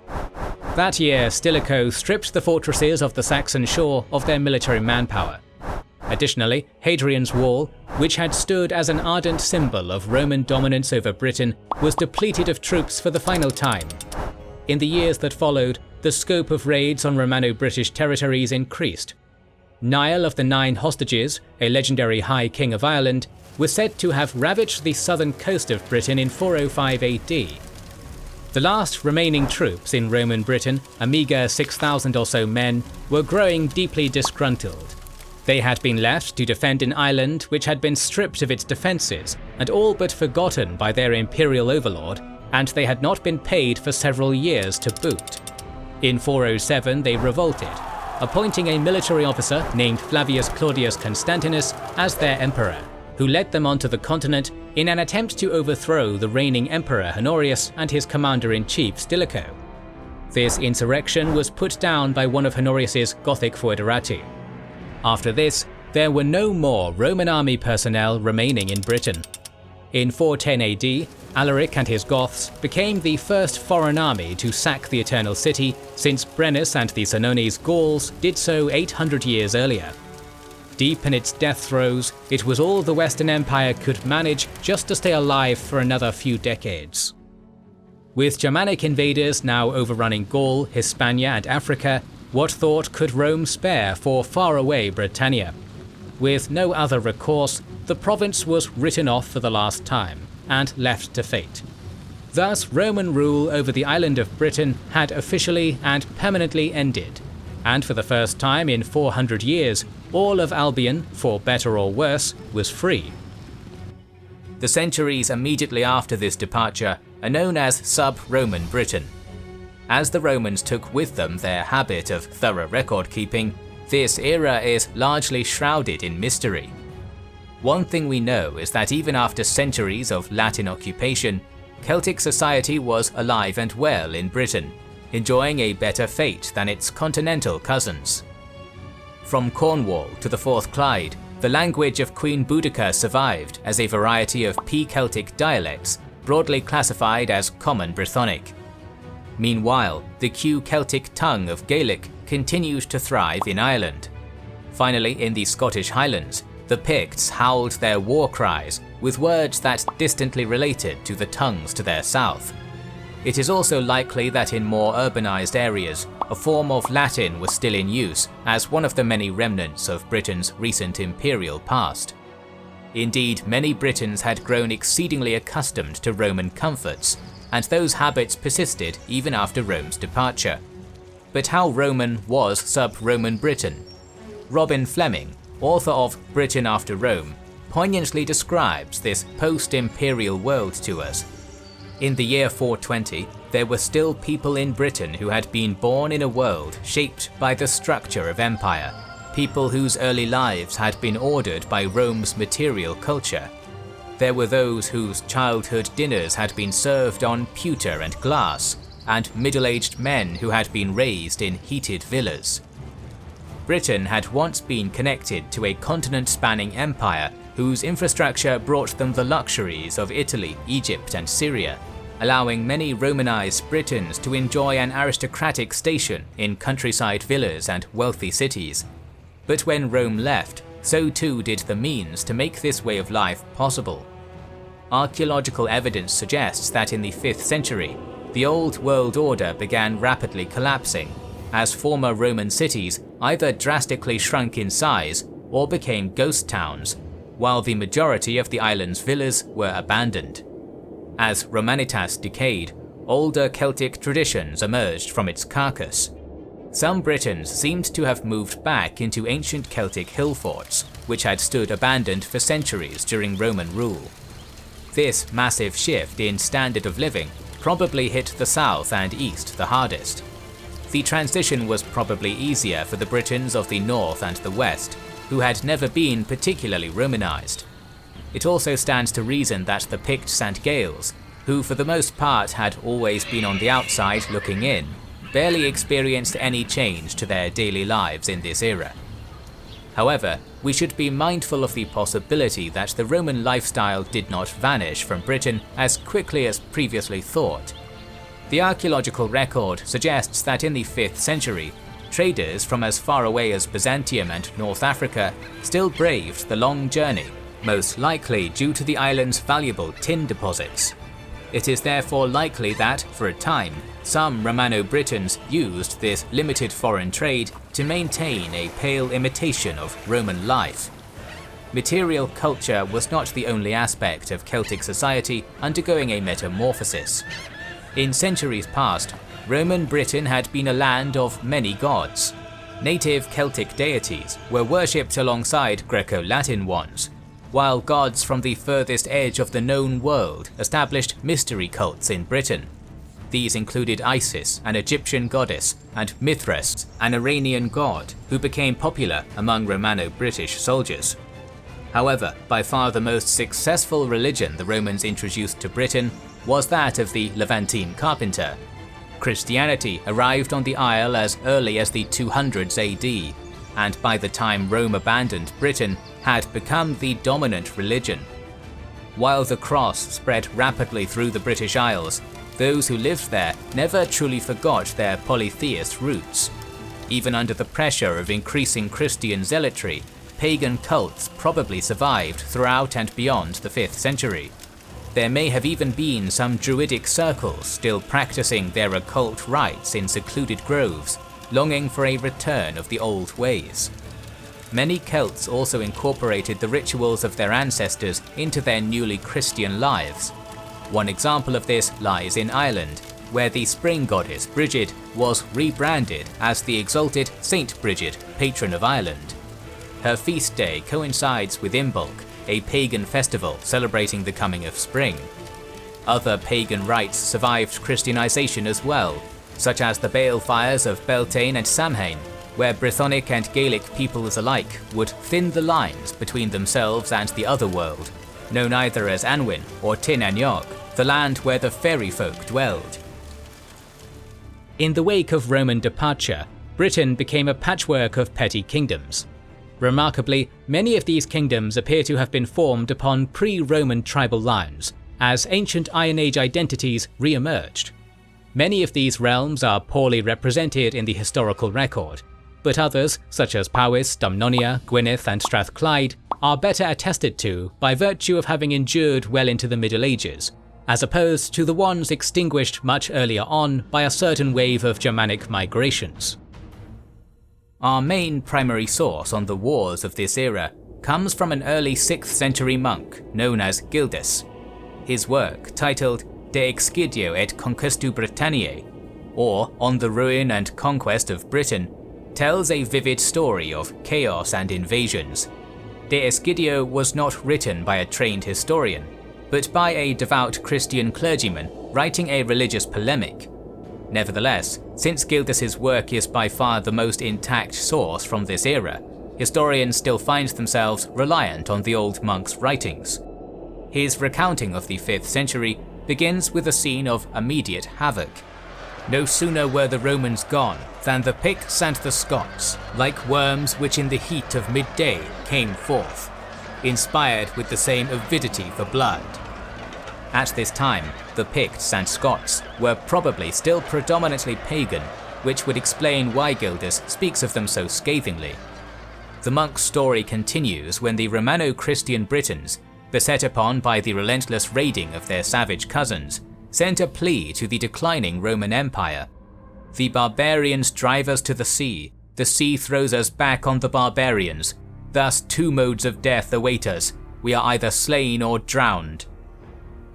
That year, Stilicho stripped the fortresses of the Saxon shore of their military manpower. Additionally, Hadrian's Wall, which had stood as an ardent symbol of Roman dominance over Britain, was depleted of troops for the final time. In the years that followed, the scope of raids on Romano-British territories increased. Niall of the Nine Hostages, a legendary High King of Ireland, was said to have ravaged the southern coast of Britain in 405 AD. The last remaining troops in Roman Britain, a meagre 6,000 or so men, were growing deeply disgruntled. They had been left to defend an island which had been stripped of its defences and all but forgotten by their imperial overlord, and they had not been paid for several years to boot. In 407 they revolted, appointing a military officer named Flavius Claudius Constantinus as their emperor, who led them onto the continent in an attempt to overthrow the reigning emperor Honorius and his commander-in-chief Stilicho. This insurrection was put down by one of Honorius's Gothic foederati. After this, there were no more Roman army personnel remaining in Britain. In 410 AD, Alaric and his Goths became the first foreign army to sack the Eternal City since Brennus and the Senones Gauls did so 800 years earlier. Deep in its death throes, it was all the Western Empire could manage just to stay alive for another few decades. With Germanic invaders now overrunning Gaul, Hispania and Africa, what thought could Rome spare for faraway Britannia? With no other recourse, the province was written off for the last time and left to fate. Thus, Roman rule over the island of Britain had officially and permanently ended, and for the first time in 400 years, all of Albion, for better or worse, was free. The centuries immediately after this departure are known as sub-Roman Britain. As the Romans took with them their habit of thorough record-keeping, this era is largely shrouded in mystery. One thing we know is that even after centuries of Latin occupation, Celtic society was alive and well in Britain, enjoying a better fate than its continental cousins. From Cornwall to the Forth Clyde, the language of Queen Boudicca survived as a variety of P-Celtic dialects, broadly classified as Common Brythonic. Meanwhile, the Q-Celtic tongue of Gaelic continued to thrive in Ireland. Finally, in the Scottish Highlands, the Picts howled their war cries with words that distantly related to the tongues to their south. It is also likely that in more urbanized areas, a form of Latin was still in use as one of the many remnants of Britain's recent imperial past. Indeed, many Britons had grown exceedingly accustomed to Roman comforts, and those habits persisted even after Rome's departure. But how Roman was sub-Roman Britain? Robin Fleming, author of Britain After Rome, poignantly describes this post-imperial world to us. In the year 420, there were still people in Britain who had been born in a world shaped by the structure of empire, people whose early lives had been ordered by Rome's material culture. There were those whose childhood dinners had been served on pewter and glass, and middle-aged men who had been raised in heated villas. Britain had once been connected to a continent-spanning empire whose infrastructure brought them the luxuries of Italy, Egypt and Syria, allowing many Romanized Britons to enjoy an aristocratic station in countryside villas and wealthy cities. But when Rome left, so too did the means to make this way of life possible. Archaeological evidence suggests that in the 5th century, the old world order began rapidly collapsing, as former Roman cities either drastically shrunk in size or became ghost towns, while the majority of the island's villas were abandoned. As Romanitas decayed, older Celtic traditions emerged from its carcass. Some Britons seemed to have moved back into ancient Celtic hill forts, which had stood abandoned for centuries during Roman rule. This massive shift in standard of living probably hit the south and east the hardest. The transition was probably easier for the Britons of the north and the west, who had never been particularly Romanized. It also stands to reason that the Picts and Gaels, who for the most part had always been on the outside looking in, barely experienced any change to their daily lives in this era. However, we should be mindful of the possibility that the Roman lifestyle did not vanish from Britain as quickly as previously thought. The archaeological record suggests that in the 5th century, traders from as far away as Byzantium and North Africa still braved the long journey, most likely due to the island's valuable tin deposits. It is therefore likely that, for a time, some Romano-Britons used this limited foreign trade to maintain a pale imitation of Roman life. Material culture was not the only aspect of Celtic society undergoing a metamorphosis. In centuries past, Roman Britain had been a land of many gods. Native Celtic deities were worshipped alongside Greco-Latin ones, while gods from the furthest edge of the known world established mystery cults in Britain. These included Isis, an Egyptian goddess, and Mithras, an Iranian god, who became popular among Romano-British soldiers. However, by far the most successful religion the Romans introduced to Britain was that of the Levantine carpenter. Christianity arrived on the Isle as early as the 200s AD, and by the time Rome abandoned Britain, had become the dominant religion. While the cross spread rapidly through the British Isles, those who lived there never truly forgot their polytheist roots. Even under the pressure of increasing Christian zealotry, pagan cults probably survived throughout and beyond the 5th century. There may have even been some druidic circles still practicing their occult rites in secluded groves, longing for a return of the old ways. Many Celts also incorporated the rituals of their ancestors into their newly Christian lives. One example of this lies in Ireland, where the spring goddess Brigid was rebranded as the exalted Saint Brigid, patron of Ireland. Her feast day coincides with Imbolc, a pagan festival celebrating the coming of spring. Other pagan rites survived Christianization as well, such as the balefires of Beltane and Samhain, where Brythonic and Gaelic peoples alike would thin the lines between themselves and the other world, known either as Anwin or Tin Anyog, the land where the fairy folk dwelled. In the wake of Roman departure, Britain became a patchwork of petty kingdoms. Remarkably, many of these kingdoms appear to have been formed upon pre-Roman tribal lines, as ancient Iron Age identities re-emerged. Many of these realms are poorly represented in the historical record, but others, such as Powys, Dumnonia, Gwynedd and Strathclyde, are better attested to by virtue of having endured well into the Middle Ages, as opposed to the ones extinguished much earlier on by a certain wave of Germanic migrations. Our main primary source on the wars of this era comes from an early 6th century monk known as Gildas. His work, titled De Excidio et Conquestu Britanniae, or On the Ruin and Conquest of Britain, tells a vivid story of chaos and invasions. De Excidio was not written by a trained historian, but by a devout Christian clergyman writing a religious polemic. Nevertheless, since Gildas's work is by far the most intact source from this era, historians still find themselves reliant on the old monk's writings. His recounting of the 5th century begins with a scene of immediate havoc. No sooner were the Romans gone than the Picts and the Scots, like worms which in the heat of midday came forth, inspired with the same avidity for blood. At this time, the Picts and Scots were probably still predominantly pagan, which would explain why Gildas speaks of them so scathingly. The monk's story continues when the Romano-Christian Britons, beset upon by the relentless raiding of their savage cousins, sent a plea to the declining Roman Empire. The barbarians drive us to the sea throws us back on the barbarians, thus two modes of death await us, we are either slain or drowned.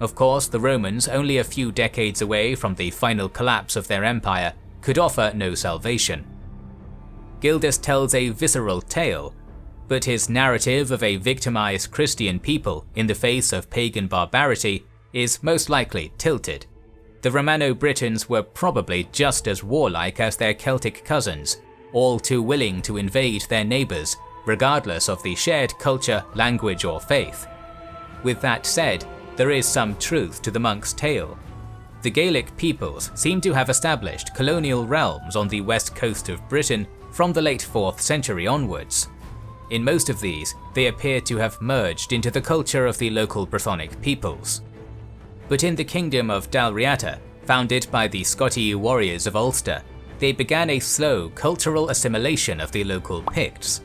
Of course, the Romans, only a few decades away from the final collapse of their empire, could offer no salvation. Gildas tells a visceral tale, but his narrative of a victimized Christian people in the face of pagan barbarity is most likely tilted. The Romano-Britons were probably just as warlike as their Celtic cousins, all too willing to invade their neighbours, regardless of the shared culture, language or faith. With that said, there is some truth to the monk's tale. The Gaelic peoples seem to have established colonial realms on the west coast of Britain from the late 4th century onwards. In most of these, they appear to have merged into the culture of the local Brythonic peoples. But in the kingdom of Dalriata, founded by the Scotti warriors of Ulster, they began a slow cultural assimilation of the local Picts.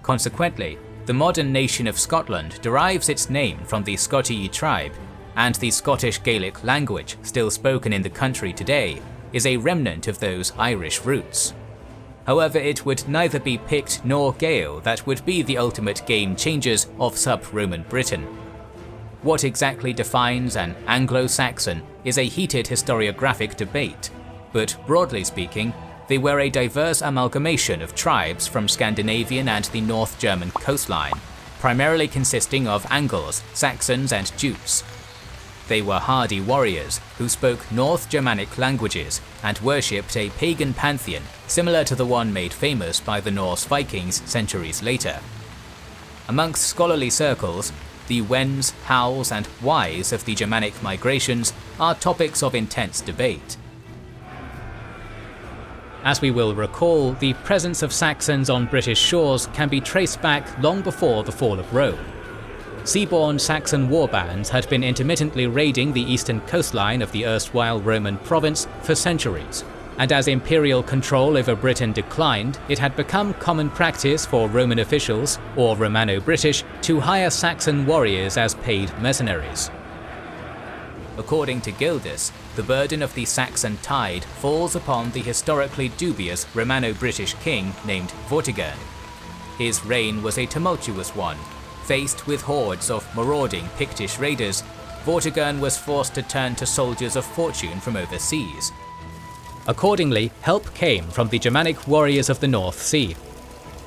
Consequently, the modern nation of Scotland derives its name from the Scotti tribe, and the Scottish Gaelic language still spoken in the country today is a remnant of those Irish roots. However, it would neither be Pict nor Gael that would be the ultimate game changers of sub-Roman Britain. What exactly defines an Anglo-Saxon is a heated historiographic debate, but broadly speaking, they were a diverse amalgamation of tribes from Scandinavian and the North German coastline, primarily consisting of Angles, Saxons and Jutes. They were hardy warriors who spoke North Germanic languages and worshipped a pagan pantheon similar to the one made famous by the Norse Vikings centuries later. Amongst scholarly circles, the whens, hows and whys of the Germanic migrations are topics of intense debate. As we will recall, the presence of Saxons on British shores can be traced back long before the fall of Rome. Seaborne Saxon warbands had been intermittently raiding the eastern coastline of the erstwhile Roman province for centuries, and as imperial control over Britain declined, it had become common practice for Roman officials, or Romano-British, to hire Saxon warriors as paid mercenaries. According to Gildas, the burden of the Saxon tide falls upon the historically dubious Romano-British king named Vortigern. His reign was a tumultuous one. Faced with hordes of marauding Pictish raiders, Vortigern was forced to turn to soldiers of fortune from overseas. Accordingly, help came from the Germanic warriors of the North Sea.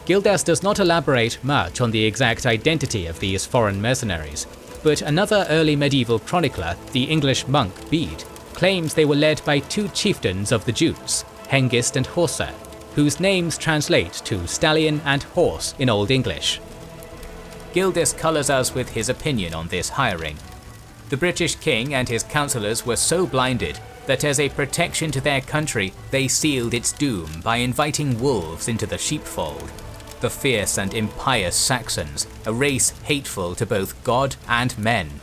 Gildas does not elaborate much on the exact identity of these foreign mercenaries, but another early medieval chronicler, the English monk Bede, claims they were led by two chieftains of the Jutes, Hengist and Horsa, whose names translate to stallion and horse in Old English. Gildas colours us with his opinion on this hiring. The British king and his councillors were so blinded that as a protection to their country, they sealed its doom by inviting wolves into the sheepfold. The fierce and impious Saxons, a race hateful to both God and men.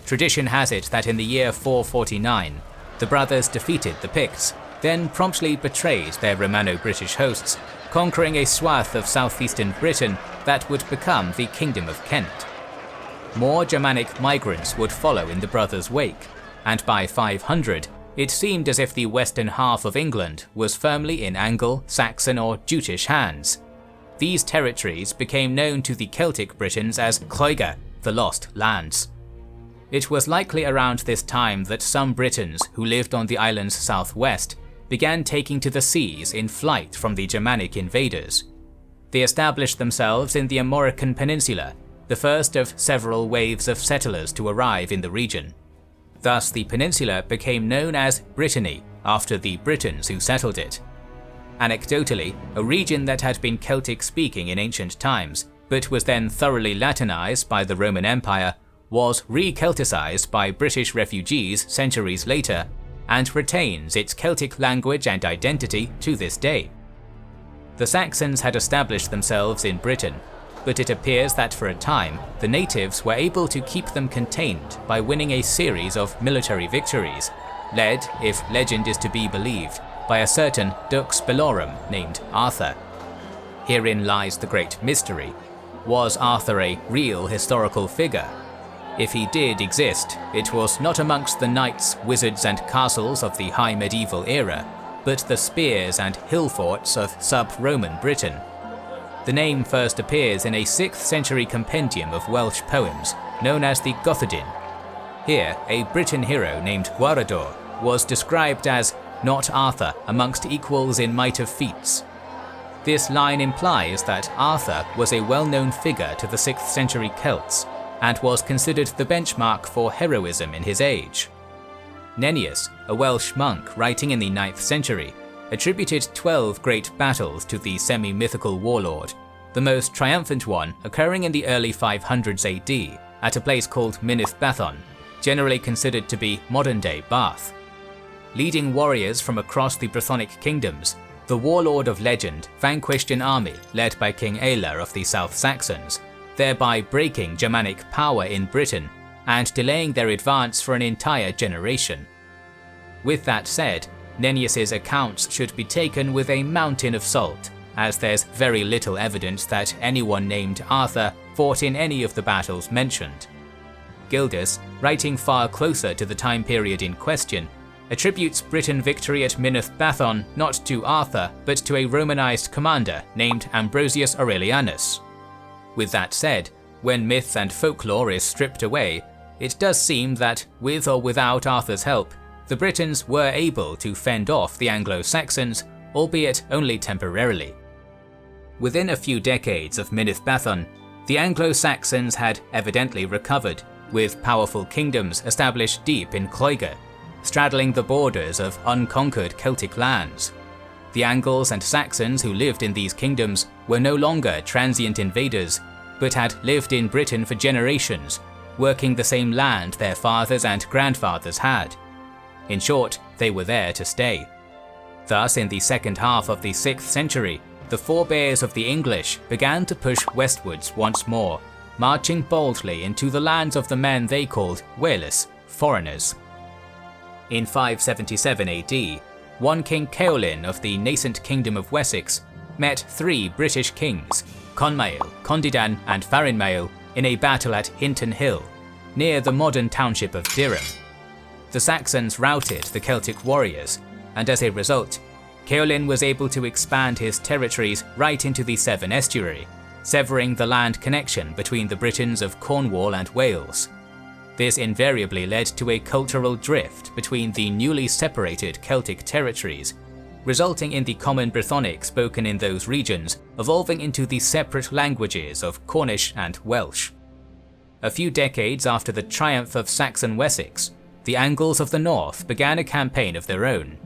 Tradition has it that in the year 449, the brothers defeated the Picts, then promptly betrayed their Romano-British hosts, conquering a swath of southeastern Britain that would become the Kingdom of Kent. More Germanic migrants would follow in the brothers' wake, and by 500, it seemed as if the western half of England was firmly in Angle, Saxon or Jutish hands. These territories became known to the Celtic Britons as Cloiga, the Lost Lands. It was likely around this time that some Britons who lived on the island's southwest began taking to the seas in flight from the Germanic invaders. They established themselves in the Armorican Peninsula, the first of several waves of settlers to arrive in the region. Thus the peninsula became known as Brittany, after the Britons who settled it. Anecdotally, a region that had been Celtic-speaking in ancient times, but was then thoroughly Latinized by the Roman Empire, was re-Celticized by British refugees centuries later, and retains its Celtic language and identity to this day. The Saxons had established themselves in Britain, but it appears that for a time, the natives were able to keep them contained by winning a series of military victories, led, if legend is to be believed, by a certain Dux Bellorum named Arthur. Herein lies the great mystery. Was Arthur a real historical figure? If he did exist, it was not amongst the knights, wizards and castles of the high medieval era, but the spears and hill forts of sub-Roman Britain. The name first appears in a 6th century compendium of Welsh poems known as the Gothardin. Here, a Briton hero named Gwarador was described as not Arthur amongst equals in might of feats. This line implies that Arthur was a well-known figure to the 6th century Celts and was considered the benchmark for heroism in his age. Nennius, a Welsh monk writing in the 9th century, attributed 12 great battles to the semi-mythical warlord, the most triumphant one occurring in the early 500s AD at a place called Mynydd Bathon, generally considered to be modern-day Bath. Leading warriors from across the Brythonic kingdoms, the warlord of legend vanquished an army led by King Aella of the South Saxons, thereby breaking Germanic power in Britain and delaying their advance for an entire generation. With that said, Nennius's accounts should be taken with a mountain of salt, as there's very little evidence that anyone named Arthur fought in any of the battles mentioned. Gildas, writing far closer to the time period in question, attributes Britain victory at Mynydd Bathon not to Arthur but to a Romanized commander named Ambrosius Aurelianus. With that said, when myth and folklore is stripped away, it does seem that, with or without Arthur's help, the Britons were able to fend off the Anglo-Saxons, albeit only temporarily. Within a few decades of Mynydd Bathon, the Anglo-Saxons had evidently recovered, with powerful kingdoms established deep in Cloiga, straddling the borders of unconquered Celtic lands. The Angles and Saxons who lived in these kingdoms were no longer transient invaders, but had lived in Britain for generations, working the same land their fathers and grandfathers had. In short, they were there to stay. Thus, in the second half of the 6th century, the forebears of the English began to push westwards once more, marching boldly into the lands of the men they called Wales, foreigners. In 577 AD, one King Ceolin of the nascent Kingdom of Wessex met 3 British kings, Conmail, Condidan and Farinmail, in a battle at Hinton Hill, near the modern township of Durham. The Saxons routed the Celtic warriors, and as a result, Ceolin was able to expand his territories right into the Severn estuary, severing the land connection between the Britons of Cornwall and Wales. This invariably led to a cultural drift between the newly separated Celtic territories, resulting in the common Brythonic spoken in those regions evolving into the separate languages of Cornish and Welsh. A few decades after the triumph of Saxon Wessex, the Angles of the north began a campaign of their own.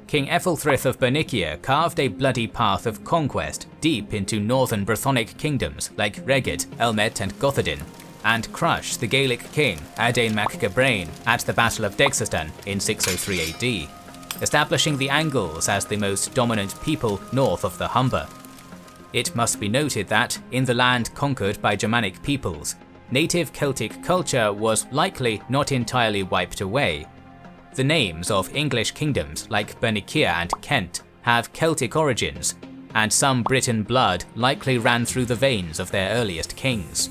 King Ethelthryth of Bernicia carved a bloody path of conquest deep into northern Brythonic kingdoms like Reged, Elmet and Gothardin, and crushed the Gaelic king Adain mac Gabrain at the Battle of Dexystan in 603 AD, establishing the Angles as the most dominant people north of the Humber. It must be noted that, in the land conquered by Germanic peoples, native Celtic culture was likely not entirely wiped away. The names of English kingdoms like Bernicia and Kent have Celtic origins, and some Briton blood likely ran through the veins of their earliest kings.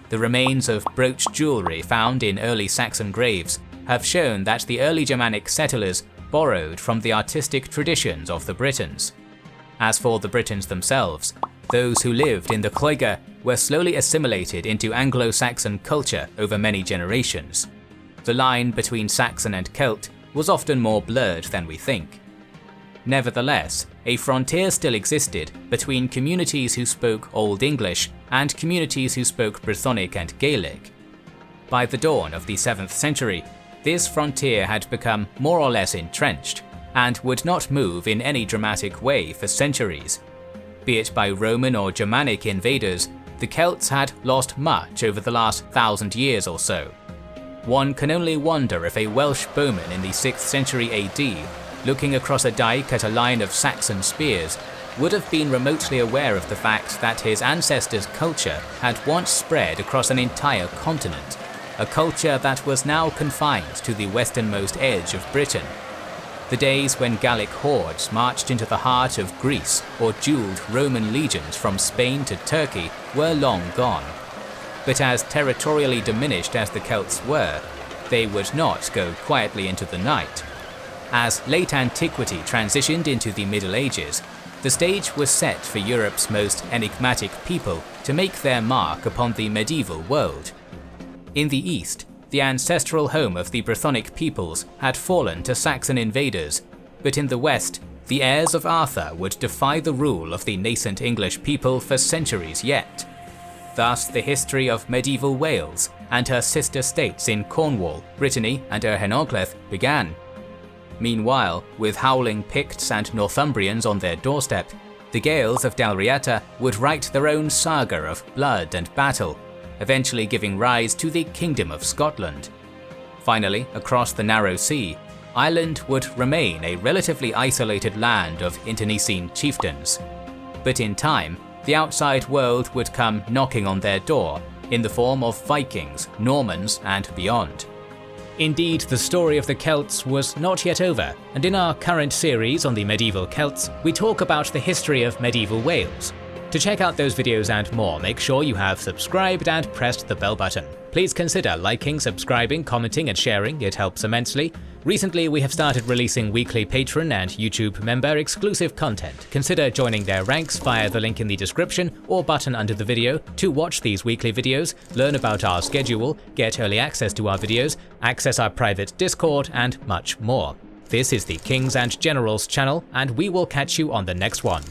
The remains of brooch jewellery found in early Saxon graves have shown that the early Germanic settlers borrowed from the artistic traditions of the Britons. As for the Britons themselves, those who lived in the Cloiga were slowly assimilated into Anglo-Saxon culture over many generations. The line between Saxon and Celt was often more blurred than we think. Nevertheless, a frontier still existed between communities who spoke Old English and communities who spoke Brythonic and Gaelic. By the dawn of the 7th century, this frontier had become more or less entrenched, and would not move in any dramatic way for centuries. Be it by Roman or Germanic invaders, the Celts had lost much over the last 1,000 years or so. One can only wonder if a Welsh bowman in the 6th century AD, looking across a dike at a line of Saxon spears, would have been remotely aware of the fact that his ancestors' culture had once spread across an entire continent, a culture that was now confined to the westernmost edge of Britain. The days when Gallic hordes marched into the heart of Greece or duelled Roman legions from Spain to Turkey were long gone. But as territorially diminished as the Celts were, they would not go quietly into the night. As late antiquity transitioned into the Middle Ages, The stage was set for Europe's most enigmatic people to make their mark upon the medieval world. In the east, the ancestral home of the Brythonic peoples had fallen to Saxon invaders, but in the west, the heirs of Arthur would defy the rule of the nascent English people for centuries yet. Thus, the history of medieval Wales and her sister states in Cornwall, Brittany, and Erhenoglaith began. Meanwhile, with howling Picts and Northumbrians on their doorstep, the Gaels of Dalriata would write their own saga of blood and battle, eventually giving rise to the Kingdom of Scotland. Finally, across the narrow sea, Ireland would remain a relatively isolated land of internecine chieftains. But in time, the outside world would come knocking on their door in the form of Vikings, Normans, and beyond. Indeed, the story of the Celts was not yet over, and in our current series on the medieval Celts, we talk about the history of medieval Wales. To check out those videos and more, make sure you have subscribed and pressed the bell button. Please consider liking, subscribing, commenting, and sharing, it helps immensely. Recently, we have started releasing weekly Patreon and YouTube member exclusive content. Consider joining their ranks via the link in the description or button under the video to watch these weekly videos, learn about our schedule, get early access to our videos, access our private Discord, and much more. This is the Kings and Generals channel, and we will catch you on the next one.